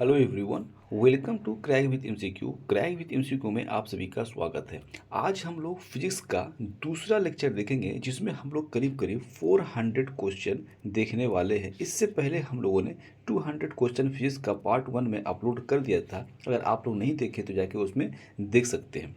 Hello everyone, welcome to crack with MCQ. Crack with MCQ में आप सभी का स्वागत है। आज हम लोग फिजिक्स का दूसरा लेक्चर देखेंगे जिसमें हम लोग करीब करीब 400 क्वेश्चन देखने वाले हैं। इससे पहले हम लोगों ने 200 क्वेश्चन फिजिक्स का पार्ट 1 में अपलोड कर दिया था। अगर आप लोग नहीं देखे तो जाके उसमें देख सकते हैं।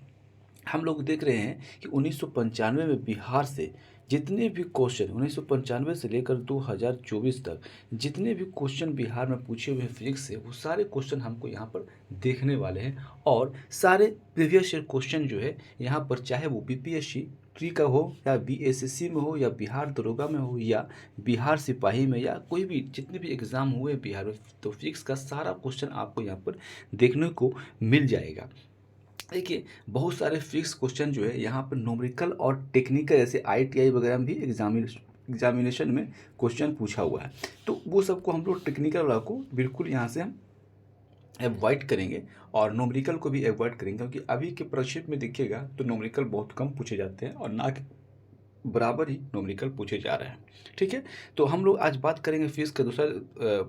हम लोग देख रहे हैं कि 1995 में बिहार से जितने भी क्वेश्चन 1995 से लेकर 2024 तक जितने भी क्वेश्चन बिहार में पूछे हुए हैं फिजिक्स से, वो सारे क्वेश्चन हमको यहाँ पर देखने वाले हैं। और सारे प्रीवियस ईयर क्वेश्चन जो है यहाँ पर, चाहे वो बीपीएससी ट्री का हो या बीएसएससी में हो या बिहार दरोगा में हो या बिहार सिपाही में या कोई भी जितने भी एग्ज़ाम हुए बिहार में, तो फिजिक्स का सारा क्वेश्चन आपको यहाँ पर देखने को मिल जाएगा। देखिए, बहुत सारे फिक्स क्वेश्चन जो है यहाँ पर न्यूमेरिकल और टेक्निकल, जैसे आईटीआई वगैरह में भी एग्जामिनेशन में क्वेश्चन पूछा हुआ है। तो वो सबको हम लोग टेक्निकल वाला को बिल्कुल यहाँ से हम अवॉइड करेंगे और न्यूमेरिकल को भी अवॉइड करेंगे, क्योंकि अभी के प्रक्षेप में देखिएगा तो न्यूमेरिकल बहुत कम पूछे जाते हैं और ना कि बराबर ही न्यूमेरिकल पूछे जा रहे हैं। ठीक है, तो हम लोग आज बात करेंगे फिजिक्स का दूसरा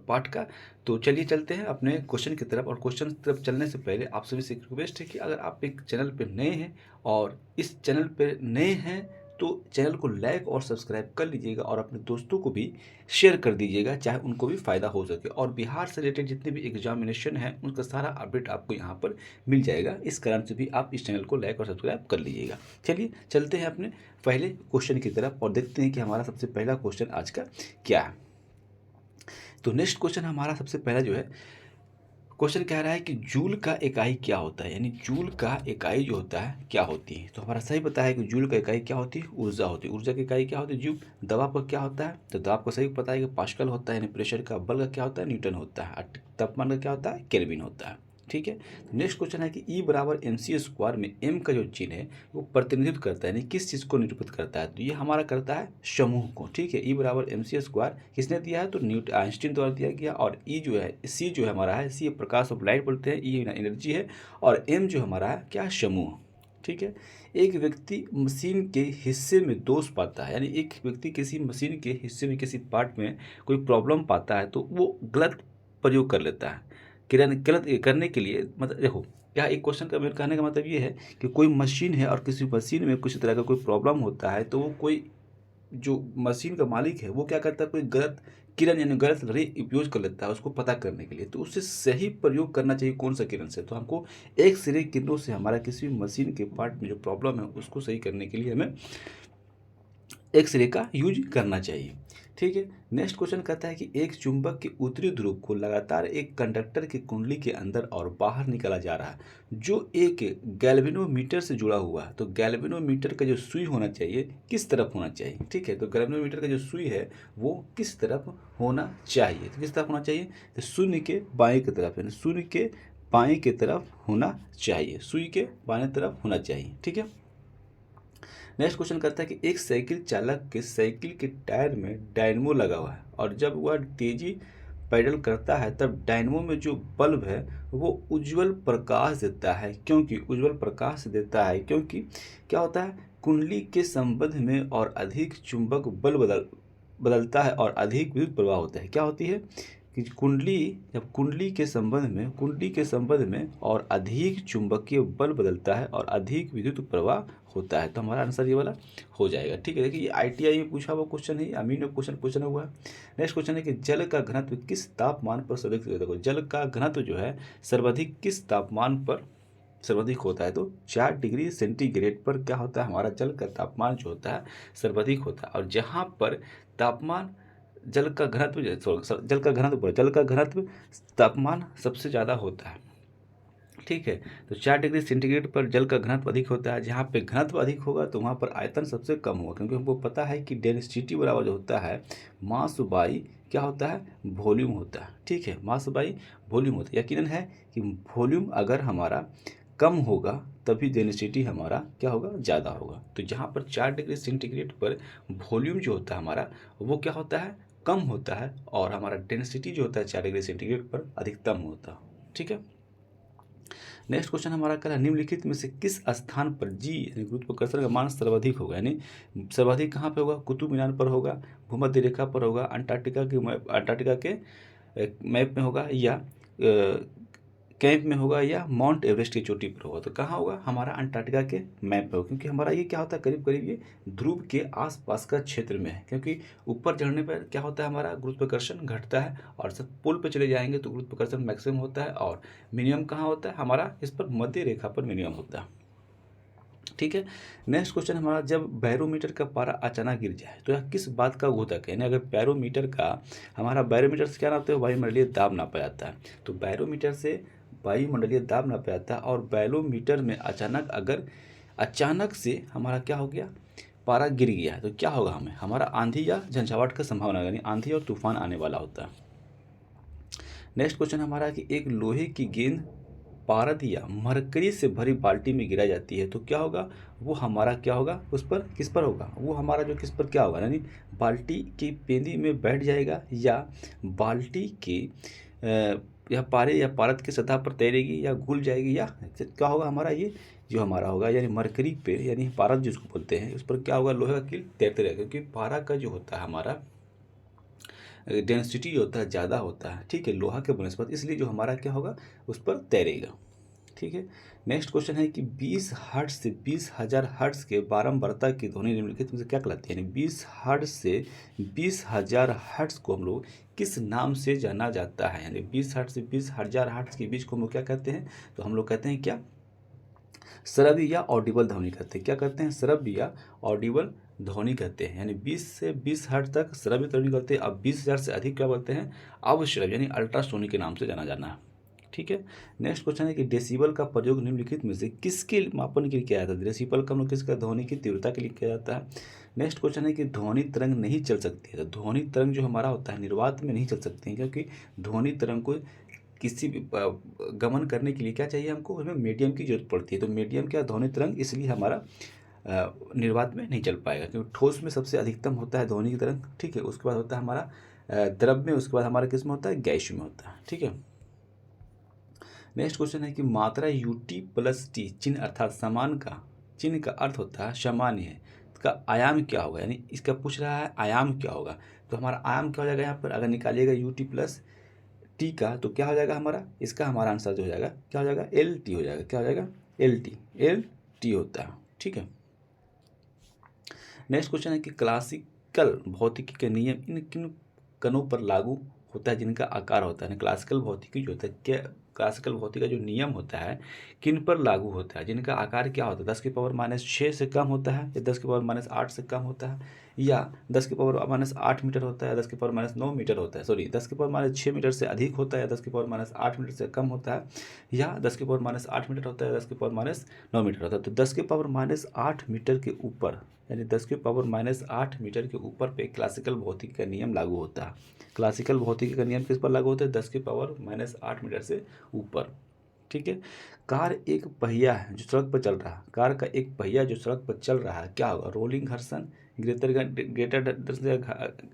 पार्ट का। तो चलिए चलते हैं अपने क्वेश्चन की तरफ। और क्वेश्चन की तरफ चलने से पहले आप सभी से रिक्वेस्ट है कि अगर आप एक चैनल पर नए हैं और इस चैनल पर नए हैं तो चैनल को लाइक और सब्सक्राइब कर लीजिएगा और अपने दोस्तों को भी शेयर कर दीजिएगा, चाहे उनको भी फ़ायदा हो सके। और बिहार से रिलेटेड जितने भी एग्जामिनेशन है उनका सारा अपडेट आपको यहाँ पर मिल जाएगा। इस कारण से भी आप इस चैनल को लाइक और सब्सक्राइब कर लीजिएगा। चलिए चलते हैं अपने पहले क्वेश्चन की तरफ और देखते हैं कि हमारा सबसे पहला क्वेश्चन आज का क्या है। तो नेक्स्ट क्वेश्चन हमारा सबसे पहला जो है, क्वेश्चन कह रहा है कि जूल का इकाई क्या होता है, यानी जूल का इकाई जो होता है क्या होती है। तो हमारा सही पता है कि जूल का इकाई क्या होती है, ऊर्जा होती है। ऊर्जा की इकाई क्या होती है, जूल। दबाव का क्या होता है, तो दबाव को सही पता है कि पास्कल होता है, यानी प्रेशर का। बल का क्या होता है, न्यूटन होता है। तापमान का क्या होता है, केल्विन होता है। ठीक है, नेक्स्ट क्वेश्चन है कि ई बराबर एम सी स्क्वायर में एम का जो चिन्ह है वो प्रतिनिधित्व करता है, यानी किस चीज़ को निरूपित करता है। तो ये हमारा करता है समूह को। ठीक है, ई बराबर एम सी स्क्वायर किसने दिया है, तो आइंस्टीन द्वारा दिया गया। और ई जो है, सी जो है हमारा है, सी प्रकाश ऑफ लाइट बोलते हैं, ई एनर्जी है, और एम जो हमारा है क्या, समूह। ठीक है, एक व्यक्ति मशीन के हिस्से में दोष पाता है, यानी एक व्यक्ति किसी मशीन के हिस्से में किसी पार्ट में कोई प्रॉब्लम पाता है तो वो गलत प्रयोग कर लेता है। गलत करने के लिए, मतलब देखो, यहाँ एक क्वेश्चन का मेरे कहने का मतलब ये है कि कोई मशीन है और किसी मशीन में कुछ तरह का कोई प्रॉब्लम होता है, तो वो कोई जो मशीन का मालिक है वो क्या करता है, कोई गलत किरण यानी गलत रे उपयोग कर लेता है उसको पता करने के लिए। तो उससे सही प्रयोग करना चाहिए कौन सा किरण से, तो हमको एक्स रे किरणों से हमारा किसी मशीन के पार्ट में जो प्रॉब्लम है उसको सही करने के लिए हमें एक्सरे का यूज करना चाहिए। ठीक है, नेक्स्ट क्वेश्चन कहता है कि एक चुंबक के उत्तरी ध्रुव को लगातार एक कंडक्टर की कुंडली के अंदर और बाहर निकाला जा रहा है, जो एक गैल्वेनोमीटर से जुड़ा हुआ है। तो गैल्वेनोमीटर का जो सुई होना चाहिए किस तरफ होना चाहिए। ठीक है, तो गैल्वेनोमीटर का जो सुई है वो किस तरफ होना चाहिए, तो किस तरफ होना चाहिए, तो शून्य के बाएं की तरफ, यानी शून्य के बाएं की तरफ होना चाहिए, सुई के बाएं तरफ होना चाहिए। ठीक है, नेक्स्ट क्वेश्चन करता है कि एक साइकिल चालक के साइकिल के टायर में डायनमो लगा हुआ है और जब वह तेजी पैडल करता है तब डायनमो में जो बल्ब है वो उज्जवल प्रकाश देता है। क्योंकि उज्जवल प्रकाश देता है क्योंकि क्या होता है, कुंडली के संबंध में और अधिक चुंबक बल बदलता है और अधिक विद्युत प्रवाह होता है। क्या होती है कि जब कुंडली के संबंध में और अधिक चुंबकीय बल बदलता है और अधिक विद्युत प्रवाह होता है। तो हमारा आंसर ये वाला हो जाएगा। ठीक है, देखिए ये आईटीआई में पूछा हुआ क्वेश्चन है, अमीन में क्वेश्चन पूछा हुआ है। नेक्स्ट क्वेश्चन है कि जल का घनत्व किस तापमान पर सर्वाधिक, देखो जल का घनत्व जो है सर्वाधिक किस तापमान पर सर्वाधिक होता है, तो 4 डिग्री सेंटीग्रेड पर क्या होता है, हमारा जल का तापमान जो होता है सर्वाधिक होता है। और जहाँ पर तापमान जल का घनत्व जल का घनत्व तापमान सबसे ज़्यादा होता है। ठीक है, तो 4 डिग्री सेंटीग्रेड पर जल का घनत्व अधिक होता है। जहाँ पे घनत्व अधिक होगा तो वहाँ पर आयतन सबसे कम होगा, क्योंकि हमको पता है कि डेंसिटी बराबर जो होता है मास बाई क्या होता है, वॉल्यूम होता है। ठीक है, मास बाई वॉल्यूम होता है। यकीनन है कि वॉल्यूम अगर हमारा कम होगा तभी डेंसिटी हमारा क्या होगा, ज़्यादा होगा। तो जहाँ पर 4 डिग्री सेंटीग्रेड पर वॉल्यूम जो होता है हमारा वो क्या होता है, कम होता है, और हमारा डेंसिटी जो होता है 4 डिग्री सेंटीग्रेड पर अधिकतम होता है। ठीक है, नेक्स्ट क्वेश्चन हमारा कह रहा है निम्नलिखित में से किस स्थान पर जी यानी गुरुत्वाकर्षण का मान सर्वाधिक होगा, यानी सर्वाधिक कहाँ पे होगा, कुतुब मीनार पर होगा, भूमध्य रेखा पर होगा, अंटार्कटिका के मैप में होगा, या कैंप में होगा या माउंट एवरेस्ट की चोटी पर होगा? तो कहाँ होगा? हमारा अंटार्कटिका के मैप पे होगा, क्योंकि हमारा ये क्या होता है, करीब करीब ये ध्रुव के आसपास का क्षेत्र में है। क्योंकि ऊपर चढ़ने पर क्या होता है, हमारा गुरुत्वाकर्षण घटता है, और सब पोल पे चले जाएंगे तो गुरुत्वाकर्षण मैक्सिमम होता है, और मिनिमम कहाँ होता है हमारा, इस पर मध्य रेखा पर मिनिमम होता है। ठीक है। नेक्स्ट क्वेश्चन हमारा, जब बैरोमीटर का पारा अचानक गिर जाए तो यह किस बात का घोतक है? यानी अगर बैरोमीटर का, हमारा बैरोमीटर से क्या नापते हैं, वायुमंडलीय दाब नापा जाता है। तो बैरोमीटर से वायुमंडलीय दाब नापा जाता है, और बैरोमीटर में अचानक से हमारा क्या हो गया, पारा गिर गया, तो क्या होगा, हमें हमारा आंधी या झंझावात का संभावना, यानी आंधी और तूफान आने वाला होता है। नेक्स्ट क्वेश्चन हमारा कि एक लोहे की गेंद पारद या मरकरी से भरी बाल्टी में गिराई जाती है तो क्या होगा, वो हमारा क्या होगा, उस पर किस पर होगा, वो हमारा जो किस पर क्या होगा, यानी बाल्टी की पेंदी में बैठ जाएगा, या बाल्टी के या पारे या पारद की सतह पर तैरेगी, या घुल जाएगी, या क्या होगा हमारा, ये जो हमारा होगा, यानी मरकरी पे, यानी पारद जिसको बोलते हैं, उस पर क्या होगा, लोहे का कील तैरते रहेगा, क्योंकि पारा का जो होता है हमारा डेंसिटी होता है, ज़्यादा होता है, ठीक है, लोहा के बनस्पत, इसलिए जो हमारा क्या होगा, उस पर तैरेगा। ठीक है। नेक्स्ट क्वेश्चन है कि 20 हर्ट्ज से 20,000 हर्ट्ज के बारंबारता की ध्वनि निम्नलिखित में से क्या कहलाती है? यानी 20 हर्ट्ज से 20,000 हर्ट्ज को हम लोग किस नाम से जाना जाता है? यानी 20 हर्ट्ज से 20,000 हर्ट्ज के बीच को हम लोग क्या कहते हैं? तो हम लोग कहते हैं क्या, श्रव्य या ऑडिबल ध्वनि कहते हैं। क्या कहते हैं? श्रव्य या ऑडिबल ध्वनि कहते हैं। यानी 20 से 20 हर्ट्ज तक श्रव्य ध्वनि कहते हैं। अब 20,000 से अधिक क्या बोलते हैं? अवश्रव्य यानी अल्ट्रासोनिक के नाम से जाना जाना है। ठीक है। नेक्स्ट क्वेश्चन है कि डेसिबल का प्रयोग निम्नलिखित में से किसके मापन के लिए किया जाता है? डेसिबल का हम लोग किसका, ध्वनि की तीव्रता के लिए किया जाता है। नेक्स्ट क्वेश्चन है कि ध्वनि तरंग नहीं चल सकती है। तो ध्वनि तरंग जो हमारा होता है निर्वात में नहीं चल सकती है, क्योंकि ध्वनि तरंग को किसी भी गमन करने के लिए क्या चाहिए हमको, उसमें मीडियम की जरूरत पड़ती है। तो मीडियम क्या, ध्वनि तरंग, इसलिए हमारा निर्वात में नहीं चल पाएगा, क्योंकि ठोस में सबसे अधिकतम होता है ध्वनि की तरंग। ठीक है। उसके बाद होता है हमारा द्रव में, उसके बाद हमारा किस में होता है, गैस में होता है। ठीक है। नेक्स्ट क्वेश्चन है कि मात्रा यूटी प्लस टी चिन्ह अर्थात समान का चिन्ह का अर्थ होता है सामान्य है, इसका आयाम क्या होगा, यानी इसका पूछ रहा है आयाम क्या होगा। तो हमारा आयाम क्या हो जाएगा, यहाँ पर अगर निकालिएगा यूटी प्लस टी का, तो क्या हो जाएगा हमारा, इसका हमारा आंसर जो हो जाएगा क्या हो जाएगा, एल टी हो जाएगा। क्या हो जाएगा, एल टी होता है। ठीक है। नेक्स्ट क्वेश्चन है कि क्लासिकल भौतिकी के नियम इन किन कणों पर लागू होता है जिनका आकार होता है? क्लासिकल भौतिकी जो होता है, क्या क्लासिकल भौतिकी का जो नियम होता है किन पर लागू होता है, जिनका आकार क्या होता है, 10⁻⁻6 से कम होता है, या 10⁻⁻8 से कम होता है, या 10⁻⁻8 मीटर होता है, 10⁻9 मीटर होता है, सॉरी 10⁻6 मीटर से अधिक होता है, या 10⁻8 मीटर से कम होता है, या 10⁻8 मीटर होता है, 10⁻9 मीटर होता है। तो 10⁻8 मीटर के ऊपर, यानी 10⁻8 मीटर के ऊपर पे क्लासिकल भौतिकी का नियम लागू होता है। क्लासिकल भौतिकी का नियम किस पर लागू होता है, 10⁻8 मीटर से ऊपर। ठीक है। कार एक पहिया है जो सड़क पर चल रहा है, कार का एक पहिया जो सड़क पर चल रहा है, क्या होगा, रोलिंग घर्षण, ग्रेटर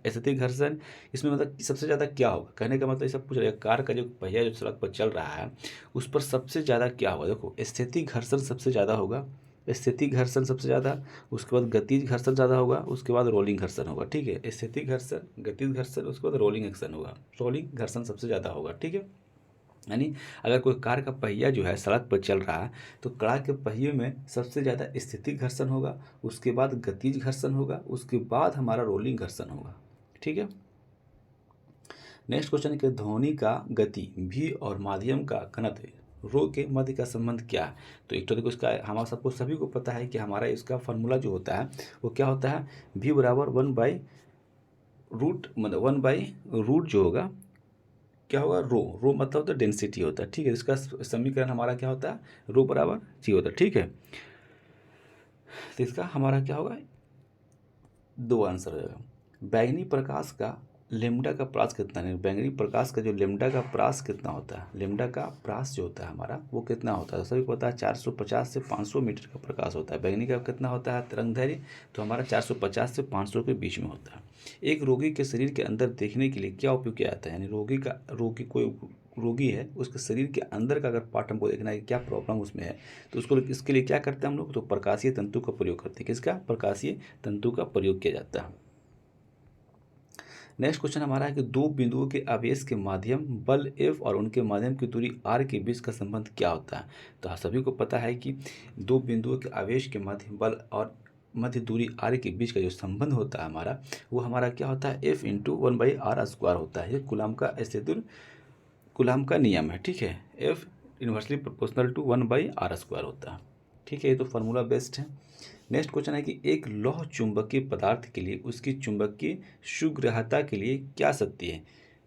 स्थैतिक घर्षण, इसमें मतलब सबसे ज़्यादा क्या होगा, कहने का मतलब ये सब पूछ रहा है, कार का जो पहिया जो सड़क पर चल रहा है उस पर सबसे ज़्यादा क्या होगा। देखो, स्थैतिक घर्षण सबसे ज़्यादा होगा, स्थैतिक घर्षण सबसे ज़्यादा, उसके बाद गतिज घर्षण ज़्यादा होगा, उसके बाद रोलिंग घर्षण होगा। ठीक है। स्थैतिक घर्षण, गतिज घर्षण, उसके बाद रोलिंग घर्षण होगा। रोलिंग घर्षण सबसे ज़्यादा होगा। ठीक है। यानी अगर कोई कार का पहिया जो है सड़क पर चल रहा है तो कार के पहिए में सबसे ज़्यादा स्थैतिक घर्षण होगा, उसके बाद गतिज घर्षण होगा, उसके बाद हमारा रोलिंग घर्षण होगा। ठीक है। नेक्स्ट क्वेश्चन है कि ध्वनि का गति भी और माध्यम का घनत्व रो के मध्य का संबंध क्या है? तो एक तो देखो, इसका हमारा सबको सभी को पता है कि हमारा इसका फार्मूला जो होता है वो क्या होता है, v बराबर 1/रूट, मतलब 1/रूट जो होगा क्या होगा, रो मतलब तो डेंसिटी होता है। ठीक है। इसका समीकरण हमारा क्या होता है, रो बराबर जी होता है। ठीक है। तो इसका हमारा क्या होगा, दो आंसर हो जाएगा। बैंगनी प्रकाश का लेमडा का प्रास कितना है, बैंगनी प्रकाश का जो लेमडा का प्रास कितना होता है, लेमडा का प्रास जो होता है हमारा वो कितना होता है, सभी को पता है 450 से 500 मीटर का प्रकाश होता है। बैंगनी का कितना होता है तरंग दैर्घ्य, तो हमारा 450 से 500 के बीच में होता है। एक रोगी के शरीर के अंदर देखने के लिए क्या उपयोग किया जाता है, यानी कोई रोगी है, उसके शरीर के अंदर का अगर पार्ट हमको देखना है कि क्या प्रॉब्लम उसमें है, तो उसको इसके लिए क्या करते हैं हम लोग, तो प्रकाशीय तंतु का प्रयोग करते हैं। किसका, प्रकाशीय तंतु का प्रयोग किया जाता है। नेक्स्ट क्वेश्चन हमारा है कि दो बिंदुओं के आवेश के माध्यम बल F और उनके माध्यम की दूरी r के बीच का संबंध क्या होता है। तो आप सभी को पता है कि दो बिंदुओं के आवेश के माध्यम बल और मध्य दूरी r के बीच का जो संबंध होता है हमारा, वो हमारा क्या होता है, F इंटू 1/r² होता है। ये कूलाम का नियम है, ठीक है। F inversely proportional to 1/r² होता है, ठीक है। ये तो फार्मूला बेस्ड है। नेक्स्ट क्वेश्चन है कि एक लौह चुंबकीय पदार्थ के लिए उसकी चुंबकीय सुग्राह्यता के लिए क्या सत्य है,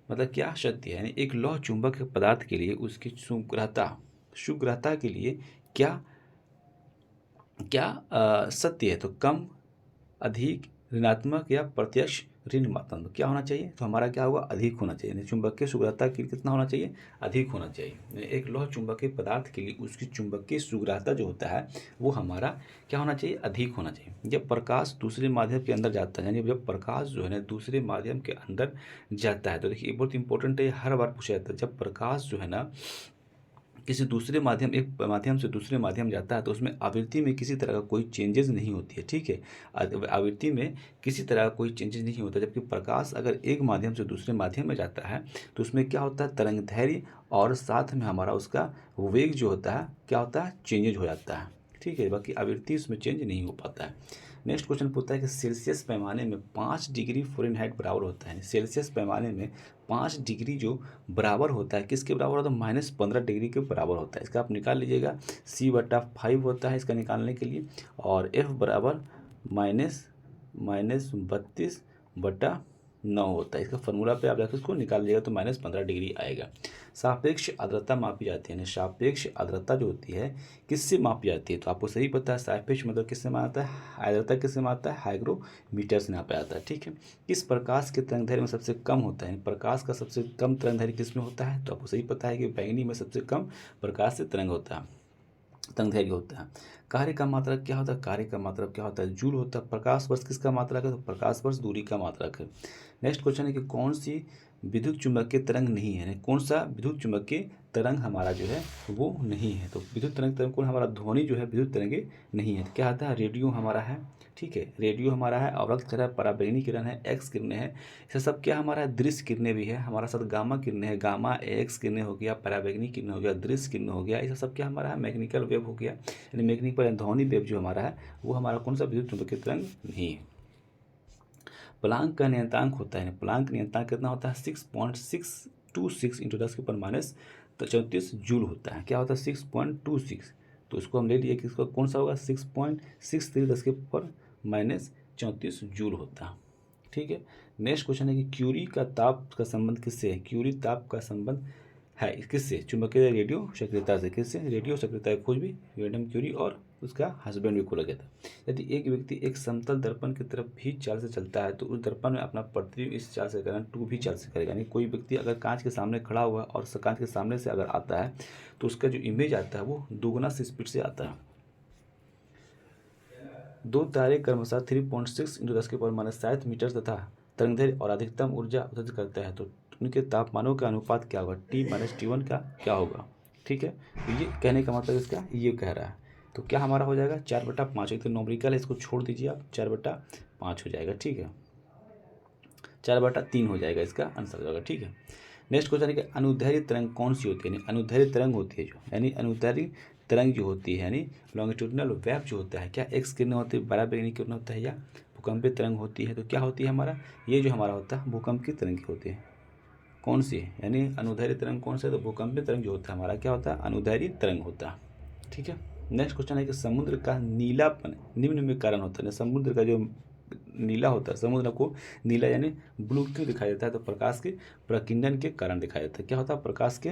मतलब क्या सत्य है, यानी एक लौह चुंबक पदार्थ के लिए उसकी सुग्राह्यता के लिए क्या क्या सत्य है। तो कम, अधिक, ऋणात्मक या प्रत्यक्ष ऋणात्मक क्या होना चाहिए। तो हमारा क्या होगा, अधिक होना चाहिए। यानी चुंबकीय सुग्राह्यता के लिए कितना होना चाहिए, अधिक होना चाहिए। यानी एक लौह चुंबकीय पदार्थ के लिए उसकी चुंबकीय सुग्राह्यता जो होता है वो हमारा क्या होना चाहिए, अधिक होना चाहिए। जब प्रकाश दूसरे माध्यम के अंदर जाता है, यानी जब प्रकाश जो है ना दूसरे माध्यम के अंदर जाता है, तो देखिए बहुत इंपॉर्टेंट है, हर बार पूछा जाता है। जब प्रकाश जो है ना किसी दूसरे माध्यम, एक माध्यम से दूसरे माध्यम जाता है, तो उसमें आवृत्ति में किसी तरह का कोई चेंजेस नहीं होती है, ठीक है। आवृत्ति में किसी तरह का कोई चेंजेस नहीं होता। जबकि प्रकाश अगर एक माध्यम से दूसरे माध्यम में जाता है तो उसमें क्या होता है, तरंग दैर्घ्य और साथ में हमारा उसका वेग जो होता है क्या होता है, चेंजेज हो जाता है, ठीक है। बाकी आवृत्ति उसमें चेंज नहीं हो पाता है। नेक्स्ट क्वेश्चन पूछता है कि सेल्सियस पैमाने में 5 डिग्री फ़ारेनहाइट बराबर होता है। सेल्सियस पैमाने में 5 डिग्री जो बराबर होता है किसके बराबर होता है, -15 डिग्री के बराबर होता है। इसका आप निकाल लीजिएगा, C/5 होता है इसका निकालने के लिए, और F बराबर -32/9 होता है। इसका फॉर्मूला पे आप जाकर इसको निकाल लीजिएगा तो -15 डिग्री आएगा। सापेक्ष आर्द्रता मापी जाती है, यानी सापेक्ष आर्द्रता जो होती है किससे मापी जाती है। तो आपको सही पता है सापेक्ष मतलब किससे मापा जाता है, आर्द्रता किससे मापता है, हाइग्रोमीटर से नापा जाता है, ठीक है। किस प्रकाश के तरंगदैर्घ्य में सबसे कम होता है, प्रकाश का सबसे कम तरंगदैर्घ्य किस में होता है। तो आपको सही पता है कि बैंगनी में सबसे कम प्रकाश से तरंगदैर्घ्य होता है। कार्य का मात्रक क्या होता है, कार्य का मात्रक क्या होता है, जूल होता है। प्रकाश वर्ष किसका मात्रक है, तो प्रकाश वर्ष दूरी का मात्रक है। नेक्स्ट क्वेश्चन है कि कौन सी विद्युत चुम्बकीय तरंग नहीं है, कौन सा विद्युत चुम्बकीय तरंग हमारा जो है वो नहीं है। तो विद्युत तरंग कौन, हमारा ध्वनि जो है विद्युत तरंगे नहीं है। तो क्या आता है, रेडियो हमारा है, ठीक है, रेडियो हमारा है, अवरक्त किरण है, पराबैंगनी किरण है, एक्स किरणें हैं। ये सब क्या हमारा है, दृश्य किरणें भी है हमारा साथ, गामा किरणें है, गामा एक्स किरणें हो गया, पराबैंगनी किरण हो गया, दृश्य किरण हो गया। ये सब क्या हमारा है, मैकेनिकल वेव हो गया, यानी मैकेनिकल ध्वनि वेव जो हमारा है वो हमारा कौन सा विद्युत चुम्बकीय तरंग नहीं है। प्लांक का नियतांक होता है, प्लांक नियतांक कितना होता है, 6.626 इंटू 10⁻34 जूल होता है। क्या होता है, 6.26। तो उसको हम ले लिए कि इसका कौन सा होगा, 6.63 10⁻34 जूल होता है, ठीक है। नेक्स्ट क्वेश्चन है कि क्यूरी का ताप का संबंध किससे है। क्यूरी ताप का संबंध है किससे, चुंबकीय रेडियो सक्रियता से। किससे, रेडियो सक्रियता की खोज भी मैडम क्यूरी और उसका हस्बैंड भी खोला गया था। यदि एक व्यक्ति एक समतल दर्पण की तरफ भी चाल से चलता है तो उस दर्पण में अपना प्रतिबिंब इस चाल से कारण 2 भी चाल से करेगा। यानी कोई व्यक्ति अगर कांच के सामने खड़ा हुआ और कांच के सामने से अगर आता है तो उसका जो इमेज आता है वो दोगुना से स्पीड से आता है। दो तारे क्रमशः 3.6 इंटू 10⁻7 मीटर तथा तरंगदैर्घ्य और अधिकतम ऊर्जा उत्सर्जित करते हैं, तो उनके तापमानों का अनुपात क्या होगा, T-T1 का क्या होगा, ठीक है। तो ये कहने का मतलब इसका ये कह रहा है। तो क्या हमारा हो जाएगा 4/5। एक तो नॉमरिकल है, इसको छोड़ दीजिए आप, 4/5 हो जाएगा, ठीक है। 4/3 हो जाएगा, इसका आंसर हो जाएगा, ठीक है। नेक्स्ट क्वेश्चन है कि अनुदैर्घ्य तरंग कौन सी होती है, यानी अनुदैर्घ्य तरंग होती है जो, यानी अनुदैर्घ्य तरंग जो होती है, यानी लॉन्गिट्यूडिनल वेव जो होता है, क्या एक्स किरण होती है, पराबैंगनी किरण होता है, या भूकंपीय तरंग होती है। तो क्या होती है हमारा, ये जो हमारा होता है भूकंप की तरंग होती है। कौन सी है, यानी अनुदैर्घ्य तरंग कौन सा है, तो भूकंपीय तरंग जो होता है हमारा क्या होता है, अनुदैर्घ्य तरंग होता है, ठीक है। नेक्स्ट क्वेश्चन है कि समुद्र का नीलापन निम्न में कारण होता है। समुद्र का जो नीला होता है, समुद्र को नीला यानी ब्लू क्यों दिखाई देता है, तो प्रकाश के प्रकीर्णन के कारण दिखाई देता है। क्या होता है, प्रकाश के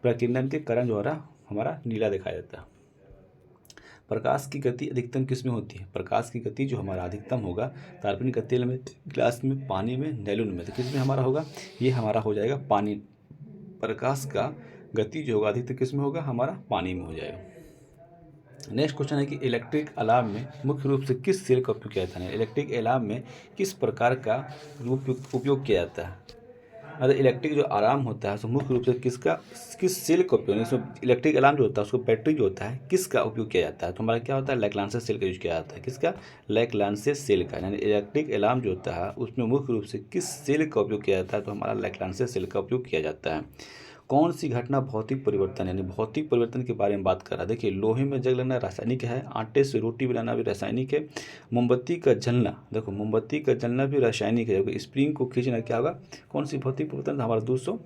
प्रकीर्णन के कारण जो हमारा नीला दिखाई देता है। प्रकाश की गति अधिकतम किस में होती है, प्रकाश की गति जो हमारा अधिकतम होगा कार्बनिक का तेल में, ग्लास में, पानी में, नैलून में। तो किस में हमारा होगा, ये हमारा हो जाएगा पानी। प्रकाश का गति जो होगा अधिकतम किस में होगा, हमारा पानी में हो जाएगा। नेक्स्ट क्वेश्चन है कि इलेक्ट्रिक अलार्म में मुख्य रूप से किस सेल का उपयोग किया जाता है। इलेक्ट्रिक अलार्म में किस प्रकार का उपयोग किया जाता है। अरे इलेक्ट्रिक जो अलार्म होता है सो मुख्य रूप से किस सेल का उपयोग, इसमें इलेक्ट्रिक अलार्म जो होता है उसको बैटरी जो होता है किसका उपयोग किया जाता है, तो हमारा क्या होता है लैक्लांसेस सेल का यूज किया जाता है। किसका? लैक्लांसेस सेल का, यानी इलेक्ट्रिक अलार्म जो होता है उसमें मुख्य रूप से किस सेल का उपयोग किया जाता है, तो हमारा लैक्लांसेस सेल का उपयोग किया जाता है। कौन सी घटना भौतिक परिवर्तन, यानी भौतिक परिवर्तन के बारे में बात कर रहा है। देखिए लोहे में जंग लगना रासायनिक है, आटे से रोटी बनाना भी रासायनिक है, मोमबत्ती का जलना, देखो मोमबत्ती का जलना भी रासायनिक है, जबकि स्प्रिंग को खींचना क्या होगा, कौन सी भौतिक परिवर्तन, हमारा 200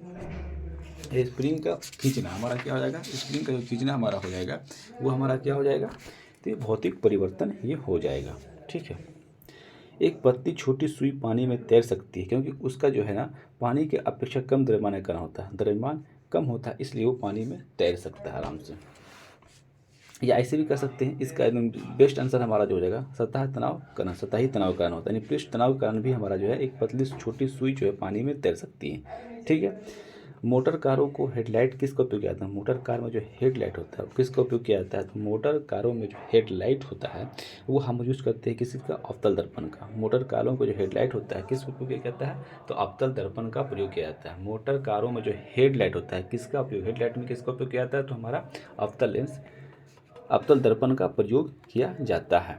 स्प्रिंग का खींचना हमारा क्या हो जाएगा, स्प्रिंग का जो खींचना हमारा हो जाएगा वो हमारा क्या हो जाएगा, तो ये भौतिक परिवर्तन ये हो जाएगा। ठीक है। एक पतली छोटी सुई पानी में तैर सकती है क्योंकि उसका जो है ना पानी के अपेक्षा कम द्रव्यमान कण होता है, द्रव्यमान कम होता है इसलिए वो पानी में तैर सकता है आराम से। या ऐसे भी कर सकते हैं, इसका एकदम बेस्ट आंसर हमारा जो हो जाएगा सतह तनाव करण, सतही तनाव कारण होता है, यानी पृष्ठ तनाव कारण भी हमारा जो है एक पतली छोटी सुई जो है पानी में तैर सकती है। ठीक है। मोटर कारों को हेडलाइट किसका उपयोग किया जाता है, मोटर कार में जो हेडलाइट होता है किसका उपयोग किया जाता है, तो मोटर कारों में जो हेडलाइट होता है वो हम यूज़ करते हैं किसी का, अवतल दर्पण का। मोटर कारों को जो हेडलाइट होता है किस उपयोग किया जाता है, तो अवतल दर्पण का प्रयोग किया जाता है। मोटर कारों में जो हेडलाइट होता है किसका उपयोग, हेडलाइट में किसका उपयोग किया जाता है, तो हमारा अवतल दर्पण का प्रयोग किया जाता है।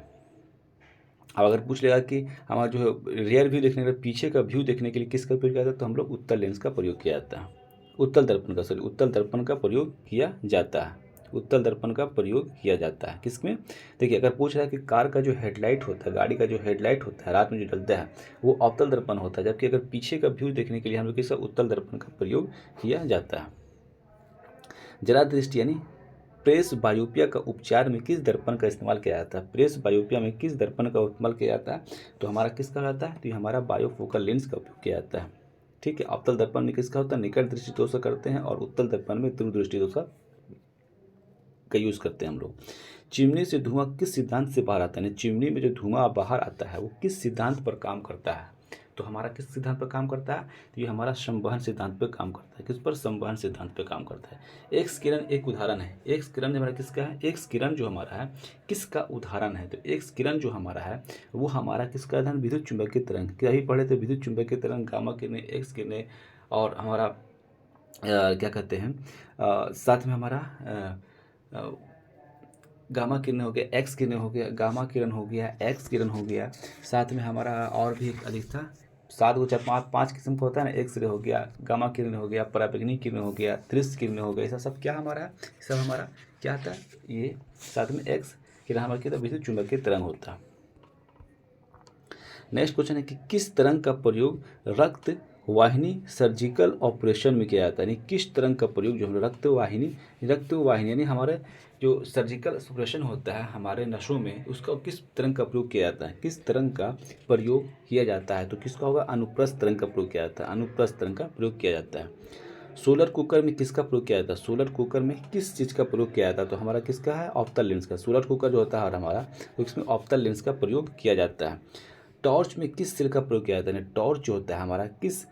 अब अगर पूछ लेगा कि हमारा जो है रियर व्यू देखने के लिए, पीछे का व्यू देखने के लिए किसका प्रयोग किया जाता है, तो हम लोग उत्तल लेंस का प्रयोग किया जाता है, उत्तल दर्पण का प्रयोग किया जाता है, उत्तल दर्पण का प्रयोग किया जाता है। किसमें? देखिए अगर पूछ रहा है कि कार का जो हेडलाइट होता है, गाड़ी का जो हेडलाइट होता है रात में जो जलता है वो अवतल दर्पण होता है, जबकि अगर पीछे का व्यू देखने के लिए हम लोग किसका, उत्तल दर्पण का प्रयोग किया जाता है। जरा दृष्टि यानी प्रेस बायोपिया का उपचार में किस दर्पण का इस्तेमाल किया जाता है, प्रेस बायोपिया में किस दर्पण का इस्तेमाल किया जाता है, तो हमारा किसका रहता है, तो ये हमारा बायोफोकल लेंस का उपयोग किया जाता है। ठीक है। अवतल दर्पण में किसका होता है, निकट दृष्टि दोष का करते हैं, और उत्तल दर्पण में दूर दृष्टि दोष का यूज़ करते हैं हम लोग। चिमनी से धुआं किस सिद्धांत से बाहर आता है, यानी चिमनी में जो धुआं बाहर आता है वो किस सिद्धांत पर काम करता है, तो हमारा किस सिद्धांत पर काम करता है, तो ये हमारा संवहन सिद्धांत पर काम करता है। किस पर? संवहन सिद्धांत पर काम करता है। एक्स किरण एक उदाहरण है, एक्स किरण हमारा किसका है, एक्स किरण जो हमारा है किसका उदाहरण है, तो एक्स किरण जो हमारा है वो हमारा किसका उदाहरण, विद्युत चुंबकीय तरंग। क्या ही पढ़े थे, विद्युत चुंबकीय तरंग, गामा किरणें, एक्स किरणें, और हमारा क्या कहते हैं साथ में हमारा गामा किरण हो गया, एक्स किरण हो गया, गामा किरण हो गया, एक्स किरण हो गया, साथ में हमारा और भी एक अधिक था, 7 को 4 5 किस्म का होता है ना, एक्स रे हो गया, गामा किरण हो गया, पराबैंगनी किरण हो गया, दृश्य किरण हो गया, ऐसा सब क्या हमारा है, सब हमारा क्या आता है, ये साथ में एक्स किरण हमारा क्या था, विद्युत चुंबकीय तरंग होता है। नेक्स्ट क्वेश्चन है कि किस तरंग का प्रयोग रक्त वाहिनी सर्जिकल ऑपरेशन में किया जाता है, यानी किस तरंग का प्रयोग जो हम रक्त वाहिनी यानी हमारे जो सर्जिकल ऑपरेशन होता है हमारे नसों में, उसका किस तरंग का प्रयोग किया जाता है, किस तरंग का प्रयोग किया जाता है, तो किसका होगा, अनुप्रस्थ तरंग का प्रयोग किया जाता है, अनुप्रस्थ तरंग का प्रयोग किया जाता है। सोलर कुकर में किसका प्रयोग किया जाता है, सोलर कुकर में किस चीज़ का प्रयोग किया जाता है, तो हमारा किसका है, ऑप्टल लेंस का। सोलर कुकर जो होता है हमारा तो इसमें ऑप्टल लेंस का प्रयोग किया जाता है। टॉर्च में किस सेल का प्रयोग किया जाता है, टॉर्च जो होता है हमारा किस,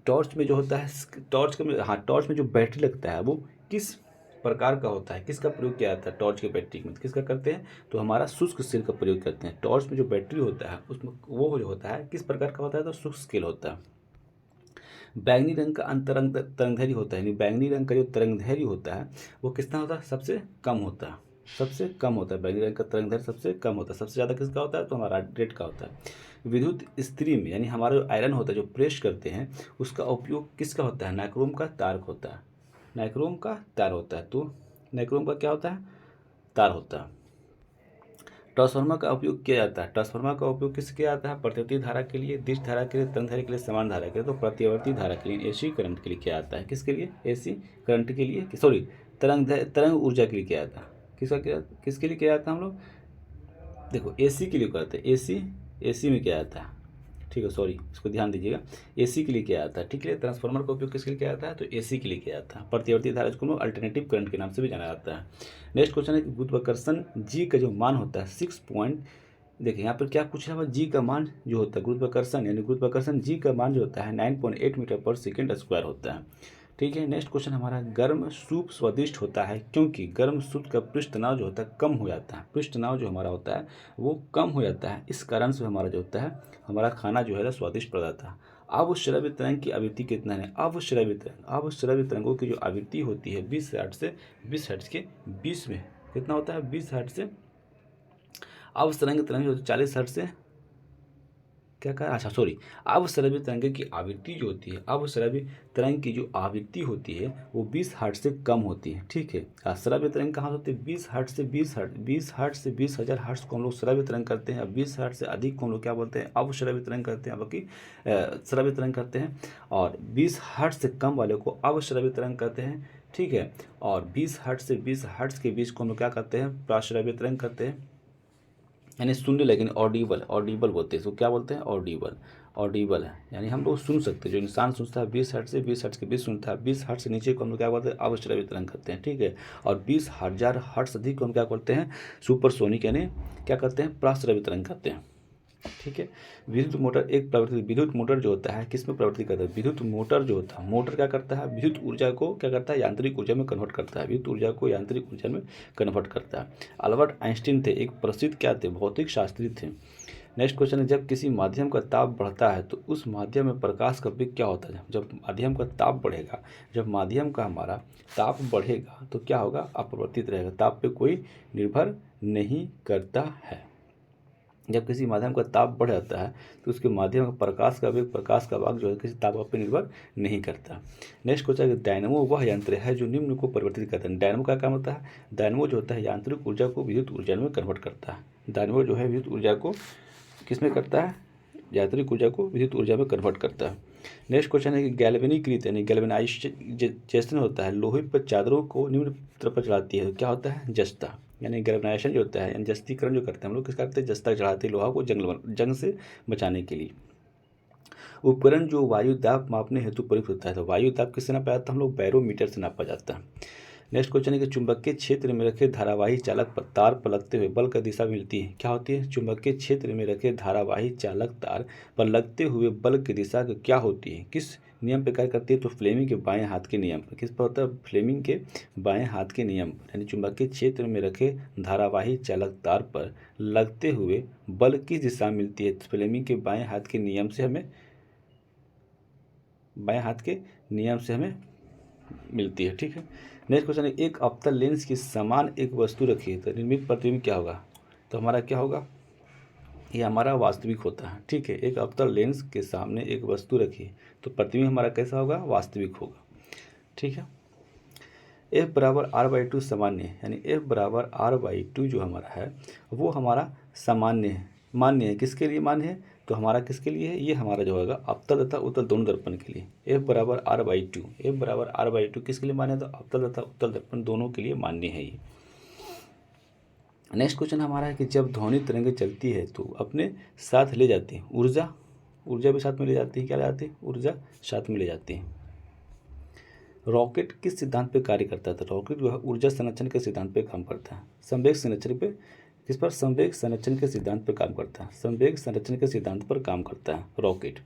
टॉर्च में जो होता है, टॉर्च के हाँ टॉर्च में जो बैटरी लगता है वो किस प्रकार का होता है, किसका प्रयोग किया जाता है, टॉर्च के बैटरी में किसका करते हैं, तो हमारा शुष्क सेल का प्रयोग करते हैं। टॉर्च में जो बैटरी होता है उसमें वो जो होता है किस प्रकार का होता है, तो शुष्क सेल होता है। बैंगनी रंग का अंतरंग तरंगदैर्घ्य होता है, यानी बैंगनी रंग का जो तरंगदैर्घ्य होता है वो कितना होता है, सबसे कम होता है, सबसे कम होता है। बैंगनी रंग का तरंगदैर्घ्य सबसे कम होता है, सबसे ज़्यादा किसका होता है, तो हमारा रेड का होता है। विद्युत इस्त्री में यानी हमारा जो आयरन होता है जो प्रेस करते हैं उसका उपयोग किसका होता है, नाइक्रोम का तार होता है, नाइक्रोम का तार होता है, तो नाइक्रोम का क्या होता है, तार होता है। ट्रांसफार्मर का उपयोग किया जाता है, ट्रांसफार्मर का उपयोग किस किया जाता है, प्रतिवर्ती धारा के लिए, दिश धारा के लिए, तरंग धारा के लिए, समान धारा के लिए, तो प्रतिवर्ती धारा के लिए, एसी करंट के लिए किया जाता है, किसके लिए, एसी करंट के लिए, सॉरी तरंग ऊर्जा के लिए किया जाता है, किसके लिए किया जाता है हम लोग, देखो एसी के लिए करते हैं, एसी में किया जाता है, ठीक है, सॉरी इसको ध्यान दीजिएगा, एसी के लिए किया जाता है, ठीक है। ट्रांसफार्मर का उपयोग किसके लिए किया जाता है, तो एसी के लिए किया जाता है। प्रतिवर्ती धारा इसको हम अल्टरनेटिव करंट के नाम से भी जाना जाता है। नेक्स्ट क्वेश्चन है कि गुरुत्वाकर्षण जी का जो मान होता है 6 पॉइंट, देखिए यहाँ पर क्या पूछा हुआ, जी का मान जो होता है गुरुत्वाकर्षण यानी गुरुत्वाकर्षण जी का मान जो होता है 9.8 मीटर पर सेकेंड स्क्वायर होता है, ठीक है। नेक्स्ट क्वेश्चन हमारा गर्म सूप स्वादिष्ट होता है क्योंकि गर्म सूप का पृष्ठ तनाव जो होता है कम हो जाता है, पृष्ठ तनाव जो हमारा होता है वो कम हो जाता है, इस कारण से हमारा जो होता है हमारा खाना जो है स्वादिष्ट पड़ जाता है। अब श्रव्य तरंग की आवृत्ति कितना है? अब श्रव्य तरंगों की जो आवृत्ति होती है 20 हर्ट्ज से 20 हर्ट्ज के बीच में कितना होता है? 20 हर्ट्ज से। अब तरंग जो 40 हर्ट्ज से क्या कहा? अच्छा सॉरी, अब श्रव्य तरंग की आवृत्ति जो होती है, अब श्रव्य तरंग की जो आवृत्ति होती है वो 20 हर्ट्ज से कम होती है। ठीक है, श्रव्य तरंग कहाँ होती है? 20 हर्ट्ज से 20 हर्ट्ज, 20 हर्ट्ज से 20,000 हर्ट्ज को हम लोग श्रव्य तरंग करते हैं। 20 हर्ट्ज से अधिक को हम लोग क्या बोलते हैं? अब श्रव्य तरंग करते हैं, बाकी श्रव्य तरंग करते हैं। और 20 हर्ट्ज से कम वाले को अब श्रव्य तरंग करते हैं। ठीक है, और 20 हर्ट्ज से 20 हर्ट्ज के बीच को हम लोग क्या करते हैं? प्राश्रव्य तरंग करते हैं, यानी शून्य लेकिन ऑडिबल बोलते हैं इसको। क्या बोलते हैं? ऑडिबल है, यानी हम लोग सुन सकते हैं। जो इंसान सुनता है 20 हर्ट्ज से 20 हर्ट्ज के बीच सुनता है। 20 हर्ट्ज से नीचे को हम लोग क्या बोलते हैं? अवश्रव्य तरंग करते हैं। ठीक है, और 20,000 हर्ट्ज अधिक को हम क्या करते हैं? सुपरसोनिक, यानी क्या करते हैं? प्राश्रव्य तरंग करते हैं। ठीक है, विद्युत मोटर एक प्रवृत्ति, विद्युत मोटर जो होता है किस में प्रवृत्ति करता है? विद्युत मोटर जो होता है, मोटर क्या करता है? विद्युत ऊर्जा को क्या करता है? यांत्रिक ऊर्जा में कन्वर्ट करता है। विद्युत ऊर्जा को यांत्रिक ऊर्जा में कन्वर्ट करता है। अल्बर्ट आइंस्टीन थे, एक प्रसिद्ध क्या थे? भौतिक शास्त्री थे। नेक्स्ट क्वेश्चन है, जब किसी माध्यम का ताप बढ़ता है तो उस माध्यम में प्रकाश का वेग क्या होता है? जब माध्यम का ताप बढ़ेगा, जब माध्यम का हमारा ताप बढ़ेगा तो क्या होगा? अपरिवर्तित रहेगा, ताप पे कोई निर्भर नहीं करता है। जब किसी माध्यम का ताप बढ़ जाता है तो उसके माध्यम का प्रकाश का वेग, प्रकाश का वेग जो है किसी ताप पर निर्भर नहीं करता। नेक्स्ट क्वेश्चन है, डायनेमो वह यंत्र है जो निम्न को परिवर्तित करता है। डायनेमो का काम होता है? डायनेमो जो होता है यांत्रिक ऊर्जा को विद्युत ऊर्जा में कन्वर्ट करता है। डायनेमो जो है विद्युत ऊर्जा को किस में करता है? यांत्रिक ऊर्जा को विद्युत ऊर्जा में कन्वर्ट करता है। नेक्स्ट क्वेश्चन है कि गैल्वेनीकृत यानी गैल्वेनाइजेशन होता है, लोहे पर चादरों को निम्न तरफ चढ़ाती है, क्या होता है? जस्ता, यानी गैल्वेनाइजेशन जो होता है यानी जस्तीकरण जो करते हैं हम लोग, किस करते हैं? जस्ता चढ़ाते हैं लोहा को जंग से बचाने के लिए। उपकरण जो वायु दाब मापने हेतु प्रयुक्त होता है, तो वायु दाब किससे नापा जाता है? हम लोग बैरोमीटर से नापा जाता है। नेक्स्ट क्वेश्चन है कि चुंबकीय क्षेत्र में रखे धारावाही चालक पर तार पर लगते हुए बल का दिशा मिलती है, क्या होती है? चुंबकीय क्षेत्र में रखे धारावाही चालक तार पर लगते हुए बल की दिशा क्या होती है? किस नियम पर कार्य करती है? तो फ्लेमिंग के बाएं हाथ के नियम पर। किस पर होता है? फ्लेमिंग के बाएं हाथ के नियम पर। यानी चुंबकीय क्षेत्र में रखे धारावाही चालक तार पर लगते हुए बल किस दिशा मिलती है? फ्लेमिंग के बाएं हाथ के नियम से हमें मिलती है। ठीक है, नेक्स्ट क्वेश्चन है, एक अवतल लेंस के समान एक वस्तु रखी है तो निर्मित प्रतिबिंब क्या होगा? तो हमारा क्या होगा? ये हमारा वास्तविक होता है। ठीक है, एक अवतल लेंस के सामने एक वस्तु रखी है तो प्रतिबिंब हमारा कैसा होगा? वास्तविक होगा। ठीक है, F बराबर R/2 सामान्य है, यानी F बराबर R/2 जो हमारा है वो हमारा सामान्य है। मान्य है, किसके लिए मान्य है? तो हमारा किसके लिए है? ये हमारा जो होगा अवतल तथा उत्तल दोनों दर्पण के लिए। F बराबर R/2, F बराबर R/2 किसके लिए मान्य है? तो अवतल तथा उत्तल दर्पण दोनों के लिए मान्य है ये। नेक्स्ट क्वेश्चन हमारा है कि जब ध्वनि तरंगें चलती है तो अपने साथ ले जाती है ऊर्जा भी साथ में ले जाती है। क्या ले जाती है? ऊर्जा साथ में ले जाती है। रॉकेट किस सिद्धांत पर कार्य करता है? तो रॉकेट जो है ऊर्जा संरक्षण के सिद्धांत पर काम करता है। संवेग संरक्षण पे किस पर? संवेग संरक्षण के सिद्धांत पर काम करता है। संवेग संरक्षण के सिद्धांत पर काम करता है रॉकेट।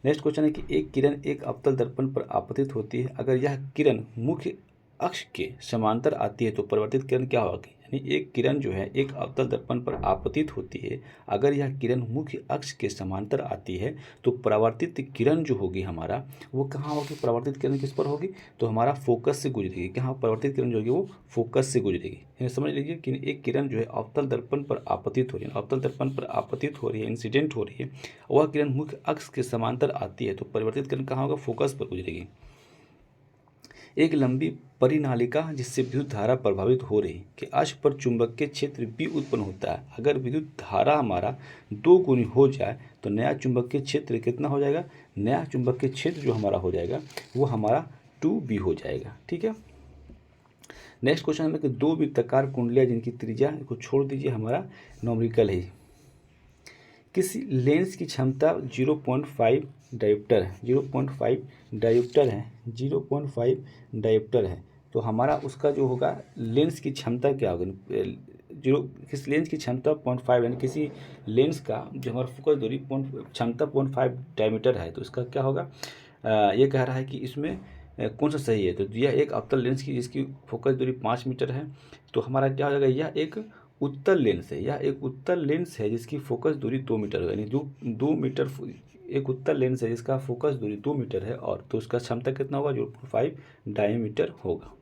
नेक्स्ट क्वेश्चन है कि एक किरण एक अवतल दर्पण पर आपतित होती है, अगर यह किरण मुख्य अक्ष के समांतर आती है तो परिवर्तित किरण क्या होगी? यानी एक किरण जो है एक अवतल दर्पण पर आपतित होती है, अगर यह किरण मुख्य अक्ष के समांतर आती है तो परावर्तित किरण जो होगी हमारा वो कहाँ होगी? परावर्तित किरण किस पर होगी? तो हमारा फोकस से गुजरेगी। कहाँ परावर्तित किरण जो होगी वो फोकस से गुजरेगी। यानी समझ लीजिए कि एक किरण जो है अवतल दर्पण पर आपतित हो रही है, अवतल दर्पण पर आपतित हो रही है, इंसिडेंट हो रही है, वह किरण मुख्य अक्ष के समांतर आती है तो परिवर्तित किरण कहाँ होगा? फोकस पर गुजरेगी। एक लंबी परिनालिका जिससे विद्युत धारा प्रभावित हो रही के अक्ष पर चुंबकीय क्षेत्र B उत्पन्न होता है। अगर विद्युत धारा हमारा 2 गुनी हो जाए तो नया चुंबकीय क्षेत्र कितना हो जाएगा? नया चुंबकीय क्षेत्र जो हमारा हो जाएगा वो हमारा 2B हो जाएगा। ठीक है, नेक्स्ट क्वेश्चन हमें कि 2 वृत्ताकार कुंडलियाँ जिनकी त्रिज्या को छोड़ दीजिए, हमारा नॉमरिकल है। किसी लेंस की क्षमता 0.5 डायोप्टर है, 0.5 डायोप्टर है, 0.5 डायोप्टर है तो हमारा उसका जो होगा लेंस की क्षमता क्या होगी? किस लेंस की क्षमता 0.5, यानी किसी लेंस का जो हमारा फोकस दूरी क्षमता 0.5 डायमीटर है तो इसका क्या होगा? ये कह रहा है कि इसमें कौन सा सही है? तो यह एक अवतल लेंस की जिसकी फोकस दूरी 5 मीटर है तो हमारा क्या हो जाएगा? यह एक उत्तल लेंस है, यह एक उत्तल लेंस है जिसकी फोकस दूरी 2 मीटर है, यानी 2 मीटर एक उत्तल लेंस है जिसका फोकस दूरी 2 मीटर है और तो उसका क्षमता कितना होगा, 0.5 डायमीटर होगा।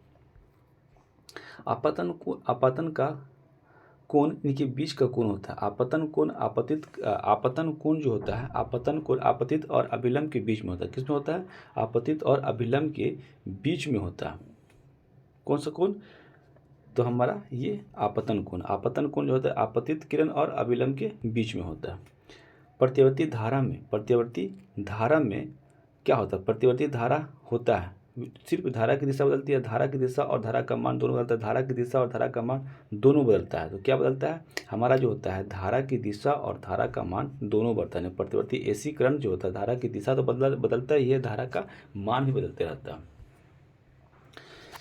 आपतन का कोण इनके बीच का कोण होता है आपतन कोण। आपतन कोण जो होता है, आपतन कोण आपतित और अभिलंब के बीच में होता है। किसमें होता है, आपतित और अभिलंब के बीच में होता है। कौन सा कोण, तो हमारा ये आपतन कोण जो होता है आपतित किरण और अभिलंब के बीच में होता है। प्रतिवर्ती धारा में क्या होता है, प्रतिवर्ती धारा होता है, सिर्फ धारा की दिशा बदलती है, धारा की दिशा और धारा का मान दोनों बदलता है, धारा की दिशा और धारा का मान दोनों बदलता है। तो क्या बदलता है, हमारा जो होता है धारा की दिशा और धारा का मान दोनों बदलता है। प्रतिवर्ती एसी करंट जो होता है धारा की दिशा तो बदलता ही है, धारा का मान भी बदलते रहता है।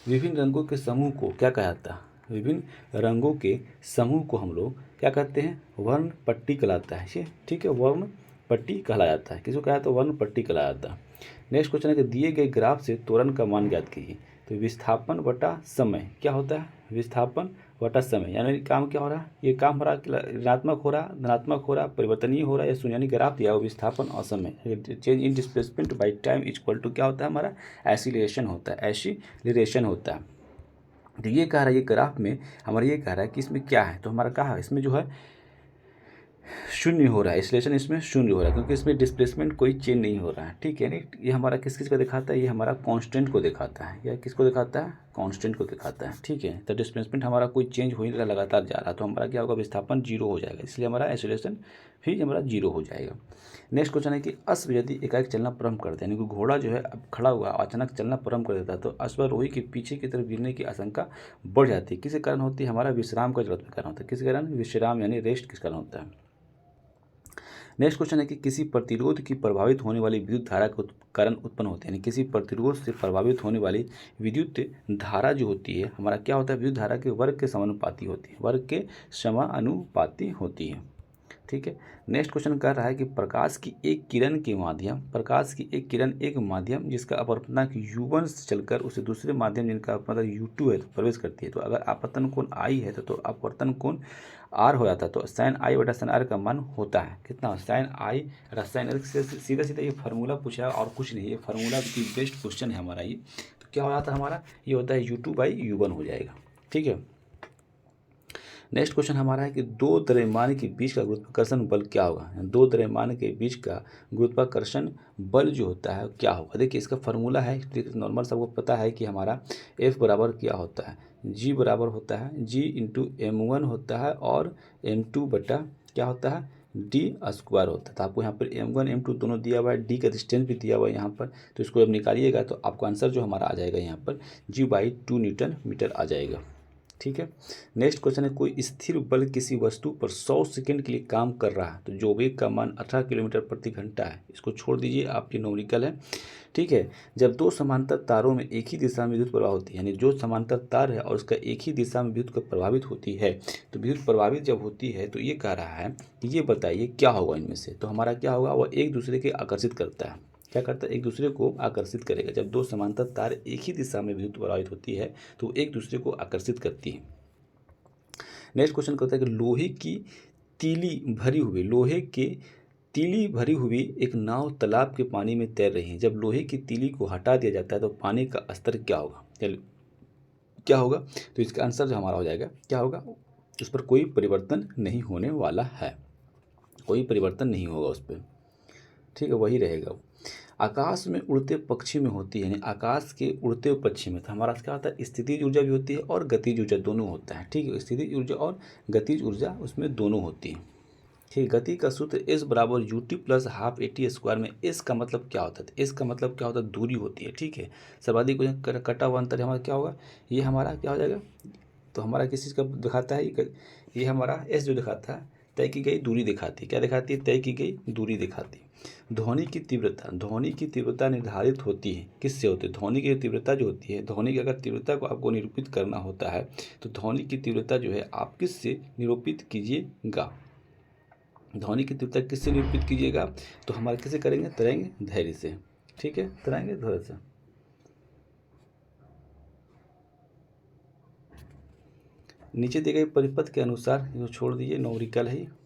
विभिन्न रंगों के समूह को क्या कहा जाता है, विभिन्न रंगों के समूह को हम लोग क्या कहते हैं, वर्ण पट्टी कहलाता है। ये ठीक है, वर्ण पट्टी कहला जाता है। किसको कहा जाता है, वर्ण पट्टी कहला जाता है। नेक्स्ट क्वेश्चन है कि दिए गए ग्राफ से त्वरण का मान ज्ञात कीजिए। तो विस्थापन बटा समय क्या होता है, विस्थापन बटा समय, यानी काम क्या हो रहा है, ये काम हमारा ऋणात्मक हो रहा, धनात्मक हो रहा, परिवर्तनीय हो रहा है या शून्य, यानी ग्राफ दिया हो विस्थापन और समय। Change in displacement by time equal to क्या होता है, हमारा एसिलेशन होता है, एसिलेशन होता है। तो ये कह रहा है, ये ग्राफ में हमारा ये कह रहा है कि इसमें क्या है, तो हमारा कहा इसमें जो है शून्य हो रहा है, एक्सेलरेशन इसमें शून्य हो रहा है क्योंकि इसमें डिस्प्लेसमेंट कोई चेंज नहीं हो रहा है। ठीक है, नहीं ये हमारा किस चीज़ को दिखाता है, ये हमारा कांस्टेंट को दिखाता है, या किसको दिखाता है, कांस्टेंट को दिखाता है। ठीक है, तो डिस्प्लेसमेंट हमारा कोई चेंज हो नहीं रहा, लगातार जा रहा, तो हमारा क्या होगा, विस्थापन जीरो हो जाएगा, इसलिए हमारा एक्सेलरेशन भी हमारा जीरो हो जाएगा। नेक्स्ट क्वेश्चन है कि अश्व यदि एकाएक चलना प्रारंभ करते हैं, यानी कि घोड़ा जो है अब खड़ा हुआ अचानक चलना प्रारंभ कर देता है, तो अश्वारोही के पीछे की तरफ गिरने की आशंका बढ़ जाती है। किस कारण होती है, हमारा विश्राम का जरूरत कारण होता है। किस कारण, विश्राम यानी रेस्ट किस कारण होता है। नेक्स्ट क्वेश्चन है कि किसी प्रतिरोध की प्रभावित होने वाली विद्युत धारा के कारण उत्पन्न होते हैं, यानी किसी प्रतिरोध से प्रभावित होने वाली विद्युत धारा जो होती है, हमारा क्या होता है, विद्युत धारा के वर्ग के समानुपाती होती है, वर्ग के समानुपाती होती है। ठीक है, नेक्स्ट क्वेश्चन कर रहा है कि प्रकाश की एक किरण एक माध्यम जिसका अपवर्तनांक u1 से चलकर उसे दूसरे माध्यम जिनका अपवर्तनांक u2 है तो प्रवेश करती है। तो अगर आपतन कोण I है तो अपवर्तन कोण R हो जाता है, तो साइन I बटा साइन R का मान होता है कितना, साइन I साइन R से सीधा सीधा ये फार्मूला पूछा है और कुछ नहीं, ये फार्मूला की बेस्ट क्वेश्चन है हमारा ये। तो क्या हो जाता है हमारा, ये होता है u2/u1 हो जाएगा। ठीक है, नेक्स्ट क्वेश्चन हमारा है कि दो द्रव्यमान के बीच का गुरुत्वाकर्षण बल क्या होगा, दो द्रव्यमान के बीच का गुरुत्वाकर्षण बल जो होता है क्या होगा। देखिए इसका फार्मूला है, नॉर्मल सबको पता है कि हमारा F बराबर क्या होता है, G बराबर होता है G इंटू M1 होता है और M2 बटा क्या होता है, D स्क्वायर होता है। तो आपको यहाँ पर M1 M2 दोनों दिया हुआ है, D का डिस्टेंस भी दिया हुआ है यहाँ पर, तो इसको जब निकालिएगा तो आपको आंसर जो हमारा आ जाएगा यहाँ पर G/2 न्यूटन मीटर आ जाएगा। ठीक है, नेक्स्ट क्वेश्चन है कोई स्थिर बल किसी वस्तु पर 100 सेकंड के लिए काम कर रहा है, तो जो वेग का मान 18 किलोमीटर प्रति घंटा है, इसको छोड़ दीजिए, आपकी न्यूमेरिकल है। ठीक है, जब दो समांतर तारों में एक ही दिशा में विद्युत प्रवाह होती है, यानी जो समांतर तार है और उसका एक ही दिशा में विद्युत प्रभावित होती है, तो विद्युत प्रभावित जब होती है तो ये कह रहा है कि ये बताइए क्या होगा इनमें से। तो हमारा क्या होगा, वह एक दूसरे के आकर्षित करता है, क्या करता है, एक दूसरे को आकर्षित करेगा। जब दो समांतर तार एक ही दिशा में विद्युत प्रभावित होती है तो एक दूसरे को आकर्षित करती है। नेक्स्ट क्वेश्चन कहता है कि लोहे की तीली भरी हुई एक नाव तालाब के पानी में तैर रही है। जब लोहे की तीली को हटा दिया जाता है तो पानी का स्तर क्या होगा, क्या होगा, तो इसका आंसर जो हमारा हो जाएगा क्या होगा, उस पर कोई परिवर्तन नहीं होने वाला है, कोई परिवर्तन नहीं होगा उस पर। ठीक है, वही रहेगा। आकाश में उड़ते पक्षी में होती है, यानी आकाश के उड़ते पक्षी में तो हमारा क्या होता है, स्थितिज ऊर्जा भी होती है और गतिज ऊर्जा दोनों होता है। ठीक है, स्थितिज ऊर्जा और गतिज ऊर्जा उसमें दोनों होती है। ठीक, गति का सूत्र S बराबर ut plus half AT square में S का मतलब क्या होता है, S का मतलब क्या होता है, दूरी होती है। ठीक है, सर्वाधिक कटा हुआ अंतर हमारा क्या होगा, ये हमारा क्या हो जाएगा, तो हमारा किस चीज़ का दिखाता है, ये हमारा S जो दिखाता है तय की गई दूरी दिखाती है, क्या दिखाती है, तय की गई दूरी दिखाती है। ध्वनि की तीव्रता निर्धारित होती है किससे होती है, ध्वनि की तीव्रता जो होती है, ध्वनि की अगर तीव्रता को आपको निरूपित करना होता है तो ध्वनि की तीव्रता जो है आप किससे निरूपित कीजिएगा, ध्वनि की तीव्रता किससे निरूपित कीजिएगा, तो हमारे किसे करेंगे, तराएंगे धैर्य से। ठीक है, तराएंगे धैर्य से। नीचे दिए गए परिपथ के अनुसार, इसको छोड़ दीजिए, न्यूमेरिकल है।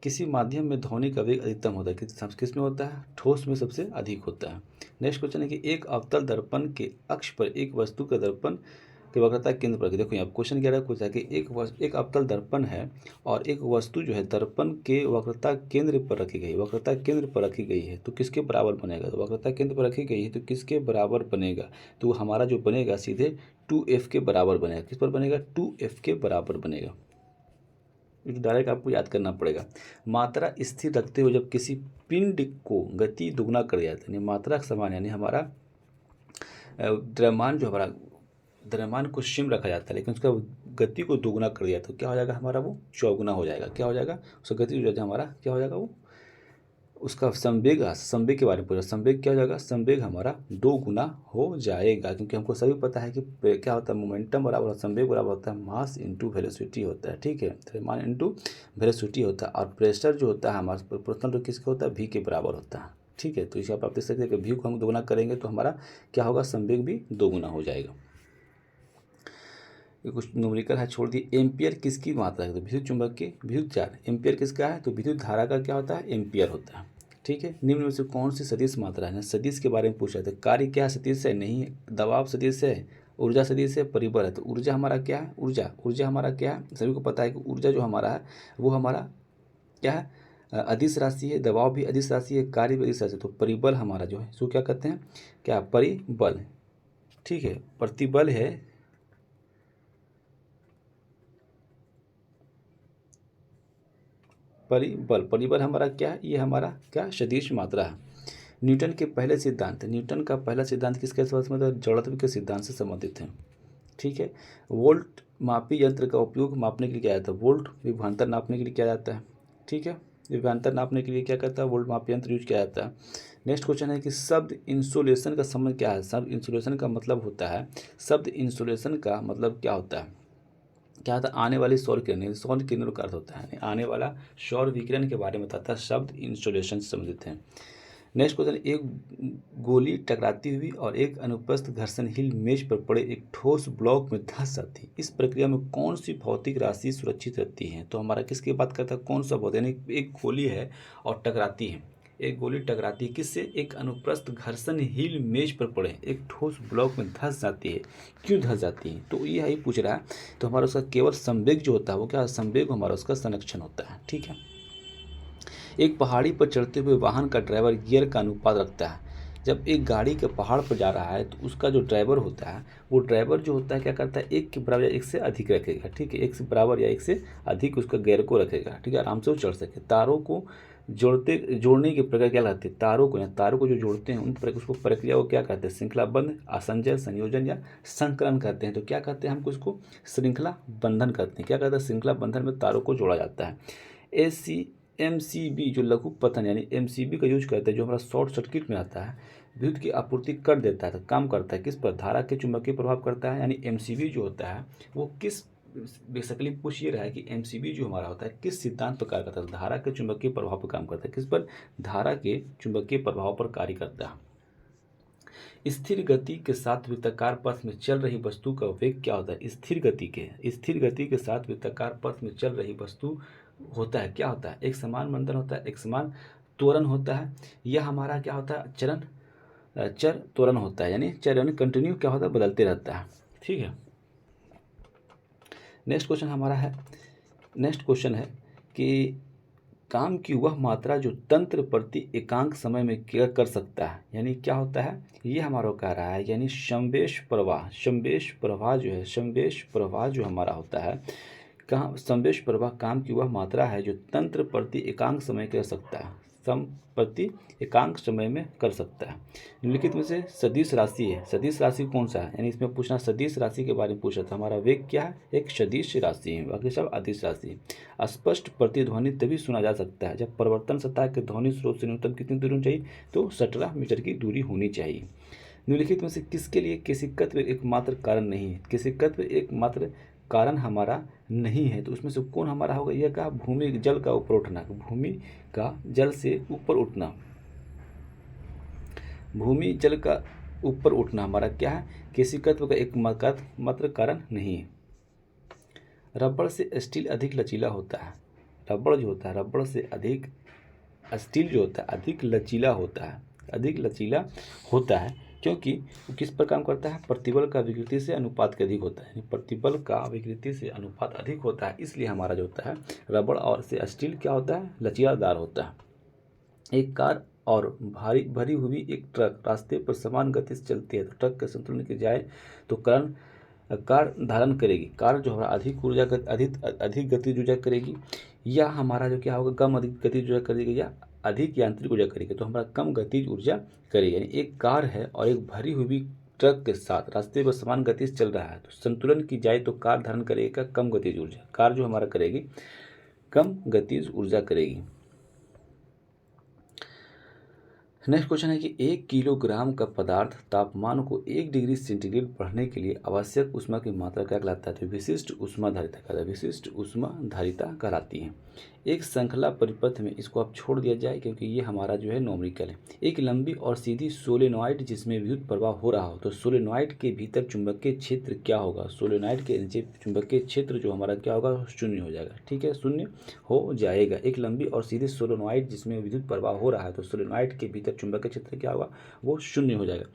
किसी माध्यम में ध्वनि का वेग अधिकतम होता है, किस में होता है? ठोस में सबसे अधिक होता है। नेक्स्ट क्वेश्चन है कि एक अवतल दर्पण के अक्ष पर एक वस्तु का दर्पण की वक्रता केंद्र पर, देखो यहाँ क्वेश्चन क्या रहा है, कुछ है कि एक अवतल दर्पण है और एक वस्तु जो है दर्पण के वक्रता केंद्र पर रखी गई, वक्रता केंद्र पर रखी गई है, तो किसके बराबर बनेगा? तो वक्रता केंद्र पर रखी गई है तो किसके बराबर बनेगा? तो हमारा जो बनेगा सीधे 2f के बराबर बनेगा। किस पर बनेगा? 2f के बराबर बनेगा। ये डायरेक्ट आपको याद करना पड़ेगा। मात्रा स्थिर रखते हुए जब किसी पिंड को गति दुगना कर दिया जाता है, यानी मात्रा समान, यानी हमारा द्रव्यमान जो हमारा द्रव्यमान को सिम रखा जाता है, लेकिन उसका गति को दोगुना कर दिया तो क्या हो जाएगा? हमारा वो चौगुना हो जाएगा। क्या हो जाएगा? उसका गति जो है हमारा क्या हो जाएगा? वो उसका संवेग, संवेग के बारे में पूछा, संवेग क्या हो जाएगा? संवेग हमारा 2 गुना हो जाएगा, क्योंकि हमको सभी पता है कि क्या होता है, मोमेंटम बराबर संवेग बराबर होता है मास इंटू वेलोसिटी होता है। ठीक है, द्रव्यमान इंटू वेलोसिटी होता है, और प्रेशर जो होता है हमारा प्रोपोर्शनल टू किसके होता है? v के बराबर होता है। ठीक है, तो इसे आप देख सकते हैं कि v को हम दोगुना करेंगे तो हमारा क्या होगा? संवेग भी 2 गुना हो जाएगा। कुछ न्यूमेरिकल है छोड़ दिए। एम्पियर किसकी मात्रा है? तो विद्युत चुंबकीय विद्युत चार्ज। एम्पियर किसका है? तो विद्युत धारा का क्या होता है? एम्पियर होता है। ठीक है, निम्न में से कौन सी सदिश मात्रा है? सदिश के बारे में पूछ रहे थे। कार्य क्या सदिश है? नहीं है। दबाव सदिश है, ऊर्जा सदिश है, परिबल है। तो ऊर्जा हमारा क्या है? ऊर्जा हमारा क्या है? सभी को पता है कि ऊर्जा जो हमारा है वो हमारा क्या है? अदिश राशि है। दबाव भी अदिश राशि है, कार्य भी अदिश राशि है। तो परिबल हमारा जो है सो क्या कहते हैं? क्या? परिबल। ठीक है, प्रतिबल है परिबल हमारा क्या है? ये हमारा क्या? सदिश मात्रा है। न्यूटन के पहले सिद्धांत, न्यूटन का पहला सिद्धांत किसके साथ मतलब? जड़त्व के सिद्धांत से संबंधित है। ठीक है, वोल्ट मापी यंत्र का उपयोग मापने के लिए किया जाता है। वोल्ट विभवांतर नापने के लिए किया जाता है। ठीक है, विभवांतर नापने के लिए क्या करता है? वोल्ट मापी यंत्र यूज किया जाता है। नेक्स्ट क्वेश्चन है कि शब्द इंसुलेशन का संबंध क्या है? शब्द इंसुलेशन का मतलब होता है, शब्द इंसुलेशन का मतलब क्या होता है? क्या होता है? आने वाली सौर किरण, सौर किरणों का अर्थ होता है आने वाला सौर विकिरण के बारे में बताता है। शब्द इंसुलेशन से संबंधित है। नेक्स्ट क्वेश्चन, एक गोली टकराती हुई और एक अनुप्रस्थ घर्षण हिल मेज पर पड़े एक ठोस ब्लॉक में धंस जाती, इस प्रक्रिया में कौन सी भौतिक राशि सुरक्षित रहती है? तो हमारा किसकी बात करता है? कौन सा भौतिक, यानी एक गोली है और टकराती है, एक गोली टकराती है किससे? एक अनुप्रस्थ घर्षण हिल मेज पर पड़े एक ठोस ब्लॉक में धंस जाती है। क्यों धंस जाती है? तो ये ही पूछ रहा है। तो हमारा उसका केवल संवेग जो होता है वो क्या? संवेग हमारा उसका संरक्षण होता है। ठीक है, एक पहाड़ी पर चढ़ते हुए वाहन का ड्राइवर गियर का अनुपात रखता है। जब एक गाड़ी के पहाड़ पर जा रहा है तो उसका जो ड्राइवर होता है वो ड्राइवर जो होता है क्या करता है? एक के बराबर या एक से अधिक रखेगा। ठीक है, एक से बराबर या एक से अधिक उसका गियर को रखेगा। ठीक है, आराम से वो चढ़ सके। तारों को जोड़ने की प्रक्रिया क्या कहते हैं? तारों को जो जोड़ते हैं उन पर उसको प्रक्रिया को क्या कहते हैं? श्रृंखलाबंध, आसंजन, संयोजन या संकलन कहते हैं। तो क्या कहते हैं? हमको इसको श्रृंखला बंधन कहते हैं। क्या कहते हैं? श्रृंखला बंधन में तारों को जोड़ा जाता है। एमसीबी जो लघु पतन यानी एमसीबी का यूज करते हैं, जो हमारा शॉर्ट सर्किट में आता है, विद्युत की आपूर्ति कर देता है, तो काम करता है किस पर? धारा के चुंबकीय प्रभाव करता है। यानी एमसीबी जो होता है वो किस, बेसिकली पूछ ये रहा है कि एमसीबी जो हमारा होता है किस सिद्धांत पर कार्य करता है? धारा के चुंबकीय प्रभाव पर काम करता है। किस पर? धारा के चुंबकीय प्रभाव पर कार्य करता है। स्थिर गति के साथ वृत्ताकार पथ में चल रही वस्तु का वेग क्या होता है? स्थिर गति के साथ वृत्ताकार पथ में चल रही वस्तु होता है क्या होता है? एक समान मंदन होता है, एक समान त्वरण होता है, यह हमारा क्या होता है? चर त्वरण होता है, यानी चरण कंटिन्यू क्या होता है? बदलते रहता है। ठीक है, नेक्स्ट क्वेश्चन है कि काम की वह मात्रा जो तंत्र प्रति एकांक समय में क्या कर सकता है, यानी क्या होता है? ये हमारा कह रहा है, यानी संवेश प्रवाह जो हमारा होता है, कहाँ संवेश प्रवाह काम की वह मात्रा है जो तंत्र प्रति एकांक समय कर सकता है, प्रति एकांक समय में कर सकता है। निम्नलिखित में से सदिश राशि है, सदिश राशि कौन सा है? यानी इसमें पूछना सदिश राशि के बारे में पूछा था। हमारा वेग क्या है? एक सदिश राशि है, बाकी सब अदिश राशि है। स्पष्ट प्रतिध्वनि तभी सुना जा सकता है जब परिवर्तन सतह के ध्वनि स्रोत से न्यूनतम कितनी दूरी होनी चाहिए? तो 17 मीटर की दूरी होनी चाहिए। निम्नलिखित में से किसके लिए केशिकत्व एकमात्र कारण नहीं है? केशिकत्व एकमात्र कारण हमारा नहीं है, तो उसमें से कौन हमारा होगा? यह का भूमि जल का ऊपर उठना, भूमि का जल से ऊपर उठना, भूमि जल का ऊपर उठना हमारा क्या है? केशिकत्व का एकमात्र कारण नहीं है। रबड़ से स्टील अधिक लचीला होता है, रबड़ जो होता है, रबड़ से अधिक स्टील जो होता है अधिक लचीला होता है, अधिक लचीला होता है, क्योंकि वो किस पर काम करता है, प्रतिबल का विकृति से अनुपात के अधिक होता है, प्रतिबल का विकृति से अनुपात अधिक होता है, इसलिए हमारा जो होता है रबड़ और से स्टील क्या होता है, लचीलादार होता है। एक कार और भारी भरी हुई एक ट्रक रास्ते पर समान गति से चलती है, तो ट्रक के संतुलन की जाए तो कारण कार धारण करेगी, कार जो हमारा अधिक ऊर्जा अधिक गतिज ऊर्जा करेगी, या हमारा जो क्या होगा कम अधिक गतिज ऊर्जा करेगी, या अधिक यांत्रिक ऊर्जा करेगी, तो हमारा कम गतिज ऊर्जा करेगी। यानी एक कार है और एक भरी हुई ट्रक के साथ रास्ते पर समान गति से चल रहा है, तो संतुलन की जाए तो कार धारण करेगा कम गतिज ऊर्जा, कार जो हमारा करेगी कम गतिज ऊर्जा करेगी। नेक्स्ट क्वेश्चन है कि 1 किलोग्राम का पदार्थ तापमान को 1 डिग्री सेंटीग्रेड बढ़ने के लिए आवश्यक ऊष्मा की मात्रा क्या कहलाता है, तो विशिष्ट ऊष्मा धारिता कहलाता है, विशिष्ट ऊष्मा धारिता कहलाती है। एक श्रृंखला परिपथ में इसको आप छोड़ दिया जाए क्योंकि ये हमारा जो है नॉमरिकल है। एक लंबी और सीधी सोलेनॉइड जिसमें विद्युत प्रवाह हो रहा हो, तो सोलेनॉइड के भीतर चुंबकीय क्षेत्र क्या होगा, सोलेनॉइड के नीचे चुंबकीय क्षेत्र जो हमारा क्या होगा, शून्य हो जाएगा। ठीक है, शून्य हो जाएगा। एक लंबी और सीधी सोलेनॉइड जिसमें विद्युत प्रवाह हो रहा है, तो सोलेनॉइड के भीतर चुंबकीय क्षेत्र क्या होगा, वो शून्य हो जाएगा।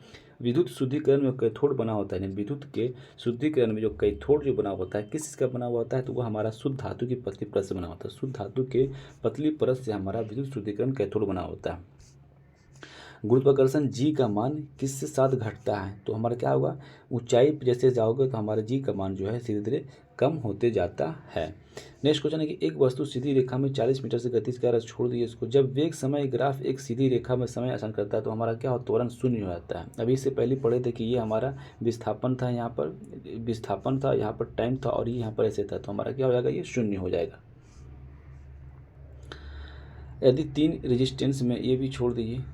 विद्युत शुद्धिकरण में कैथोड बना होता है, विद्युत के शुद्धिकरण में जो कैथोड जो बना होता है किस चीज़ का बना हुआ होता है, तो वो हमारा शुद्ध धातु की पतली परत से बना होता है, शुद्ध धातु के पतली परत से हमारा विद्युत शुद्धिकरण कैथोड बना होता है। गुरुत्वाकर्षण जी का मान किसके साथ घटता है, तो हमारा क्या होगा, ऊंचाई पर जैसे जाओगे तो हमारा जी का मान जो है धीरे धीरे कम होते जाता है। नेक्स्ट क्वेश्चन है कि एक वस्तु सीधी रेखा में 40 मीटर से गति से छोड़ दी इसको, जब वेग समय ग्राफ एक सीधी रेखा में समय आसान करता है तो हमारा क्या हो, त्वरण शून्य हो जाता है। अभी इससे पहले पढ़े थे कि ये हमारा विस्थापन था, यहाँ पर विस्थापन था, यहाँ पर टाइम था और ये यहाँ पर ऐसे था, तो हमारा क्या हो जाएगा, ये शून्य हो जाएगा। यदि 3 रेजिस्टेंस में ये भी छोड़ दीजिए,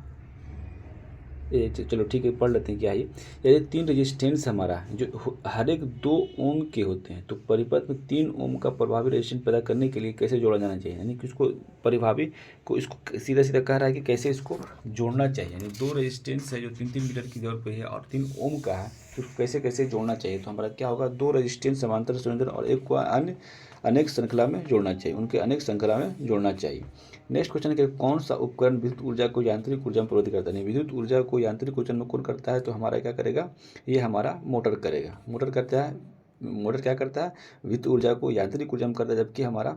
चलो ठीक है पढ़ लेते हैं क्या है। यदि 3 रेजिस्टेंस हमारा जो हर एक 2 ओम के होते हैं, तो परिपथ में 3 ओम का प्रभावी रेजिस्टेंस पैदा करने के लिए कैसे जोड़ा जाना चाहिए, यानी कि उसको परिभावी को इसको सीधा सीधा कह रहा है कि कैसे इसको जोड़ना चाहिए। यानी 2 रेजिस्टेंस है जो 3-3 मीटर की दूरी पर है और 3 ओम का है, तो उसको कैसे कैसे जोड़ना चाहिए, तो हमारा क्या होगा, 2 रेजिस्टेंस समांतर श्रृंखला और एक को अन्य अनेक श्रृंखला में जोड़ना चाहिए, उनके अनेक श्रृंखला में जोड़ना चाहिए। नेक्स्ट क्वेश्चन है कि कौन सा उपकरण विद्युत ऊर्जा को यांत्रिक ऊर्जा में परिवर्तित करता है, विद्युत ऊर्जा को यांत्रिक ऊर्जा में कौन करता है, तो हमारा क्या करेगा, ये हमारा मोटर करेगा। मोटर करता है, मोटर क्या करता है, विद्युत ऊर्जा को यांत्रिक ऊर्जा में करता है, जबकि हमारा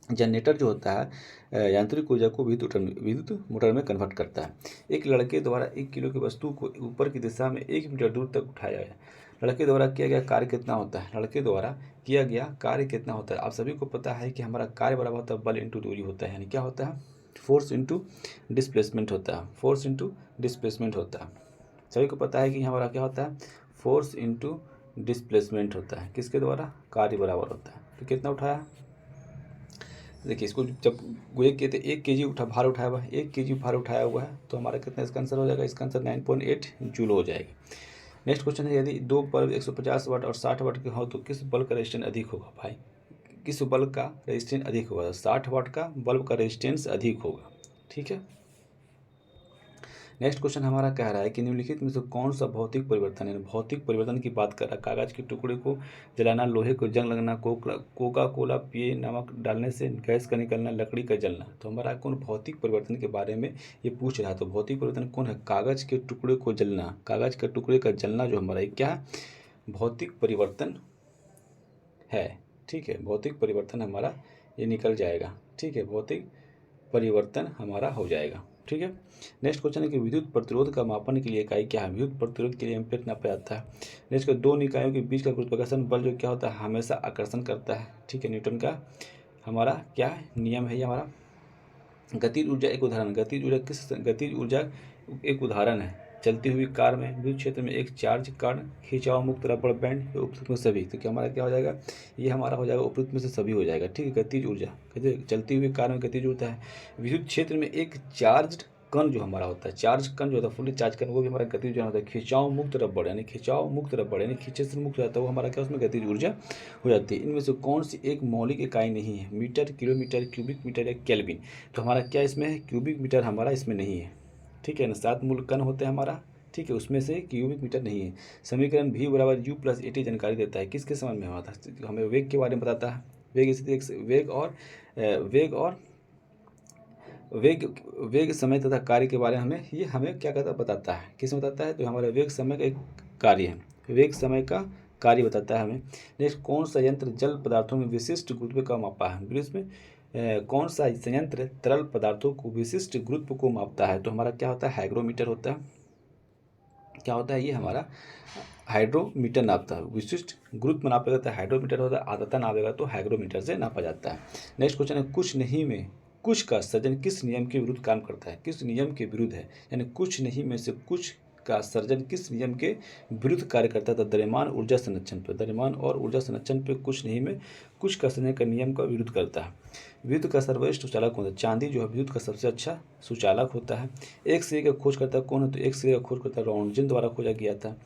जनरेटर जो होता है यांत्रिक ऊर्जा को विद्युत मोटर में कन्वर्ट करता है। एक लड़के द्वारा 1 किलो की वस्तु को ऊपर की दिशा में 1 मीटर दूर तक उठाया है। लड़के द्वारा किया गया कार्य कितना होता है, लड़के द्वारा किया गया कार्य कितना होता है, आप सभी को पता है कि हमारा कार्य बराबर होता है बल इंटू दूरी होता है, यानी क्या होता है, फोर्स इंटू डिस्प्लेसमेंट होता है, फोर्स इंटू डिस्प्लेसमेंट होता है। सभी को पता है कि हमारा क्या होता है, फोर्स इंटू डिस्प्लेसमेंट होता है, किसके द्वारा, कार्य बराबर होता है। तो कितना उठाया, देखिए इसको जब गोए किए थे 1 केजी भार उठाया हुआ है, 1 केजी भार उठाया हुआ है, तो हमारा कितना इसका आंसर हो जाएगा, इसका आंसर 9.8 जूल हो जाएगा। नेक्स्ट क्वेश्चन है, यदि 2 बल्ब 150 वाट और 60 वाट के हो तो किस बल्ब का रेजिस्टेंस अधिक होगा, भाई किस बल्ब का रेजिस्टेंस अधिक होगा, 60 वाट का बल्ब का रेजिस्टेंस अधिक होगा। ठीक है। नेक्स्ट क्वेश्चन हमारा कह रहा है कि निम्नलिखित में से कौन सा भौतिक परिवर्तन है, भौतिक परिवर्तन की बात कर रहा है, कागज के टुकड़े को जलाना, लोहे को जंग लगना, कोका कोला पिए नमक डालने से गैस का निकलना, लकड़ी का जलना, तो हमारा कौन भौतिक परिवर्तन के बारे में ये पूछ रहा है। तो भौतिक परिवर्तन कौन है, कागज के टुकड़े को जलना, कागज के टुकड़े का जलना जो हमारा क्या है, भौतिक परिवर्तन है। ठीक है, भौतिक परिवर्तन हमारा ये निकल जाएगा। ठीक है, भौतिक परिवर्तन हमारा हो जाएगा। ठीक है। नेक्स्ट क्वेश्चन है कि विद्युत प्रतिरोध का मापन के लिए इकाई क्या है, विद्युत प्रतिरोध के लिए एम्पीयर नापा जाता है। नेक्स्ट 2 निकायों के बीच का गुरुत्वाकर्षण बल जो क्या होता है, हमेशा आकर्षण करता है। ठीक है, न्यूटन का हमारा क्या है, नियम है ये हमारा। गतिज ऊर्जा एक उदाहरण, गतिज ऊर्जा किस, गतिज ऊर्जा एक उदाहरण है, चलती हुई कार में विद्युत क्षेत्र में एक चार्ज कण, खिंचाव मुक्त रबड़ बैंड, उपयुक्त में सभी, तो क्या हमारा क्या हो जाएगा, ये हमारा हो जाएगा उपयुक्त में से सभी हो जाएगा। ठीक है, गतिज ऊर्जा कहते चलती हुई कार में गतिज ऊर्जा है। विद्युत क्षेत्र में एक चार्ज कण जो हमारा होता है, चार्ज कण जो होता है फुल्ली चार्ज कण, वो भी हमारा गतिज ऊर्जा होता है। खिंचाव मुक्त रबड़ यानी खिंचाव मुक्त रबड़ यानी खींचे से मुक्त रहता है, वो हमारा क्या उसमें गतिज ऊर्जा हो जाती है। इनमें से कौन सी एक मौलिक इकाई नहीं है, मीटर, किलोमीटर, क्यूबिक मीटर या केल्विन, तो हमारा क्या इसमें है, क्यूबिक मीटर हमारा इसमें नहीं है। ठीक है ना, 7 मूल कण होते हैं हमारा। ठीक है, उसमें से क्यूबिक मीटर नहीं है। समीकरण v बराबर u प्लस ए टी जानकारी देता है, किसके समान में होता है, हमें वेग के बारे में बताता है। वेग स्थिति एक वेग और वेग वेग समय तथा कार्य के बारे में हमें क्या कहता बताता है, किस में बताता है, तो हमारा वेग समय का एक कार्य है, वेग समय का कार्य बताता है हमें। नेक्स्ट, कौन सा यंत्र जल पदार्थों में विशिष्ट गुरुत्व का मापा है, इसमें कौन सा संयंत्र तरल पदार्थों को विशिष्ट गुरुत्व को मापता है, तो हमारा क्या होता है, हाइग्रोमीटर होता है। क्या होता है ये हमारा हाइड्रोमीटर नापता है, विशिष्ट गुरुत्व नापेगा तो हाइड्रोमीटर होता है, आर्द्रता नापेगा तो हाइग्रोमीटर से नापा जाता है। नेक्स्ट क्वेश्चन है, कुछ नहीं में कुछ का सर्जन किस नियम के विरुद्ध काम करता है, किस नियम के विरुद्ध है, यानी कुछ नहीं में से कुछ का सर्जन किस नियम के विरुद्ध कार्य करता है, तो द्रव्यमान ऊर्जा संरक्षण पर, द्रव्यमान और ऊर्जा संरक्षण पर कुछ नहीं में कुछ का सर्जन का नियम का विरुद्ध करता है। विद्युत का सर्वश्रेष्ठ सुचालक होता है, चांदी जो है विद्युत का सबसे अच्छा सुचालक होता है। एक सिरे का खोजकर्ता कौन है, तो एक सिरे का खोजकर्ता रॉन्टजन द्वारा खोजा गया था।